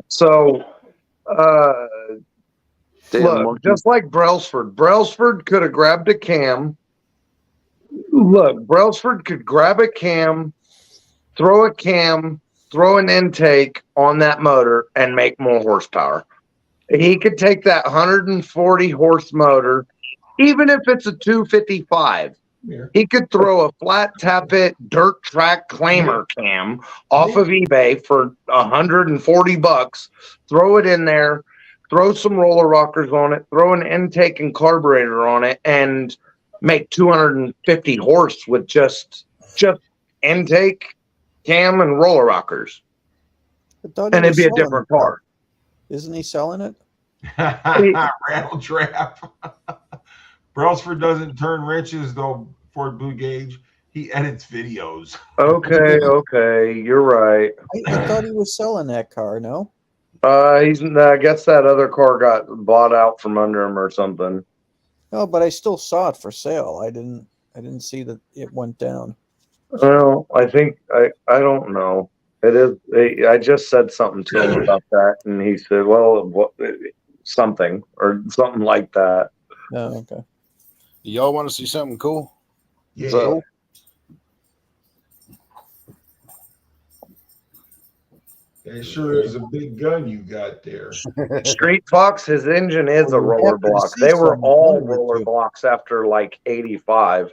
So, look, just like Brailsford could have grabbed a cam. Look, Brailsford could grab a cam, throw an intake on that motor, and make more horsepower. He could take that 140 horse motor, even if it's a 255, He could throw a flat tappet dirt track claimer cam off of eBay for $140, throw it in there, throw some roller rockers on it, throw an intake and carburetor on it, and make 250 horse with just intake, cam, and roller rockers. And it'd be a different car. Isn't he selling it? Rattle trap. Brailsford doesn't turn wrenches though. Ford Blue Gauge. He edits videos. Okay, you're right. I thought he was selling that car. No. I guess that other car got bought out from under him or something. No, but I still saw it for sale. I didn't see that it went down. Well, I think I don't know. It is. I just said something to him about that, and he said, "Well, something like that." Oh, okay. Y'all want to see something cool? Yeah. So, It sure is a big gun you got there. Street Fox, his engine is a roller block. They were all roller blocks after like 85.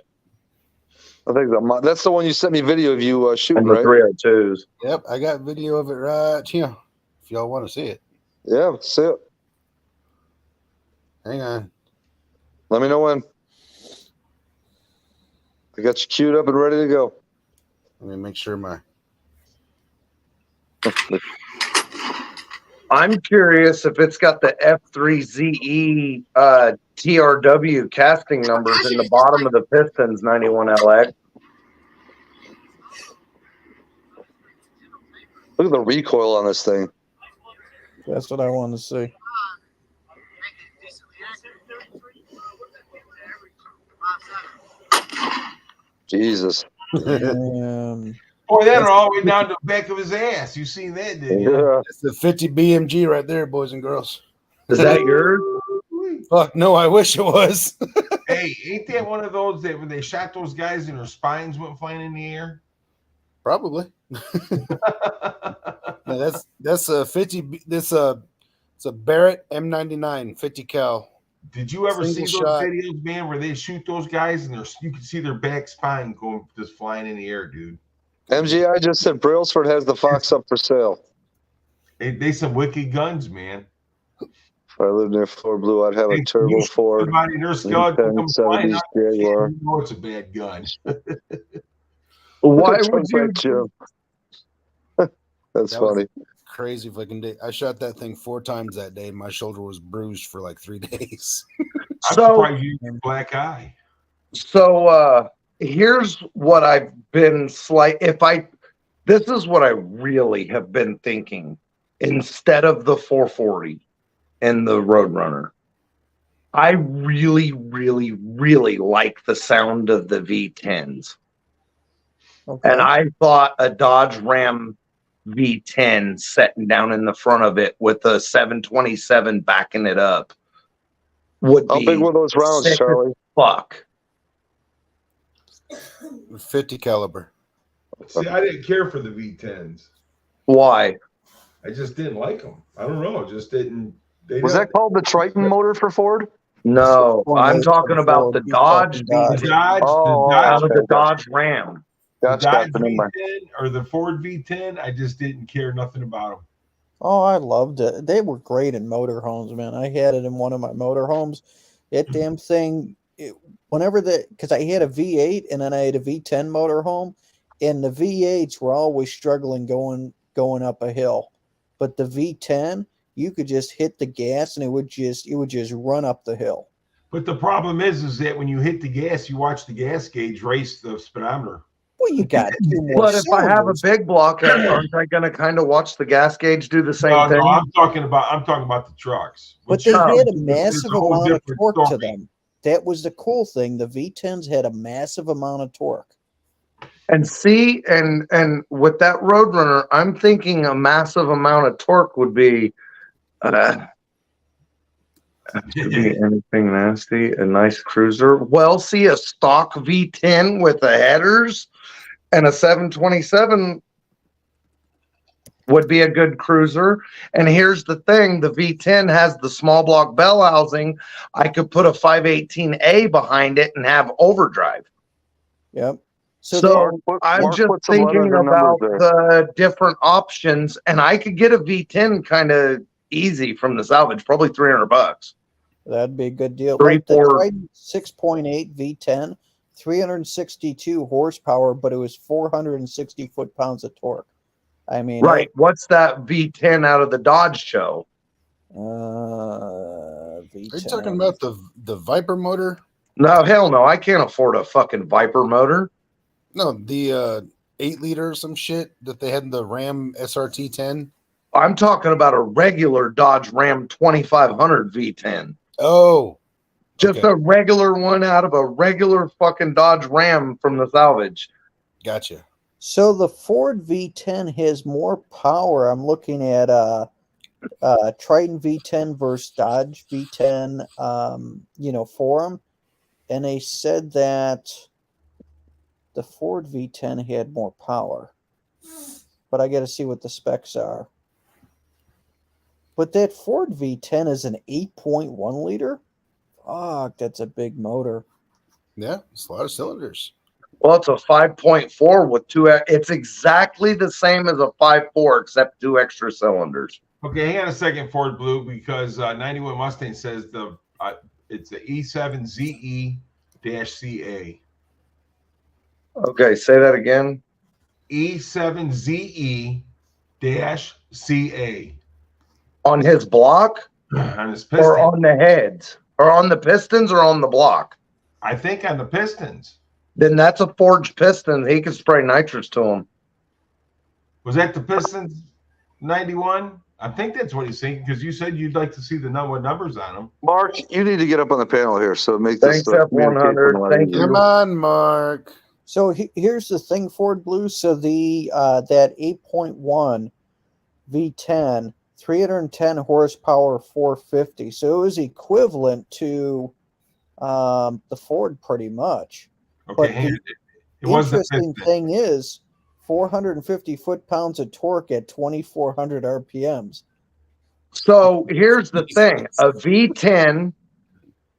I think that's the one you sent me video of you shooting, And the right? 302s. Yep, I got video of it right here. If y'all want to see it. Yeah, let's see it. Hang on. Let me know when. I got you queued up and ready to go. Let me make sure my. I'm curious if it's got the F3ZE TRW casting numbers in the bottom of the Pistons 91LX. Look at the recoil on this thing. That's what I want to see. Jesus. Boy, that all the way down to the back of his ass. You seen that, didn't you? Yeah. It's the 50 BMG right there, boys and girls. Is that yours? Fuck no, I wish it was. Hey, ain't that one of those that when they shot those guys and their spines went flying in the air? Probably. No, that's a 50. It's a Barrett M99 50 cal. Did you ever see Single those shot. videos, man, where they shoot those guys and you can see their back spine going just flying in the air, dude? MGI just said Brailsford has the Fox up for sale. They some wicked guns, man. If I lived near Ford Blue, I'd have a turbo You shoot Ford. somebody in their skeleton come flying 1070s out, Jaguar. you know it's a bad gun. Why Sounds would you? like Jim. That's That was funny. crazy fucking day. I shot that thing 4 times that day. My shoulder was bruised for like 3 days. I'm So- surprised you didn't black eye. So here's what I've been this is what I really have been thinking instead of the 440 and the Roadrunner. I really, really, really like the sound of the V10s. Okay. And I thought a Dodge Ram V10 sitting down in the front of it with a 727 backing it up would How be big were those rounds, sick as Charlie? fuck. 50 caliber. See, I didn't care for the V10s. Why? I just didn't like them. I don't know. Just didn't. Was that called the Triton motor for Ford? No, One I'm that's talking for about Ford, the you Dodge fucking Dodge. the V10 Dodge, out of the okay, Dodge Ram. the Gotcha. Dodge Never mind. V10 or the Ford V10? I just didn't care nothing about them. Oh, I loved it. They were great in motorhomes, man. I had it in one of my motorhomes. That damn thing, because I had a V8 and then I had a V10 motorhome, and the V8s were always struggling going up a hill. But the V10, you could just hit the gas and it would just run up the hill. But the problem is that when you hit the gas, you watch the gas gauge race the speedometer. Well, you got 2 more But if I have a cylinders. big block, aren't I going to kind of watch the gas gauge do the same No, thing? I'm talking about the trucks. But Which they is- had a it's massive a whole amount of different torque to story. them. That was the cool thing. The V10s had a massive amount of torque. And see, and with that Roadrunner, I'm thinking a massive amount of torque would be could be anything nasty. A nice cruiser. Well, see, a stock V10 with the headers and a 727 would be a good cruiser. And here's the thing, the V10 has the small block bell housing. I could put a 518A behind it and have overdrive. Yep. So I'm Mark just put some letters thinking and numbers about there. the different options, and I could get a V10 kind of easy from the salvage, probably $300. That'd be a good deal. Three, Like the four. Trident 6.8 V10, 362 horsepower, but it was 460 foot-pounds of torque. I mean, Right. What's that V10 out of the Dodge show? Are you talking about the Viper motor? No, hell no. I can't afford a fucking Viper motor. No, the 8-liter or some shit that they had in the Ram SRT 10. I'm talking about a regular Dodge Ram 2500 V10. Oh, just okay. a regular one out of a regular fucking Dodge Ram from the salvage. Gotcha. So the Ford V10 has more power. I'm looking at Triton V10 versus Dodge V10, forum, and they said that the Ford V10 had more power. But I got to see what the specs are. But that Ford V10 is an 8.1 liter. Fuck, that's a big motor. Yeah, it's a lot of cylinders. Well, it's a 5.4 with two. It's exactly the same as a 5.4 except 2 extra cylinders. Okay, hang on a second, Ford Blue, because 91 Mustang says it's the E7ZE-CA. Okay, say that again. E7ZE-CA. On his block? On his piston. Or on the heads? Or on the pistons or on the block? I think on the pistons. Then that's a forged piston. He can spray nitrous to them. Was that the pistons 91? I think that's what he's saying because you said you'd like to see what numbers on them. Mark, you need to get up on the panel here so make this. Thanks, F100. Thank you. Come on, Mark. So here's the thing, Ford Blue. So the that 8.1 V10, 310 horsepower, 450. So it was equivalent to the Ford pretty much. Okay. But the interesting thing is 450 foot-pounds of torque at 2,400 RPMs. So here's the thing. A V10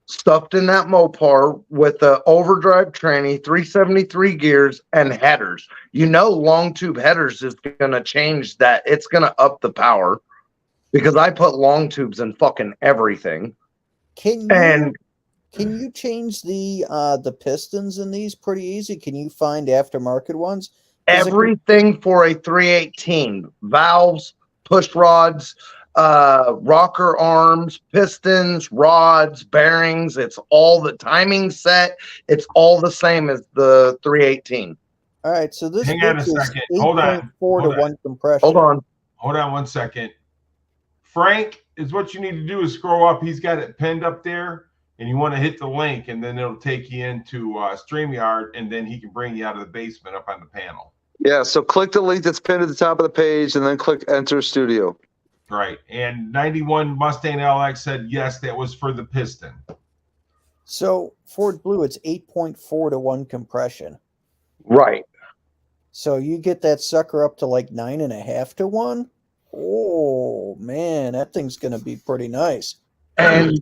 stuffed in that Mopar with the overdrive tranny, 373 gears, and headers. You know long tube headers is going to change that. It's going to up the power because I put long tubes in fucking everything. Can you change the pistons in these pretty easy? Can you find aftermarket ones? Everything for a 318. Valves, push rods, rocker arms, pistons, rods, bearings. It's all the timing set. It's all the same as the 318. All right, so this hang on a second. Hold on. 4 to 1 compression. Hold on. Hold on 1 second. Frank, is what you need to do is scroll up. He's got it pinned up there, and you want to hit the link, and then it'll take you into StreamYard, and then he can bring you out of the basement up on the panel. Yeah, so click the link that's pinned at the top of the page, and then click Enter Studio. Right, and 91 Mustang LX said yes, that was for the piston. So Ford Blue, it's 8.4 to 1 compression. Right. So you get that sucker up to like 9.5 to 1. Oh man, that thing's gonna be pretty nice. And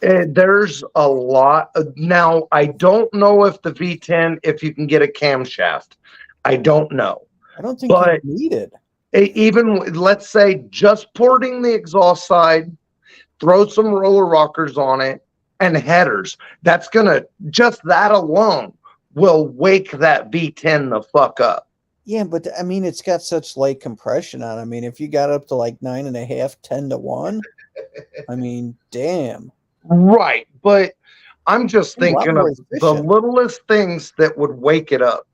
there's a lot of, now I don't know if the V10 if you can get a camshaft. I don't know. I don't think you need it. Even let's say just porting the exhaust side, throw some roller rockers on it and headers. That's gonna, just that alone will wake that V10 the fuck up. Yeah, but I mean, it's got such light compression on it. I mean, if you got up to like 9.5, 10 to 1, I mean, damn. Right. But I'm just thinking of the efficient. littlest things that would wake it up.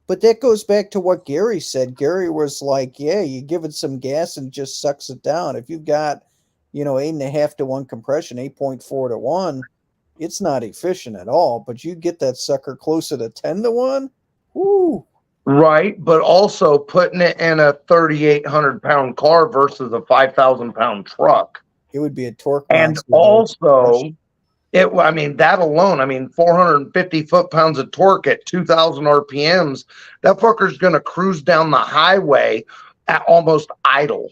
But that goes back to what Gary said. Gary was like, yeah, you give it some gas and it just sucks it down. If you've got, 8.5 to 1 compression, 8.4 to 1, it's not efficient at all. But you get that sucker closer to 10 to 1, whoo. Right. But also putting it in a 3,800 pound car versus a 5,000 pound truck. It would be a torque. And also, that alone, 450 foot-pounds of torque at 2,000 RPMs, that fucker's going to cruise down the highway at almost idle.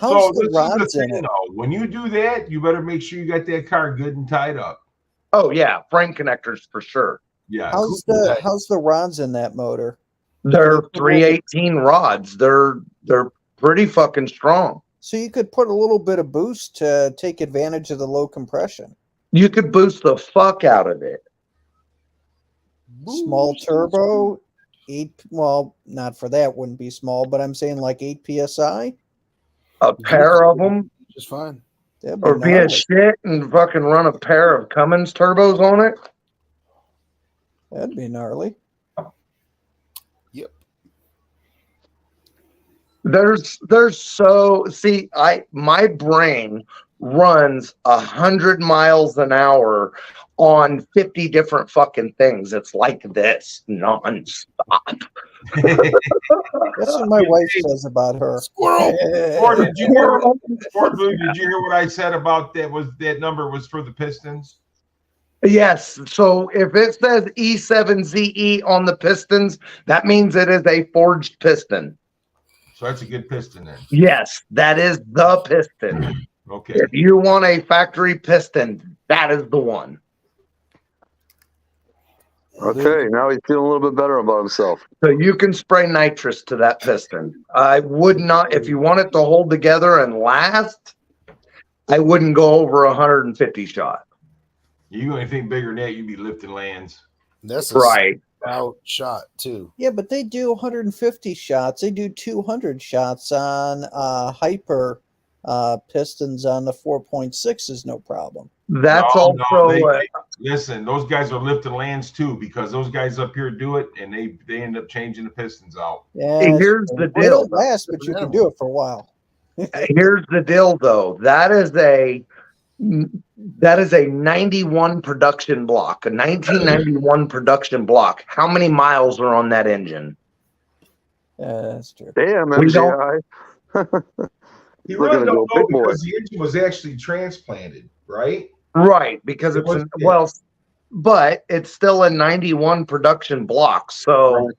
So this is the thing, though. When you do that, you better make sure you got that car good and tied up. Oh, yeah. Frame connectors for sure. Yeah. How's the rods in that motor? They're 318 rods. They're pretty fucking strong. So you could put a little bit of boost to take advantage of the low compression. You could boost the fuck out of it. Small turbo, 8. Well, not for that, wouldn't be small, but I'm saying like 8 psi. A pair of them, just fine. Or be a shit and fucking run a pair of Cummins turbos on it. That'd be gnarly. Yep. There's so see, my brain runs 100 miles an hour on 50 different fucking things. It's like this nonstop. That's what my wife says about her. Squirrel. Or did you hear? Did you hear what I said about that number was for the Pistons? Yes. So if it says E7ZE on the pistons, that means it is a forged piston. So that's a good piston then. Yes, that is the piston. Okay. If you want a factory piston, that is the one. Okay, now he's feeling a little bit better about himself. So you can spray nitrous to that piston. I would not, if you want it to hold together and last, I wouldn't go over 150 shot. You go anything bigger than that, you'd be lifting lands. That's right. Out shot too. Yeah, but they do 150 shots. They do 200 shots on hyper pistons on the 4.6 is no problem. That's listen, those guys are lifting lands too, because those guys up here do it and they end up changing the pistons out. Yeah, here's the It deal. don't last, but you can do it for a while. Here's the deal, though. That is a 91 production block, a 1991 production block. How many miles are on that engine? That's true. Damn, We don't- MGI. You Looking really to don't go know big boy. because the engine was actually transplanted, right? Right, because it's but it's still a 91 production block. So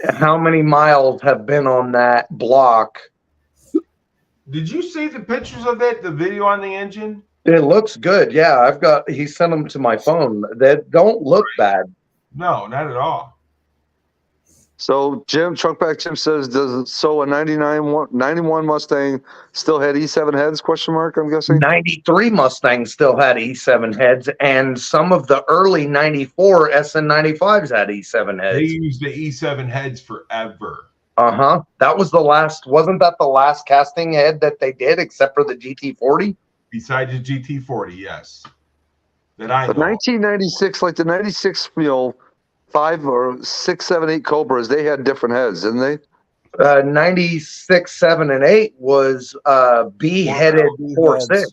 how many miles have been on that block? Did you see the pictures of that, the video on the engine? It looks good. Yeah, he sent them to my phone. They don't look bad. No, not at all. So Trunkback Jim says, a 91 Mustang still had E7 heads, question mark, I'm guessing? 93 Mustang still had E7 heads, and some of the early 94 SN95s had E7 heads. They used the E7 heads forever. Uh-huh. That was the last, wasn't that the last casting head that they did, except for the GT40? Besides the GT40, yes. That I know. But 1996, like the 96, 5 or 6, 7, 8 Cobras, they had different heads, didn't they? 96, 7, and 8 was B-headed 4.6.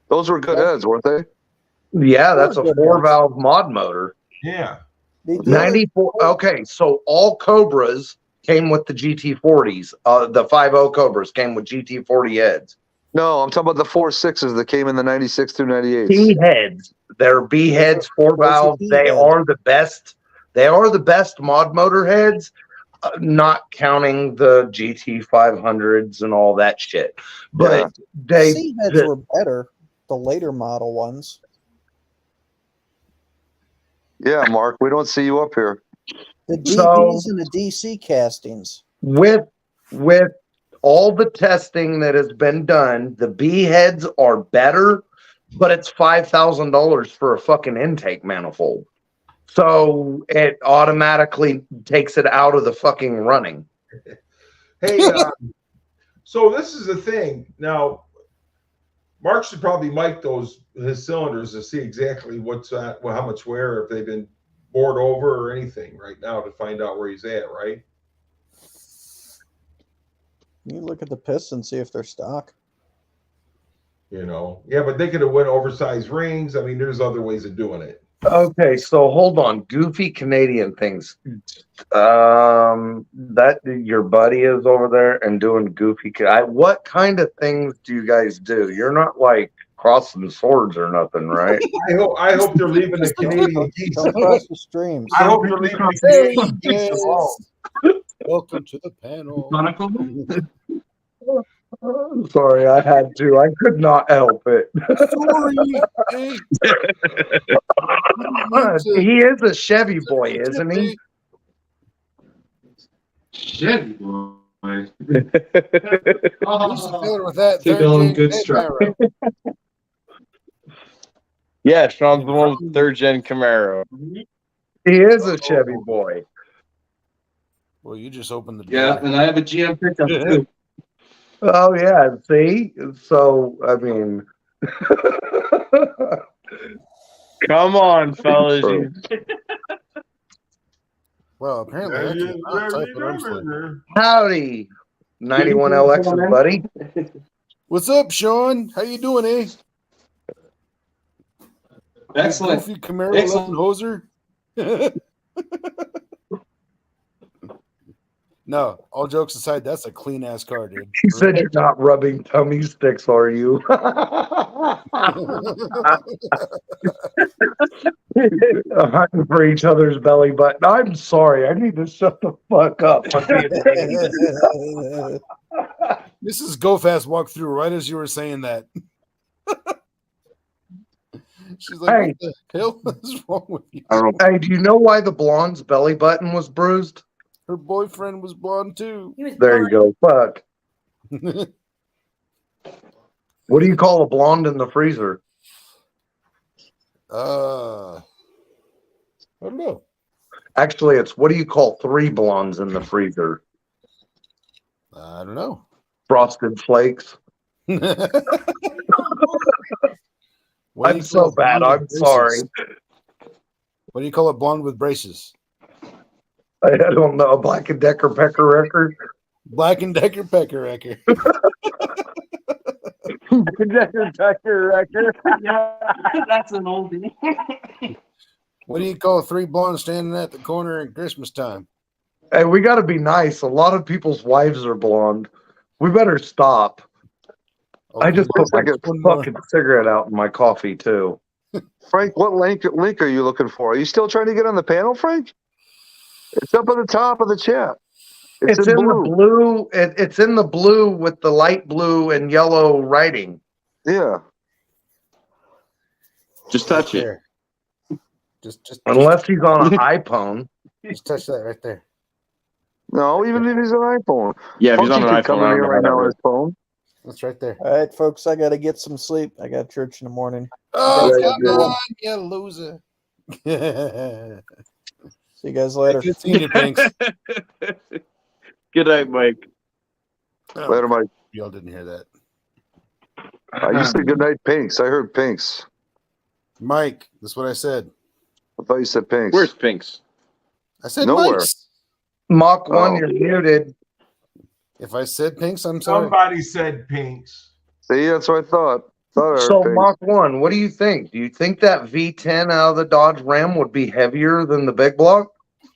Those were good heads, weren't they? Yeah, that's a 4-valve mod motor. Yeah. 94. Okay, so all Cobras came with the GT40s. The 5.0 Cobras came with GT40 heads. No, I'm talking about the 4.6s that came in the 96 through 98. B heads. They're B heads, 4-valve. They are the best. They are the best mod motor heads, not counting the GT 500s and all that shit. But C heads were better, the later model ones. Yeah, Mark, we don't see you up here. The DBs and the DC castings. With all the testing that has been done, the B heads are better, but it's $5,000 for a fucking intake manifold. So it automatically takes it out of the fucking running. Hey, so this is the thing. Now, Mark should probably mic his cylinders to see exactly how much wear, if they've been bored over or anything right now, to find out where he's at, right? You look at the piston, see if they're stock. Yeah, but they could have went oversized rings. I mean, there's other ways of doing it. Okay, so hold on. Goofy Canadian things. That your buddy is over there and doing goofy. What kind of things do you guys do? You're not like crossing swords or nothing, right? I hope they're leaving the Canadian geese. Don't cross the streams. I hope you're leaving the Canadian geese alone. Welcome to the panel. Sorry, I had to. I could not help it. Sorry. Hey. He is a Chevy boy, isn't he? Chevy boy. Who's the filler with that Took third all them gen good Camaro? Yeah, Sean's the one with third gen Camaro. He is a Chevy boy. Well, you just opened the door. Yeah, and I have a GM pickup too. Oh yeah, see? So I mean Come on, fellas. Well, apparently I cannot type what I'm saying. howdy, 91LXs, buddy. What's up, Sean? How you doing, eh? Excellent. Goofy Camaro Excellent. hoser. No, all jokes aside, that's a clean ass car, dude. He said you're not rubbing tummy sticks, are you? Hunting for each other's belly button. I'm sorry. I need to shut the fuck up. Mrs. Go Fast walked through right as you were saying that. She's like, Hey. what the hell is wrong with you? Hey, do you know why the blonde's belly button was bruised? Her boyfriend was blonde too. There you go. Fuck. What do you call a blonde in the freezer? I don't know. Actually, it's what do you call 3 blondes in the freezer? I don't know. Frosted Flakes. I'm so bad. I'm sorry. What do you call a blonde with braces? I don't know. Black and Decker Pecker Record. Black and Decker Pecker Record. Decker record. That's an oldie. What do you call 3 blondes standing at the corner at Christmas time? Hey, we got to be nice. A lot of people's wives are blonde. We better stop. I just put my fucking cigarette out in my coffee too. Frank, what link are you looking for? Are you still trying to get on the panel, Frank? It's up at the top of the chat. It's in the blue. It's in the blue with the light blue and yellow writing. Yeah. Just touch it. Just unless he's on an iPhone. Just touch that right there. No, even if he's an iPhone. Yeah, if he's on an Funky could come iPhone, I in don't here know right how now that on his phone. That's right there. All right, folks, I got to get some sleep. I got church in the morning. Oh, Yeah, come on, you loser. See you guys later. Good seeing you, Pinks. Good night, Mike. Later, Mike. Y'all didn't hear that. You said good night, Pinks. I heard Pinks. Mike, that's what I said. I thought you said Pinks. Where's Pinks? I said Nowhere. Mike's. Mach 1, Oh. you're muted. If I said Pinks, I'm sorry. Somebody said Pinks. See, that's what I thought. I heard So Pinks. Mach 1, what do you think? Do you think that V10 out of the Dodge Ram would be heavier than the big block?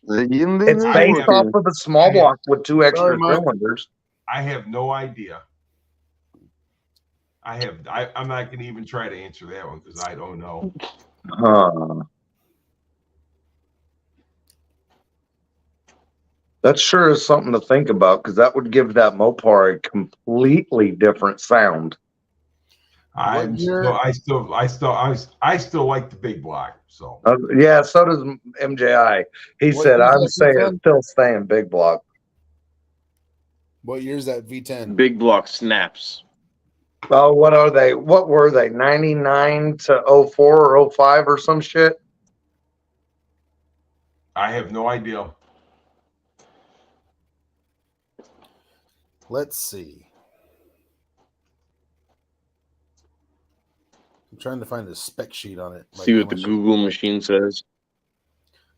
It's based off of the small block with 2 extra cylinders. I have no idea. I'm not going to even try to answer that one because I don't know. Huh. That sure is something to think about because that would give that Mopar a completely different sound. I still like the big block. So Yeah, so does MJI. He What said, year's "I'm that saying V10? still staying big block." What year's that V10? Big block snaps. Oh, what are they? What were they? 99 to 04 or 05 or some shit? I have no idea. Let's see. I'm trying to find the spec sheet on it. See what the Google machine says.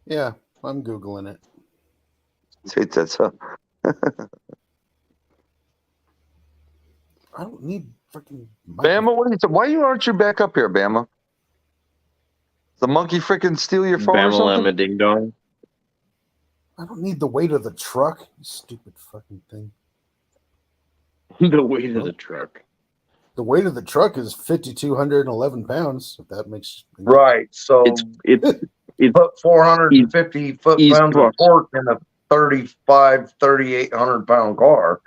Yeah, I'm Googling it. See, that's I don't need freaking Bama, why aren't you back up here, Bama? The monkey freaking steal your phone or Bama something? Llama Ding Dong. I don't need the weight of the truck. You stupid fucking thing. The weight of the truck. The weight of the truck is 5,211 pounds. If that makes Right. So it's put 450 foot-pounds of trucks. torque in a 3,800 pound car.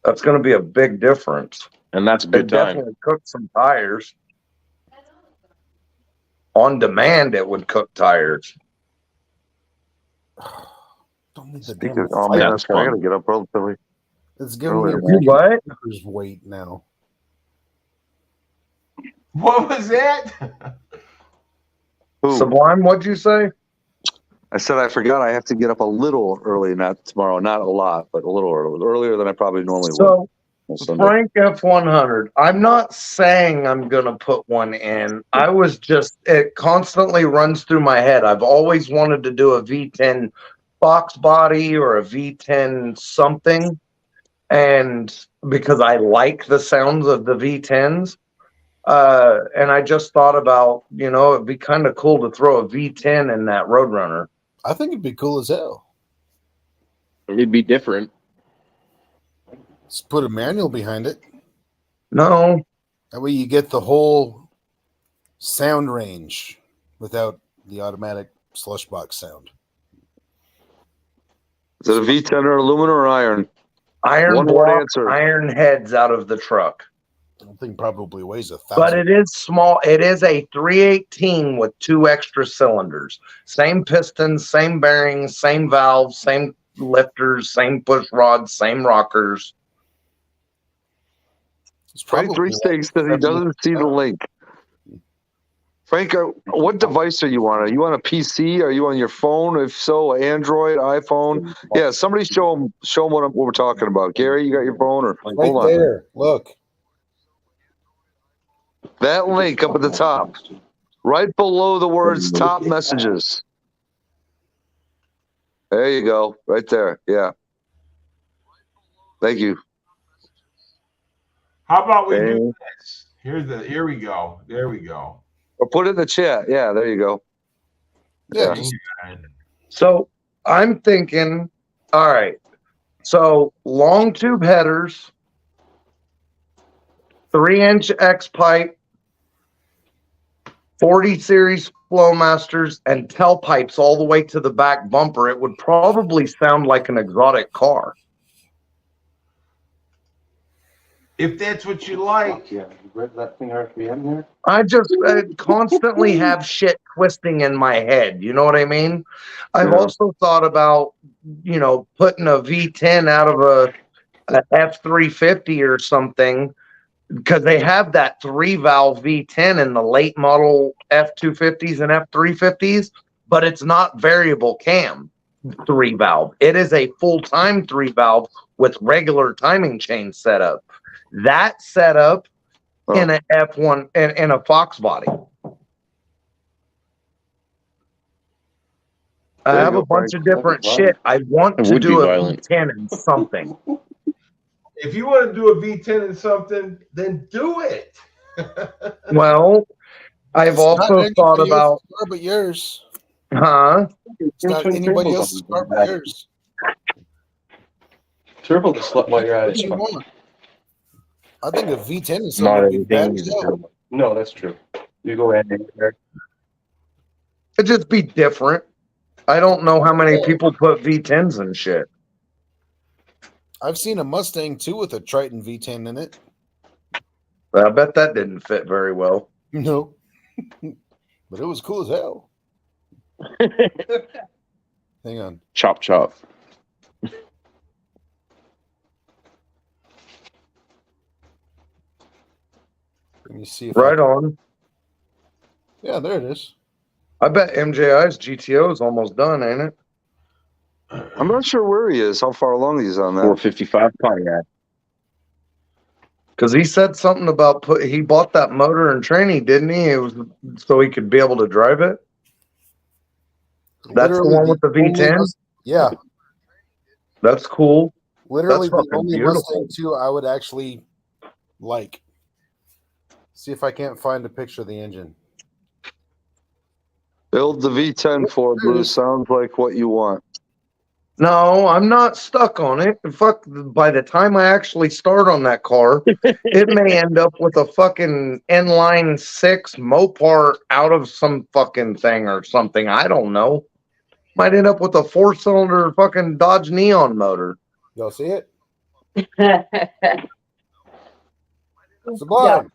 That's going to be a big difference. And that's a It good time. definitely cooks some tires. On demand, it would cook tires. Don't need the Speaking damn oh fight. man, that's I gotta get up relatively. It's giving me a early. What? walker's weight now. What was that? Who? Sublime, what'd you say? I said I forgot I have to get up a little early, not tomorrow, not a lot, but a little early, earlier than I probably normally So, would. on Sunday. Frank F100, I'm not saying I'm going to put one in. I was just, it constantly runs through my head. I've always wanted to do a V10 box body or a V10 something. And because I like the sounds of the V10s. And I just thought about, it'd be kind of cool to throw a V10 in that Roadrunner. I think it'd be cool as hell. It'd be different. Let's put a manual behind it. No. That way you get the whole sound range without the automatic slush box sound. Is it a V10 or aluminum or iron? Iron One block, word answer. iron heads out of the truck. I think probably weighs 1,000. But it is small. It is a 318 with 2 extra cylinders. Same pistons, same bearings, same valves, same lifters, same push rods, same rockers. Frank 3 thinks that he doesn't see the link. Frank, what device are you on? Are you on a PC? Are you on your phone? If so, Android, iPhone? Yeah, somebody show him what we're talking about. Gary, you got your phone? Or Right hold on. there. Look. That link up at the top, right below the words top messages. There you go, right there. Yeah. Thank you. How about we do this? Here we go. There we go. Or put it in the chat. Yeah, there you go. Yeah. So I'm thinking, all right. So long tube headers, 3-inch X pipe, 40 series Flowmasters, and tailpipes all the way to the back bumper. It would probably sound like an exotic car. If that's what you like. Yeah, you read that thing RPM there? I just constantly have shit twisting in my head. You know what I mean? I've also thought about, putting a V10 out of a F350 or something, because they have that 3-valve V10 in the late model F250s and F350s, but it's not variable cam 3-valve. It is a full-time 3-valve with regular timing chain setup. That setup in an F1 in a Fox body. I have a bunch of different shit. I want to do a V10 in something. If you want to do a V10 in something, then do it. Well, I've also thought about. But yours. Huh? It's not anybody else's car but yours. Turbo the slut while you're at it. I think a V10 is Not something bad everything as is hell. turbo. No, that's true. You go ahead and there. It'd just be different. I don't know how many people put V10s and shit. I've seen a Mustang too with a Triton V10 in it. I bet that didn't fit very well. No. But it was cool as hell. Hang on. Chop chop. Let me see if Right on. Yeah, there it is. I bet MJI's GTO is almost done, ain't it? I'm not sure where he is, how far along he's on that. 455 Pontiac. Because he said something about he bought that motor and training, didn't he? It was so he could be able to drive it. That's Literally the one with the V10. Yeah. That's cool. Literally That's the fucking only beautiful. Mustang 2 I would actually like. See if I can't find a picture of the engine. Build the V10 for Blue. Sounds like what you want. No, I'm not stuck on it. Fuck, by the time I actually start on that car, it may end up with a fucking inline 6 Mopar out of some fucking thing or something. I don't know. Might end up with a 4-cylinder fucking Dodge Neon motor. Y'all see it? Sublime.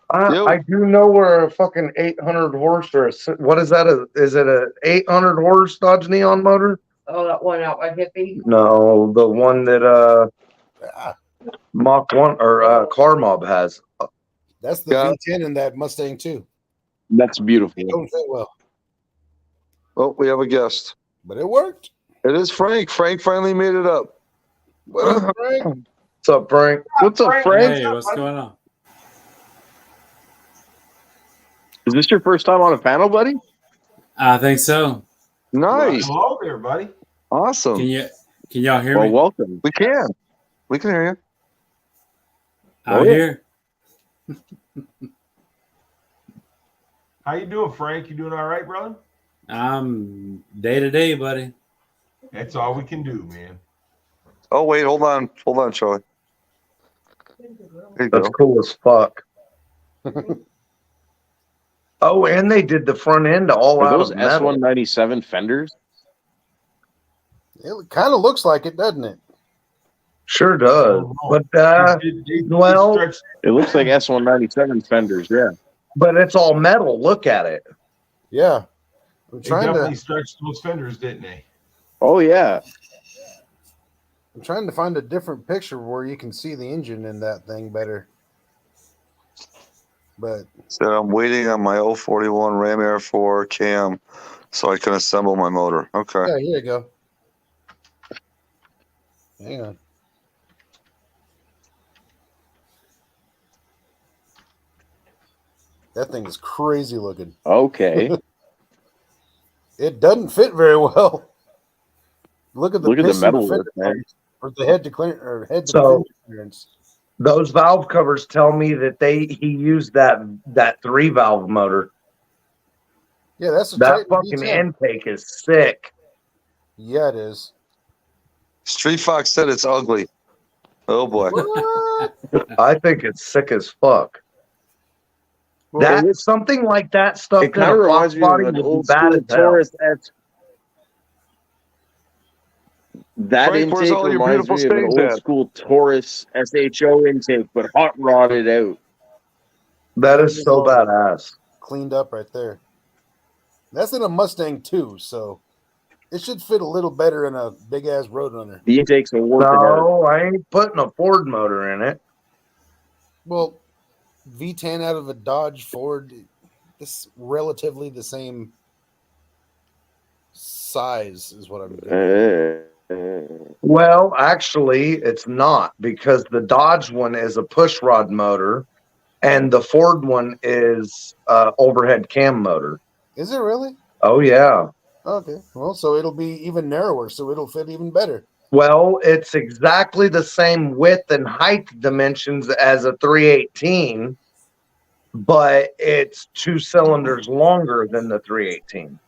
I do know where a fucking 800 horse or what is that? Is it a 800 horse Dodge Neon motor? Oh, that one out by Hippie. No, the one that Mach 1 or Car Mob has. That's the V10 in that Mustang too. That's beautiful. Don't fit well, Oh, we have a guest. but it worked. It is Frank. Frank finally made it up. What up, Frank? What's up, Frank? What's up, Frank? Hey, what's going on? Is this your first time on a panel, buddy? I think so. Nice. Hello there, buddy. Awesome. Can y'all hear Well, me? welcome. We can. We can hear you. Out here. How you doing, Frank? You doing all right, brother? I'm day to day, buddy. That's all we can do, man. Oh, wait. Hold on. Hold on, Charlie. There you That's go. cool as fuck. Oh, and they did the front end all Are out those of metal. S197 fenders? It kind of looks like it, doesn't it? Sure does. But It looks like S197 fenders, yeah. but it's all metal. Look at it. Yeah. I'm They trying definitely to stretched those fenders, didn't they? Oh yeah. I'm trying to find a different picture where you can see the engine in that thing better. But So I'm waiting on my 041 Ram Air 4 cam so I can assemble my motor. Okay. yeah, here you go. Hang on. That thing is crazy looking. Okay. It doesn't fit very well. Look at the Look at the metal fender work, man. or the head to clear or head to So- clearance. Those valve covers tell me that he used that 3-valve motor. Yeah, that's a That Titan fucking V10. intake is sick. Yeah, it is. Street Fox said it's ugly. Oh, boy. I think it's sick as fuck. That's something like that stuff. It kind of reminds me of an old school Taurus S. That Frank, where's intake all your reminds beautiful me of an stains old at? school Taurus SHO intake, but hot rodded out. That is so badass. Cleaned up right there. That's in a Mustang too, so it should fit a little better in a big ass Roadrunner. The intakes are working out. No, I ain't putting a Ford motor in it. Well, V10 out of a Dodge Ford, this relatively the same size is what I'm doing. Well, actually, it's not because the Dodge one is a push rod motor, and the Ford one is overhead cam motor. Is it really? Oh yeah. Okay. Well, so it'll be even narrower, so it'll fit even better. Well, it's exactly the same width and height dimensions as a 318, but it's 2 cylinders longer than the 318.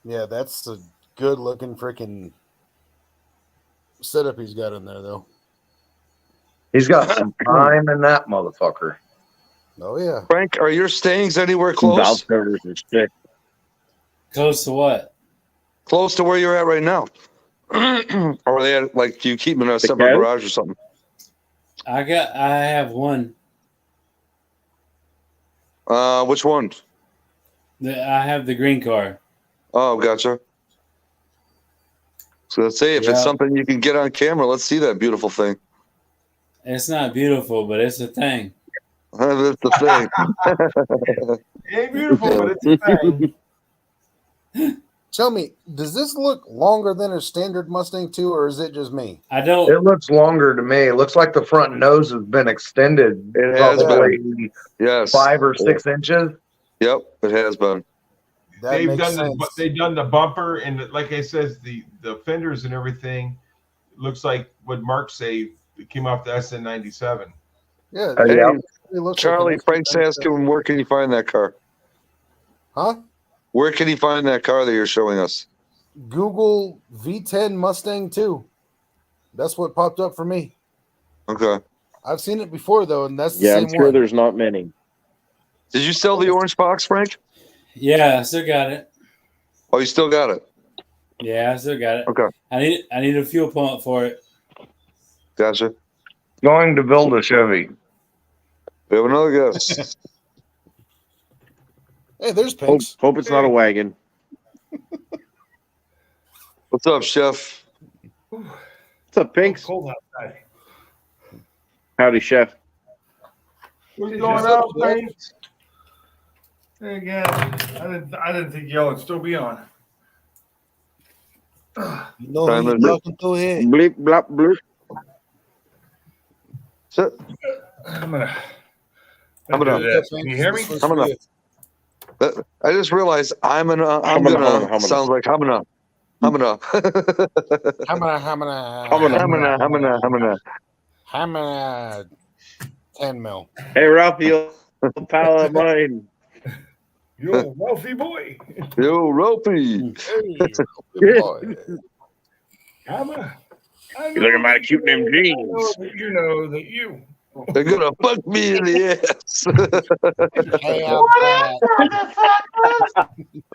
Yeah, that's a good looking freaking setup he's got in there, though. He's got some time in that motherfucker. Oh yeah. Frank, are your stains anywhere close? Valve covers are sick. Close to what? Close to where you're at right now. Or are they at, like, do you keep them in a separate couch? garage or something? I have one. Which one? I have the green car. Oh, gotcha. So let's say if Yeah. it's something you can get on camera, let's see that beautiful thing. It's not beautiful, but it's a thing. That's the thing. It ain't beautiful, but it's a thing. Tell me, does this look longer than a standard Mustang 2, or is it just me? I don't. It looks longer to me. It looks like the front nose has been extended. It has probably been. Yes. 5 or 6 inches. Yep, it has been. That They've makes done sense. they've done the bumper and like I says the fenders and everything looks like what Mark say it came off the SN97. Yeah. Hey, yeah. It looks Charlie, like Frank's asking where can you find that car? Huh? Where can he find that car that you're showing us? Google V10 Mustang 2. That's what popped up for me. Okay. I've seen it before though, and that's the Yeah, same I'm sure one. there's not many. Did you sell the orange box, Frank? Yeah, I still got it. Oh, you still got it? Yeah, I still got it. Okay. I need a fuel pump for it. Gotcha. Going to build a Chevy. We have another guest. Hey, there's Hope, Pinks. hope it's not a wagon. What's up, Chef? What's up, Pinks? Cold outside. Howdy, Chef. What's Hey, going Jeff. on, Pinks? Hey, again, I didn't think y'all would still be on. You know who you're talking to here? Bleep, blop, bloop. I'm gonna I'm do gonna. this. Can you hear me? I'm gonna. I just realized I'm gonna. Sounds like I'm gonna. Hamina. Hamina. 10 mil. Hey, Ralphie, old pal of mine. Yo, wealthy boy. Yo, Ropey. Hey, boy. You look at my cute name jeans. You know that you. They're gonna fuck me in the ass. Hey,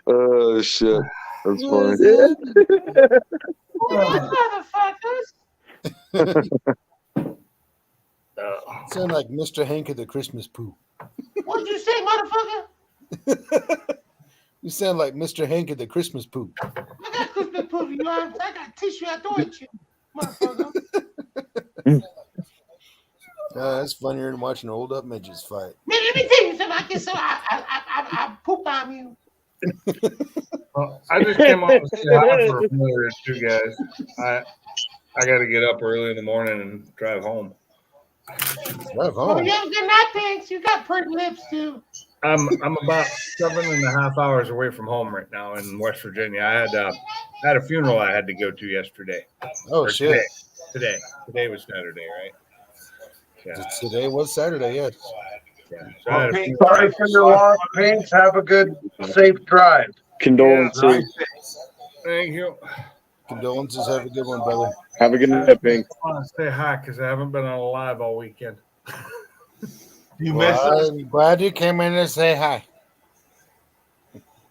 Oh shit, that's funny. Sound like Mr. Hank of the Christmas Poo. What'd you say, motherfucker? You sound like Mr. Hank of the Christmas Poo. I got Christmas proof. You know, I got tissue out the windshield, motherfucker. That's funnier than watching old up midgets fight. Man, let me tell you something. I get so I poop on you. Well, I just came on to say hi for a minute or two, guys. I got to get up early in the morning and drive home. Drive Oh, you have a good night, thanks. You got pretty lips too. I'm about 7.5 hours away from home right now in West Virginia. I had a funeral I had to go to yesterday. Oh, Or shit. Today was Saturday, right? Yeah. Today was Saturday, yes. Yeah. So I had a funeral. Sorry for your loss, Pinks. Have a good, safe drive. Condolences. Thank you. Condolences. Have a good one, brother. Have a good night, Pink. I want to say hi because I haven't been on live all weekend. You Well, miss us? I'm glad you came in to say hi.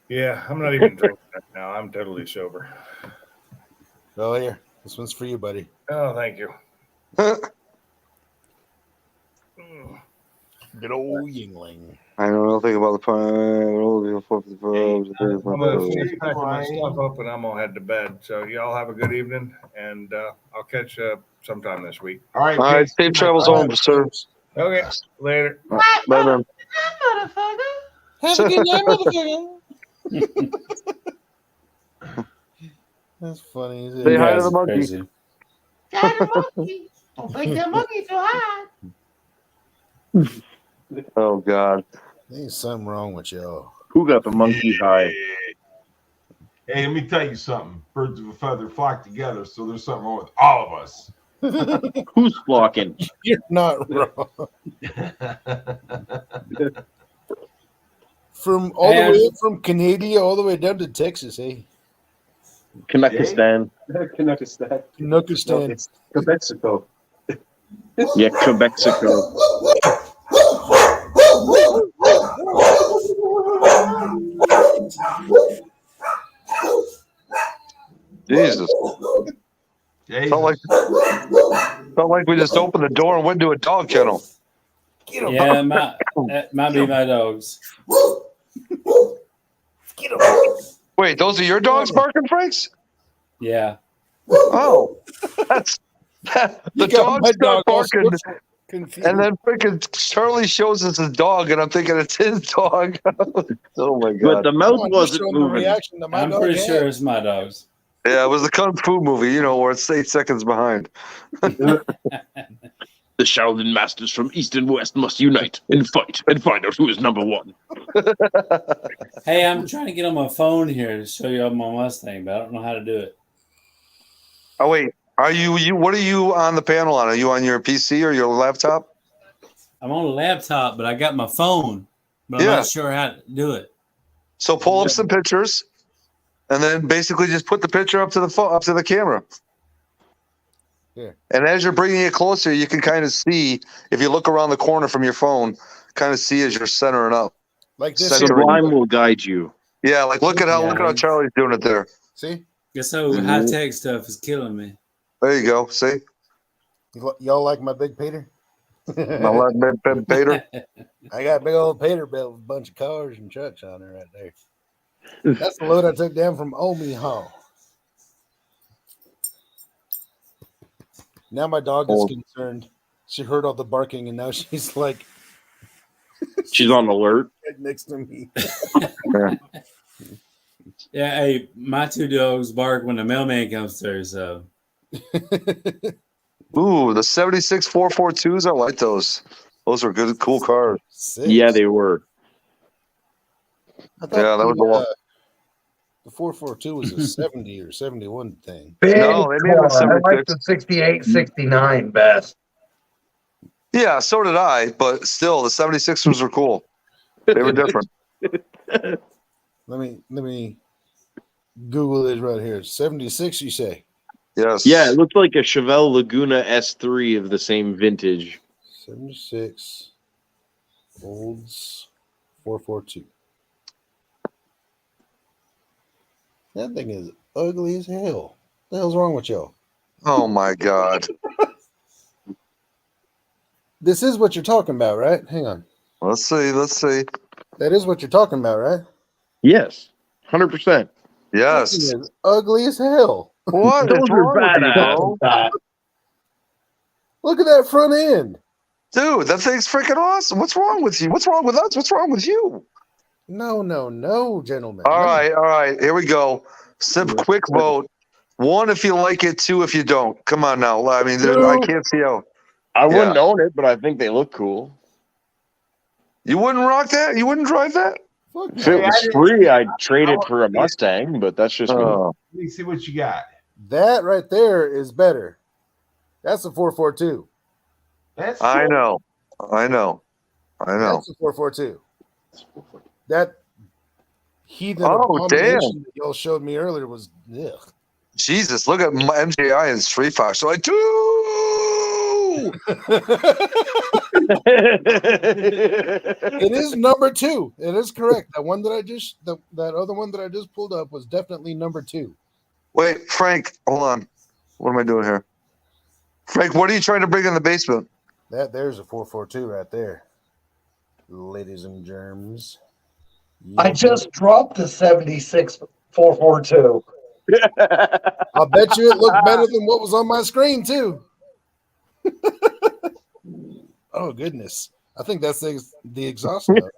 Yeah, I'm not even drinking right now. I'm totally sober. Well, here. This one's for you, buddy. Oh, thank you. Good old Yingling. I know nothing about the pine. I'm gonna finish packing my stuff up and I'm gonna head to bed. So y'all have a good evening, and I'll catch you sometime this week. All right. All right, safe travels home, sir. Okay, later. Bye, man. Have a good night, motherfucker. That's funny. Isn't it? Say hi to the monkey. Don't make that monkey so high. Oh God. There's something wrong with y'all. Who got the monkey high? Hey, let me tell you something. Birds of a feather flock together, so there's something wrong with all of us. Who's flocking? You're not wrong. From all the way from Canada all the way down to Texas, eh? Kanakistan. Kanakistan. Kanakistan. Quebexico. Yeah, Quebexico. Jesus. Felt like we just opened the door and went to a dog kennel. Yeah, that might be my dogs. Wait, those are your dogs barking, Franks? Yeah. Oh, the dog started barking, and then freaking Charlie shows us his dog, and I'm thinking it's his dog. Oh my God! But the mouth wasn't moving. I'm pretty sure it's my dogs. Yeah, it was the Kung Fu movie, you know, where it's 8 seconds behind. The Shaolin masters from East and West must unite and fight and find out who is number one. Hey, I'm trying to get on my phone here to show you my Mustang, but I don't know how to do it. Oh wait, are you? What are you on the panel on? Are you on your PC or your laptop? I'm on a laptop, but I got my phone, but I'm not sure how to do it. So pull up some pictures, and then basically just put the picture up to the phone, up to the camera. Yeah. And as you're bringing it closer, you can kind of see, if you look around the corner from your phone, kind of see as you're centering up. Like this. Sublime will guide you. Yeah, like look at how Charlie's doing it there. See? Guess so high tech stuff is killing me. There you go. See? Y'all like my big Peter? My left big Peter. I got a big old Peterbilt with a bunch of cars and trucks on it right there. That's the load I took down from Omaha. Now my dog is concerned. She heard all the barking and now she's like, she's on alert right next to me. Yeah, hey, my two dogs bark when the mailman comes through. So, ooh, the 76 442s. I like those. Those are good, cool cars. Yeah, they were. I thought Yeah, that was a lot. the 442 was a 70 or 71 thing. Big No, they made them car. I like 76. the 68, 69 best. Yeah, so did I. But still, the 76ers were cool. They were different. Let me Google this right here. 76, you say? Yes. Yeah, it looked like a Chevelle Laguna S3 of the same vintage. 76 Olds 442. That thing is ugly as hell. What the hell's wrong with y'all? Oh my God. This is what you're talking about, right? Hang on. Let's see. Let's see. That is what you're talking about, right? Yes, 100%. Yes. That thing is ugly as hell. What is wrong with you, bro? Look at that front end. Dude, that thing's freaking awesome. What's wrong with you? What's wrong with us? What's wrong with you? No, gentlemen. All right. Here we go. Quick vote. 1 if you like it, 2 if you don't. Come on now. I mean, I can't see how. I wouldn't own it, but I think they look cool. You wouldn't rock that? You wouldn't drive that? If it was free, I'd trade it for a Mustang, but that's just me. Let me see what you got. That right there is better. That's a 442. That's I know. That's a 442. That heathen Oh, abomination that y'all showed me earlier was ugh. Jesus, look at MJI and Street Fox. They're like, dude! It is number 2. It is correct. That one that that other one that I just pulled up was definitely number 2. Wait, Frank, hold on. What am I doing here? Frank, what are you trying to bring in the basement? There's a 442 right there. Ladies and germs. I just dropped the 76 442. I'll bet you it looked better than what was on my screen too. Oh goodness. I think that's the exhaust note.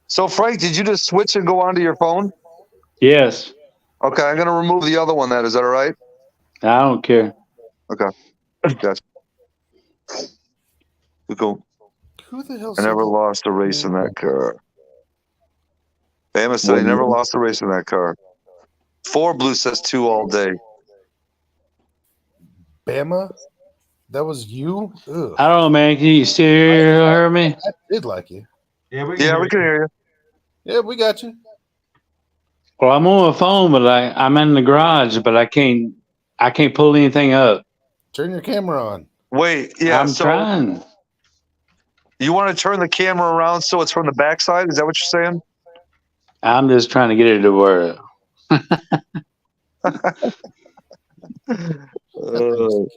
So, Frank, did you just switch and go onto your phone? yes, Okay, I'm going to remove the other one then. Is that all right? I don't care. Okay. Gotcha. Cool. Who the hell I said never that? lost a race in that car. Bama said he never lost a race in that car. 4 Blue says 2 all day. Bama? That was you? Ugh. I don't know, man. Can you still hear me? I did like you. Yeah, we can hear you. Yeah, we got you. Well, I'm on my phone, but I'm in the garage, but I can't pull anything up. Turn your camera on. Wait, yeah. I'm trying. You want to turn the camera around so it's from the backside? Is that what you're saying? I'm just trying to get it to work.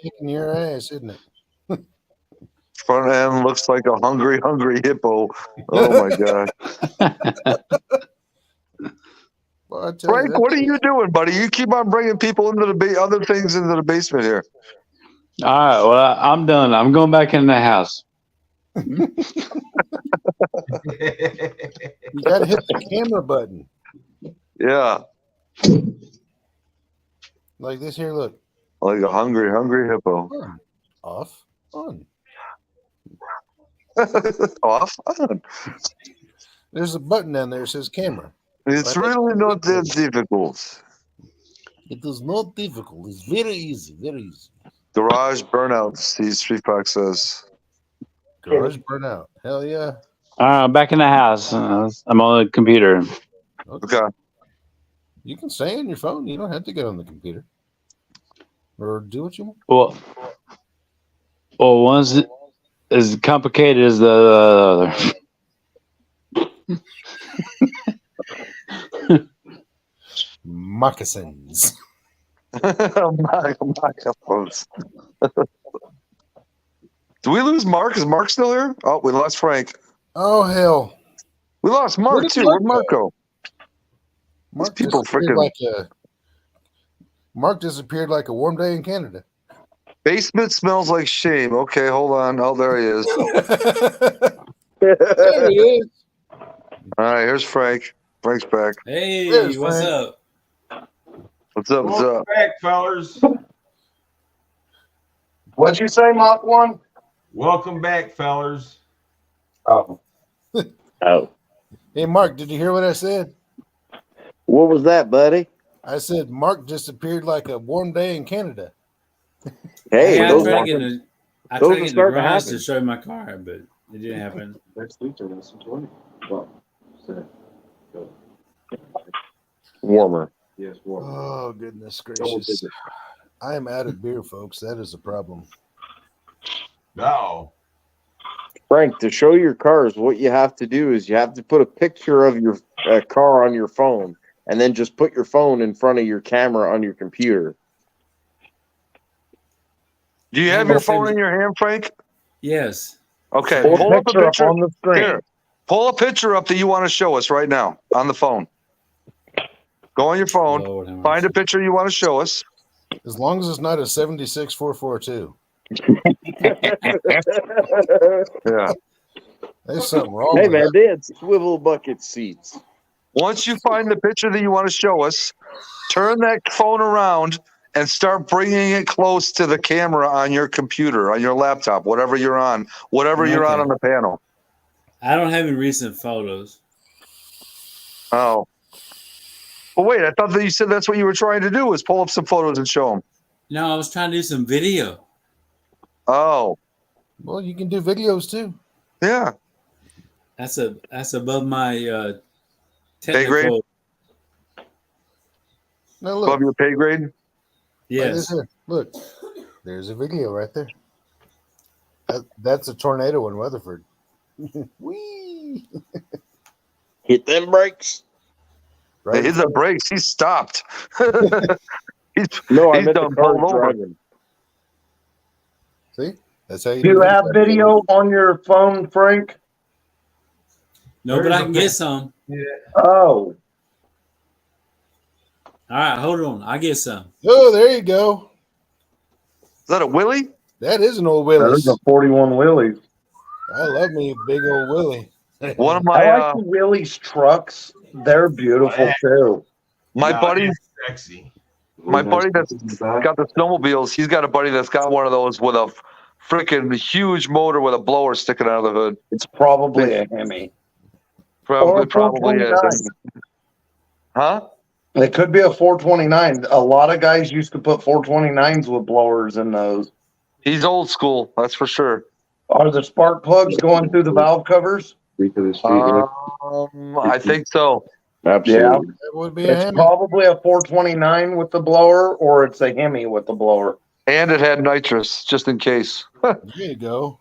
Kicking your ass, isn't it? Front end looks like a hungry hippo. Oh my god. Well, Frank, what are you doing, buddy? You keep on bringing people into the other things into the basement here. All right. Well, I'm done. I'm going back in the house. You gotta hit the camera button. Yeah. Like this here, look. Like a hungry hippo. Off. On. Off. On. There's a button down there that says camera. It's really not that difficult. It is not difficult. It's very easy. Very easy. Garage burnout, Steve Street Fox says. Garage burnout. Hell yeah. All right, I'm back in the house. I'm on the computer. Okay. You can stay on your phone. You don't have to get on the computer. Or do what you want. Well, one's as complicated as the other. moccasins. Moccasins. Do we lose Mark? Is Mark still here? Oh, we lost Frank. Oh hell! We lost Where Mark did too. Mark Where'd Mark go? Mark These people disappeared freaking. Mark disappeared like a warm day in Canada. Basement smells like shame. Okay, hold on. Oh, there he is. There he is. All right, here's Frank. Frank's back. Hey, There's what's Frank. up? What's up? What's Welcome up? back, fellas. What'd you say, Mach 1? Welcome back, fellas. Oh. Oh. Hey, Mark, did you hear what I said? What was that, buddy? I said Mark disappeared like a warm day in Canada. Hey, I those tried are to get in the, I those tried to are get in the starting to garage happen. to show you my car, but it didn't happen. warmer. Yes, warmer. Oh, goodness gracious. I am out of beer, folks. That is a problem. No. Frank, to show your cars, what you have to do is you have to put a picture of your car on your phone, and then just put your phone in front of your camera on your computer. Do you have your phone in your hand, Frank? Yes. Okay, Pull pull a up a picture up picture on the screen. Here, pull a picture up that you want to show us right now on the phone. Go on your phone, Lord, have find a picture you want to show us. As long as it's not a 76442. Yeah. There's something wrong Hey, with man, that. they had swivel bucket seats. Once you find the picture that you want to show us, turn that phone around and start bringing it close to the camera on your computer, on your laptop, whatever you're on Okay. on the panel. I don't have any recent photos. Oh. Well, wait, I thought that you said that's what you were trying to do was pull up some photos and show them. No, I was trying to do some video. Oh. Well, you can do videos too. Yeah. That's above my Pay grade? technical. No, look. Above your pay grade? Right Yes. there. Look, there's a video right there. That's a tornado in Weatherford. Whee! Hit them brakes. Right. Hit the brakes. He stopped. he's No, I he's meant the done car pulled over. driving. See? That's how you Do you do have that. video on your phone, Frank? No, but I can get some. Yeah. Oh. All right, hold on. I get some. Oh, there you go. Is that a Willie? That is an old That Willys. is a 41 Willys. I love me a big old Willie. One of I my like the Willys trucks. They're beautiful too. my No, buddy it's sexy. my buddy that's got the snowmobiles, he's got a buddy that's got one of those with a freaking huge motor with a blower sticking out of the hood. It's probably a Hemi. Probably Or probably is. 429. Huh? It could be a 429. A lot of guys used to put 429s with blowers in those. He's old school, that's for sure. Are the spark plugs going through the valve covers? I think so. Absolutely. Yeah. That would be a It's Hemi. probably a 429 with the blower, or it's a Hemi with the blower. And it had nitrous, just in case. There you go.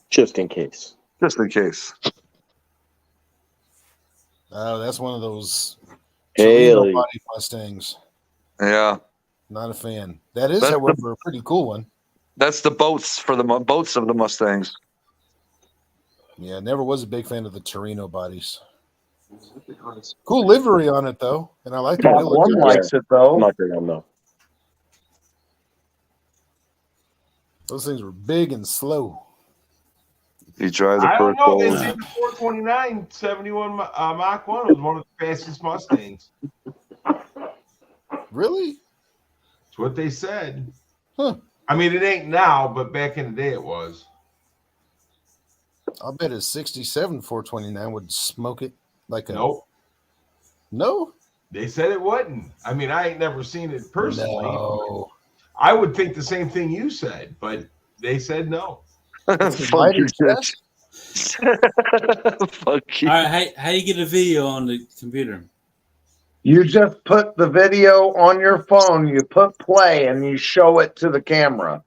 Just in case. Just in case. Oh, that's one of those Haley. Torino body Mustangs. Yeah. Not a fan. That is, That's however, a pretty cool one. That's the boats for the boats of the Mustangs. Yeah, never was a big fan of the Torino bodies. Cool livery on it though, and I like the way it Top one looks. likes it though. Not big on though. Those things were big and slow. He drives I a don't first know. They bowl. said the 429 71 Mach 1 was one of the fastest Mustangs. Really? That's what they said. Huh. I mean, it ain't now, but back in the day it was. I'll bet a 67 429 would smoke it like a. Nope. No? They said it wouldn't. I mean, I ain't never seen it personally. No. I would think the same thing you said, but they said no. Fuck you, bitch. Fuck you. All right, how you get a video on the computer? You just put the video on your phone, you put play, and you show it to the camera.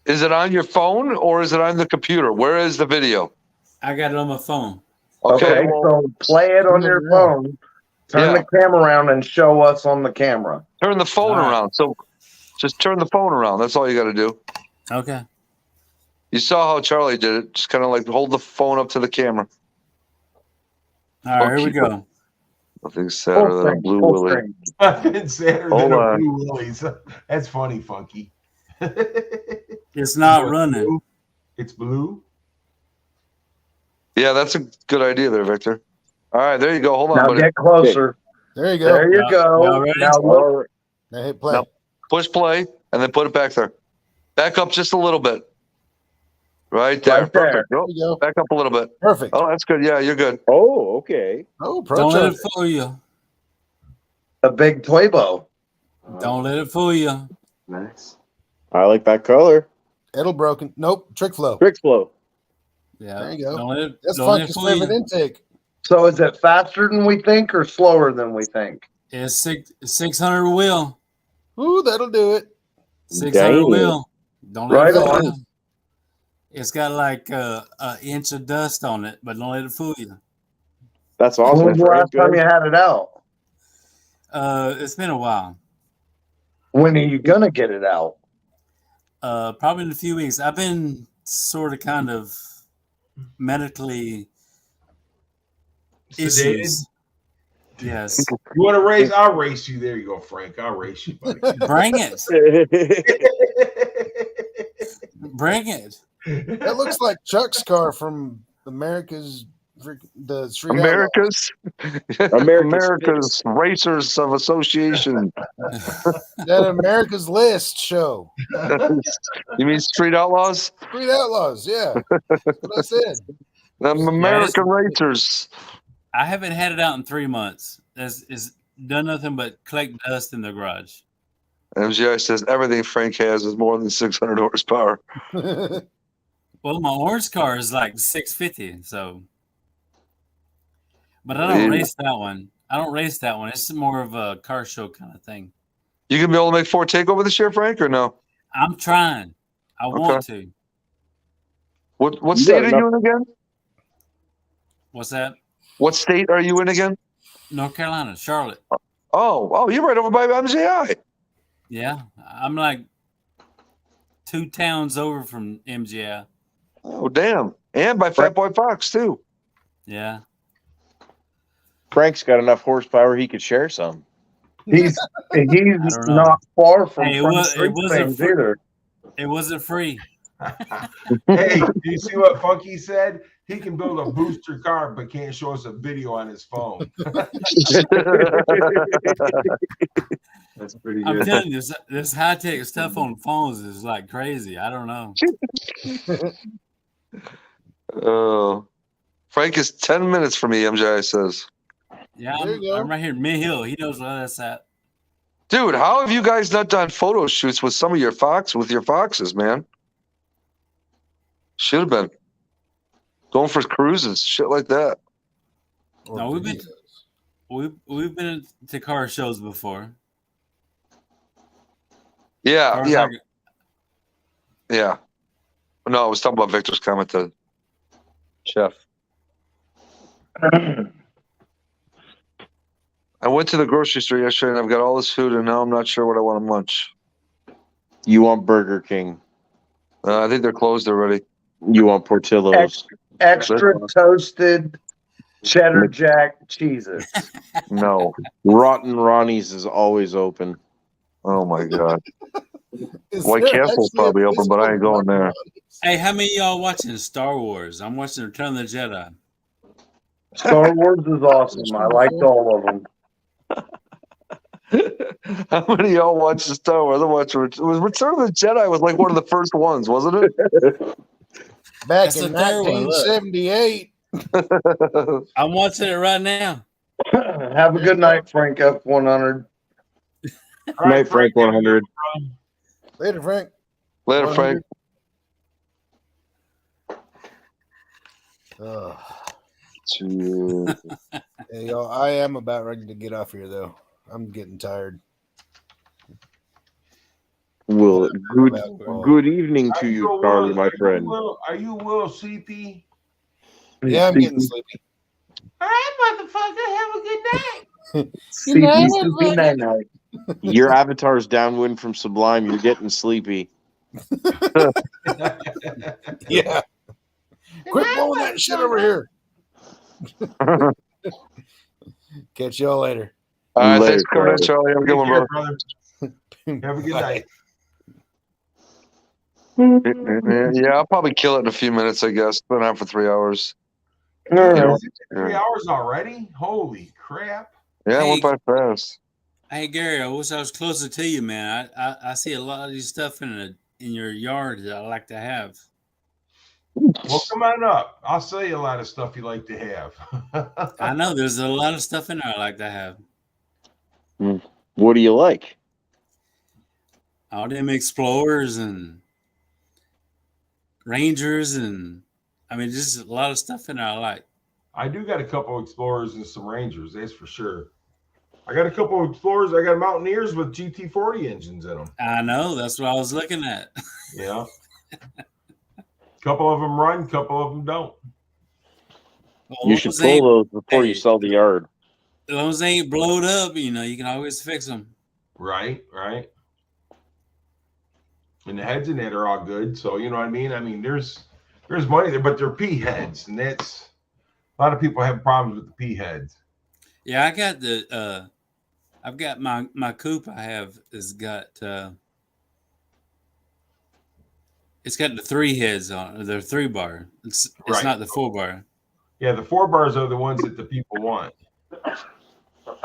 Is it on your phone or is it on the computer? Where is the video? I got it on my phone. Okay, so play it on your phone. Turn the camera around and show us on the camera. Turn the phone around. So just turn the phone around. That's all you got to do. Okay. You saw how Charlie did it. Just kind of like hold the phone up to the camera. All right, here we go. Nothing's sadder than a blue willy. Nothing sadder Hold than a on. blue willies. That's funny, Funky. It's not running. It's blue. Yeah, that's a good idea there, Victor. All right, there you go. Hold on, Now buddy. get closer. There you go. There you go. Now look. Now hit play. Now push play and then put it back there. Back up just a little bit. Right there. Right there. Perfect. Oh, back up a little bit. Perfect. Oh, that's good. Yeah, you're good. Oh, okay. Oh, Don't let it fool you. A big Playbo. Don't let it fool you. Nice. I like that color. It'll broken. Nope. Trick flow. Trick flow. Yeah. There you go. Don't let it, That's don't let it Funky's fool favorite you. intake. So is it faster than we think or slower than we think? It's 600 wheel. Ooh, that'll do it. 600 wheel. Don't let Right it fool on. you. It's got like an inch of dust on it, but don't let it fool you. That's awesome. When's the last time you had it out? It's been a while. When are you gonna get it out? Probably in a few weeks. I've been sort of kind of medically Sedated? issues. Yes. You want to race? I'll race you. There you go, Frank. I'll race you, buddy. Bring it. Bring it. That looks like Chuck's car from America's the Street America's Racers of Association. that America's List show. You mean Street Outlaws? Street Outlaws, yeah. That's what I said. The American Racers. I haven't had it out in 3 months. It's done nothing but collect dust in the garage. MGI says everything Frank has is more than 600 horsepower. Well, my orange car is like 650, so. But I don't race that one. I don't race that one. It's more of a car show kind of thing. You gonna be able to make Ford Takeover this year, Frank, or no? I'm trying. I want to. What state are you in again? What's that? What state are you in again? North Carolina, Charlotte. Oh, you're right over by MGI. Yeah, I'm like 2 towns over from MGI. Oh, damn. And by Fat Boy Fox, too. Yeah. Frank's got enough horsepower he could share some. He's not far from Hey, Street things either. It wasn't free. Hey, do you see what Funky said? He can build a booster car, but can't show us a video on his phone. That's pretty I'm good. telling you, this high tech stuff on phones is like crazy. I don't know. Oh, Frank is 10 minutes from me, MGI says. Yeah, I'm right here in Mid Hill. He knows where that's at. Dude, how have you guys not done photo shoots with some of your foxes, man? Should have been. Going for cruises, shit like that. No, we've been to car shows before. Yeah. No, I was talking about Victor's comment to Chef. I went to the grocery store yesterday and I've got all this food and now I'm not sure what I want to munch. You want Burger King. I think they're closed already. You want Portillo's. Extra toasted cheddar jack cheeses. No. Rotten Ronnie's is always open. Oh my God. White Castle's probably open, but I ain't going there. Hey, how many of y'all watching Star Wars? I'm watching Return of the Jedi. Star Wars is awesome. I liked all of them. How many of y'all watch the Star Wars? I watched Return of the Jedi was like one of the first ones, wasn't it? Back That's in the third one, look. 1978. I'm watching it right now. Have a good night, Frank F100. Night, Frank 100. Later, Frank. Later, Frank. Hey, y'all, I am about ready to get off here, though. I'm getting tired. Well, good evening to you, Charlie, my friend. Are you a little sleepy? Yeah, I'm getting sleepy. All right, motherfucker. Have a good night. CP Your avatar's downwind from Sublime. You're getting sleepy. Yeah. Quit blowing that shit over here. Catch y'all later. All right, Later, thanks for coming in, brother. Charlie. Have a good one, Take care, brother. Have a good night. Yeah, I'll probably kill it in a few minutes, I guess. Been out for 3 hours. Damn, 3 hours already? Holy crap. Yeah, it Hey, went by fast. hey Gary, I wish I was closer to you, man. I see a lot of these stuff in your yard that I like to have. Well, come on up. I'll sell you a lot of stuff you like to have. I know there's a lot of stuff in there I like to have. What do you like? All them Explorers and Rangers, and I mean, just a lot of stuff in there I like. I do got a couple Explorers and some Rangers, that's for sure. I got a couple of Explorers. I got Mountaineers with GT40 engines in them. I know. That's what I was looking at. Yeah. A couple of them run, a couple of them don't. Well, You should pull those before you sell the yard. As long as they ain't blowed up, you can always fix them. Right, right. And the heads in that are all good. So, you know what I mean? I mean, there's money there, but they're P heads. And that's a lot of people have problems with the P heads. Yeah, I got I've got my coupe I have has got it's got the 3 heads on it. They're 3-bar. It's Right. not the 4-bar. Yeah, the 4-bars are the ones that the people want.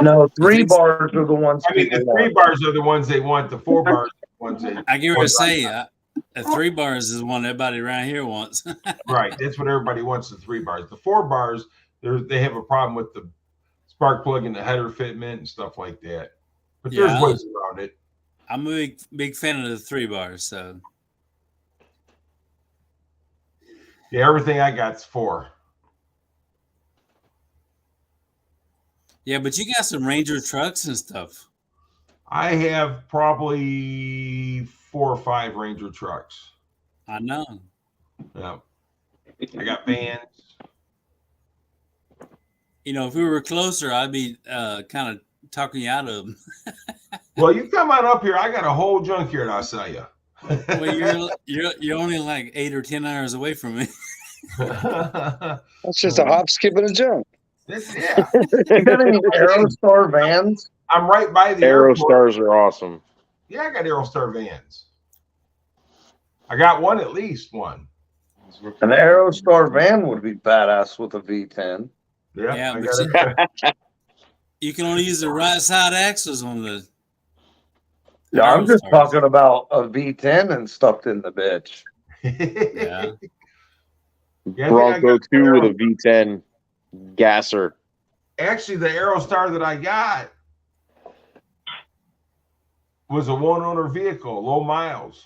No, 3 bars are the ones. I mean, the 3-bars are the ones they want. The 4-bars are the ones they. I get what to say. A 3-bars is one everybody around here wants. Right, that's what everybody wants. The 3-bars. The 4-bars, they have a problem with the spark plug and the header fitment and stuff like that. But there's ways around it. I'm a big fan of the 3-bars. So yeah, everything I got's 4. Yeah, but you got some Ranger trucks and stuff. I have probably 4 or 5 Ranger trucks. I know. Yeah. I got vans. If we were closer, I'd be kind of talking you out of them. Well, you come on up here. I got a whole junkyard I'll sell you. Well, you're only like 8 or 10 hours away from me. That's just a hop, skip, and a jump. Yeah. You got any Aerostar vans? I'm right by the airport. Aerostars are awesome. Yeah, I got Aerostar vans. I got one, at least one. An Aerostar van would be badass with a V10. Yeah, but you can only use the right side axles on the. Yeah, I'm just talking about a V10 and stuffed in the bitch. Yeah. Bronco 2 with a V10 gasser. Actually, the Aerostar that I got was a one-owner vehicle, low miles.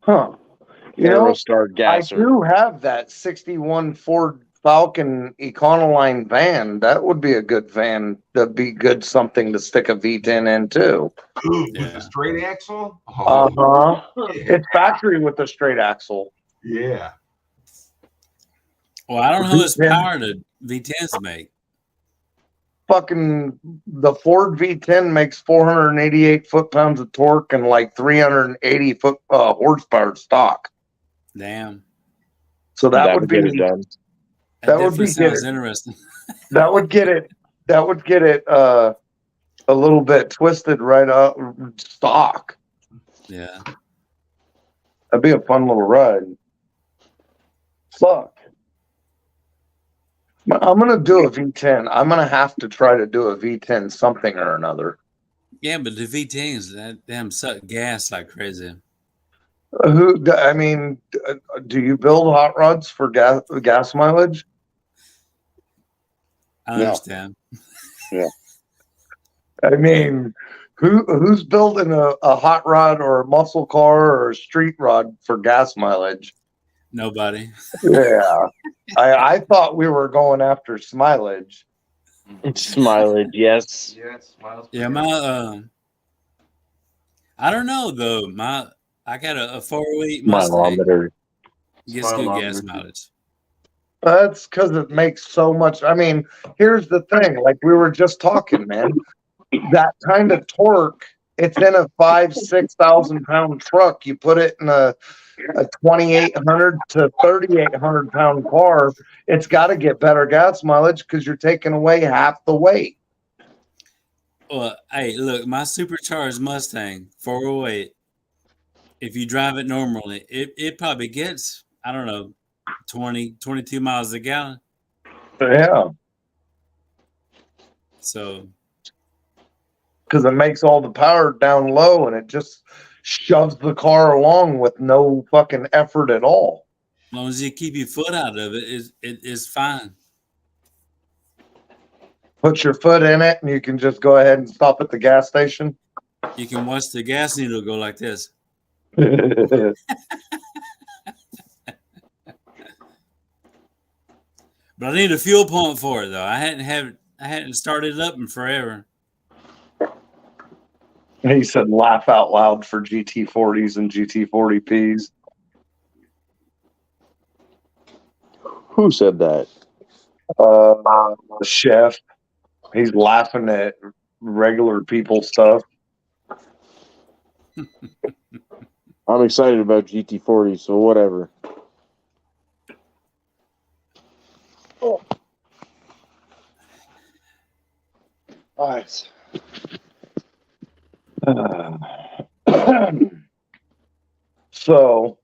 Huh. Aerostar gasser. I do have that 61 Ford Falcon Econoline van. That would be a good van. That'd be good something to stick a V10 in too. With the straight axle? Oh. Uh-huh. It's factory with the straight axle. Yeah. Well, I don't know how much power the V10s make. Fucking the Ford V10 makes 488 foot-pounds of torque and like 380 horsepower stock. Damn. So that would be get it done. That would be sounds interesting. That would get it. That would get it a little bit twisted right up stock. Yeah. That'd be a fun little ride. Fuck. I'm gonna do a V10. I'm gonna have to try to do a V10 something or another. Yeah, but the V10s, that damn suck gas like crazy. I mean, do you build hot rods for gas mileage? I understand. Yeah. I mean, who's building a hot rod or a muscle car or a street rod for gas mileage? Nobody. Yeah. I thought we were going after Smilage. Smilage, yes. Yeah, I don't know though. I got a 408 Mustang. Mileometer. Gets good gas mileage. That's because it makes so much. I mean, here's the thing. Like we were just talking, man. That kind of torque, it's in a 5,000-6,000 pound truck. You put it in a 2,800 to 3,800 pound car. It's got to get better gas mileage because you're taking away half the weight. Well, hey, look, my supercharged Mustang 408. If you drive it normally, it probably gets, I don't know, 20, 22 miles a gallon. Yeah. So, because it makes all the power down low and it just shoves the car along with no fucking effort at all. as long as you keep your foot out of it, it's fine. Put your foot in it and you can just go ahead and stop at the gas station. You can watch the gas needle go like this. But I need a fuel pump for it though. I hadn't started it up in forever. He said laugh out loud for GT40s and GT40Ps. Who said that? The chef. He's laughing at regular people stuff. I'm excited about GT40, so whatever. Oh. All right. So,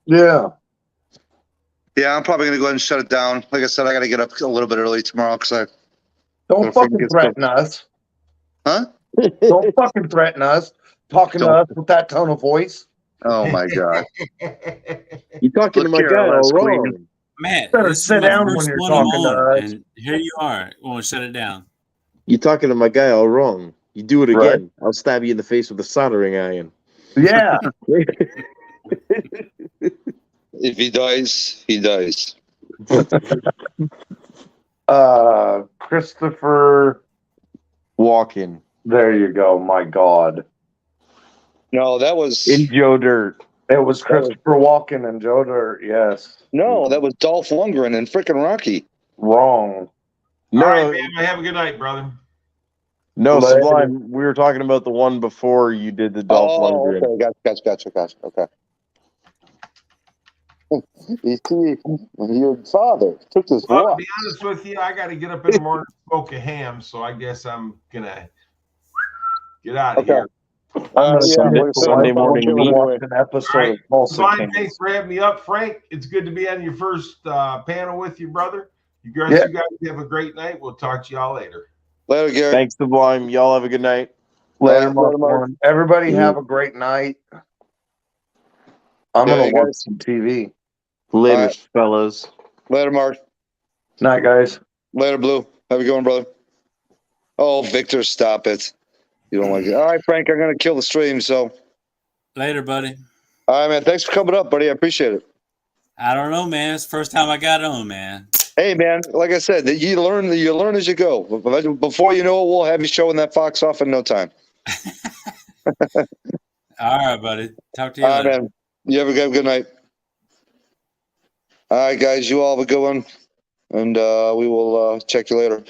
yeah. Yeah, I'm probably going to go ahead and shut it down. Like I said, I got to get up a little bit early tomorrow because I don't fucking threaten us. Huh? Don't fucking threaten us. Talking to us with that tone of voice. Oh my God. You talking to my guy all wrong. Matt, Better this sit is my down first when you're one talking I'm to on, us. and here you are. Want to shut it down? You talking to my guy all wrong. You do it again, Right. I'll stab you in the face with a soldering iron. Yeah. If he dies, he dies. Christopher Walken. There you go. My God. No, that was in Joe Dirt. It was Christopher Walken and Joe Dirt. Yes. No, that was Dolph Lundgren and freaking Rocky. Wrong. No, All right, man. Have a good night, brother. no, Later. Sublime. We were talking about the one before you did the Dolph Lundgren. Okay, gotcha. Okay. You see, your father took this Well, to walk. be honest with you, I got to get up in the morning and smoke a ham, so I guess I'm gonna get out of here. Sunday morning meet. An episode All right. of Tulsa Fine, Kings. thanks for having me up, Frank. It's good to be on your first panel with you, brother. You guys have a great night. We'll talk to y'all later. Later, Gary. Thanks, Sublime. Y'all have a good night. Later, Mark. Everybody have a great night. I'm gonna watch some TV. Later, right. fellas. Later, Mark. Night, guys. Later, Blue. Have a good one, brother. Oh, Victor, stop it. You don't like it. All right, Frank, I'm going to kill the stream, so. Later, buddy. All right, man. Thanks for coming up, buddy. I appreciate it. I don't know, man. It's the first time I got on, man. Hey, man, like I said, you learn as you go. Before you know it, we'll have you showing that fox off in no time. All right, buddy. Talk to you later. Man. You have a good night. All right, guys, you all have a good one, and we will check you later.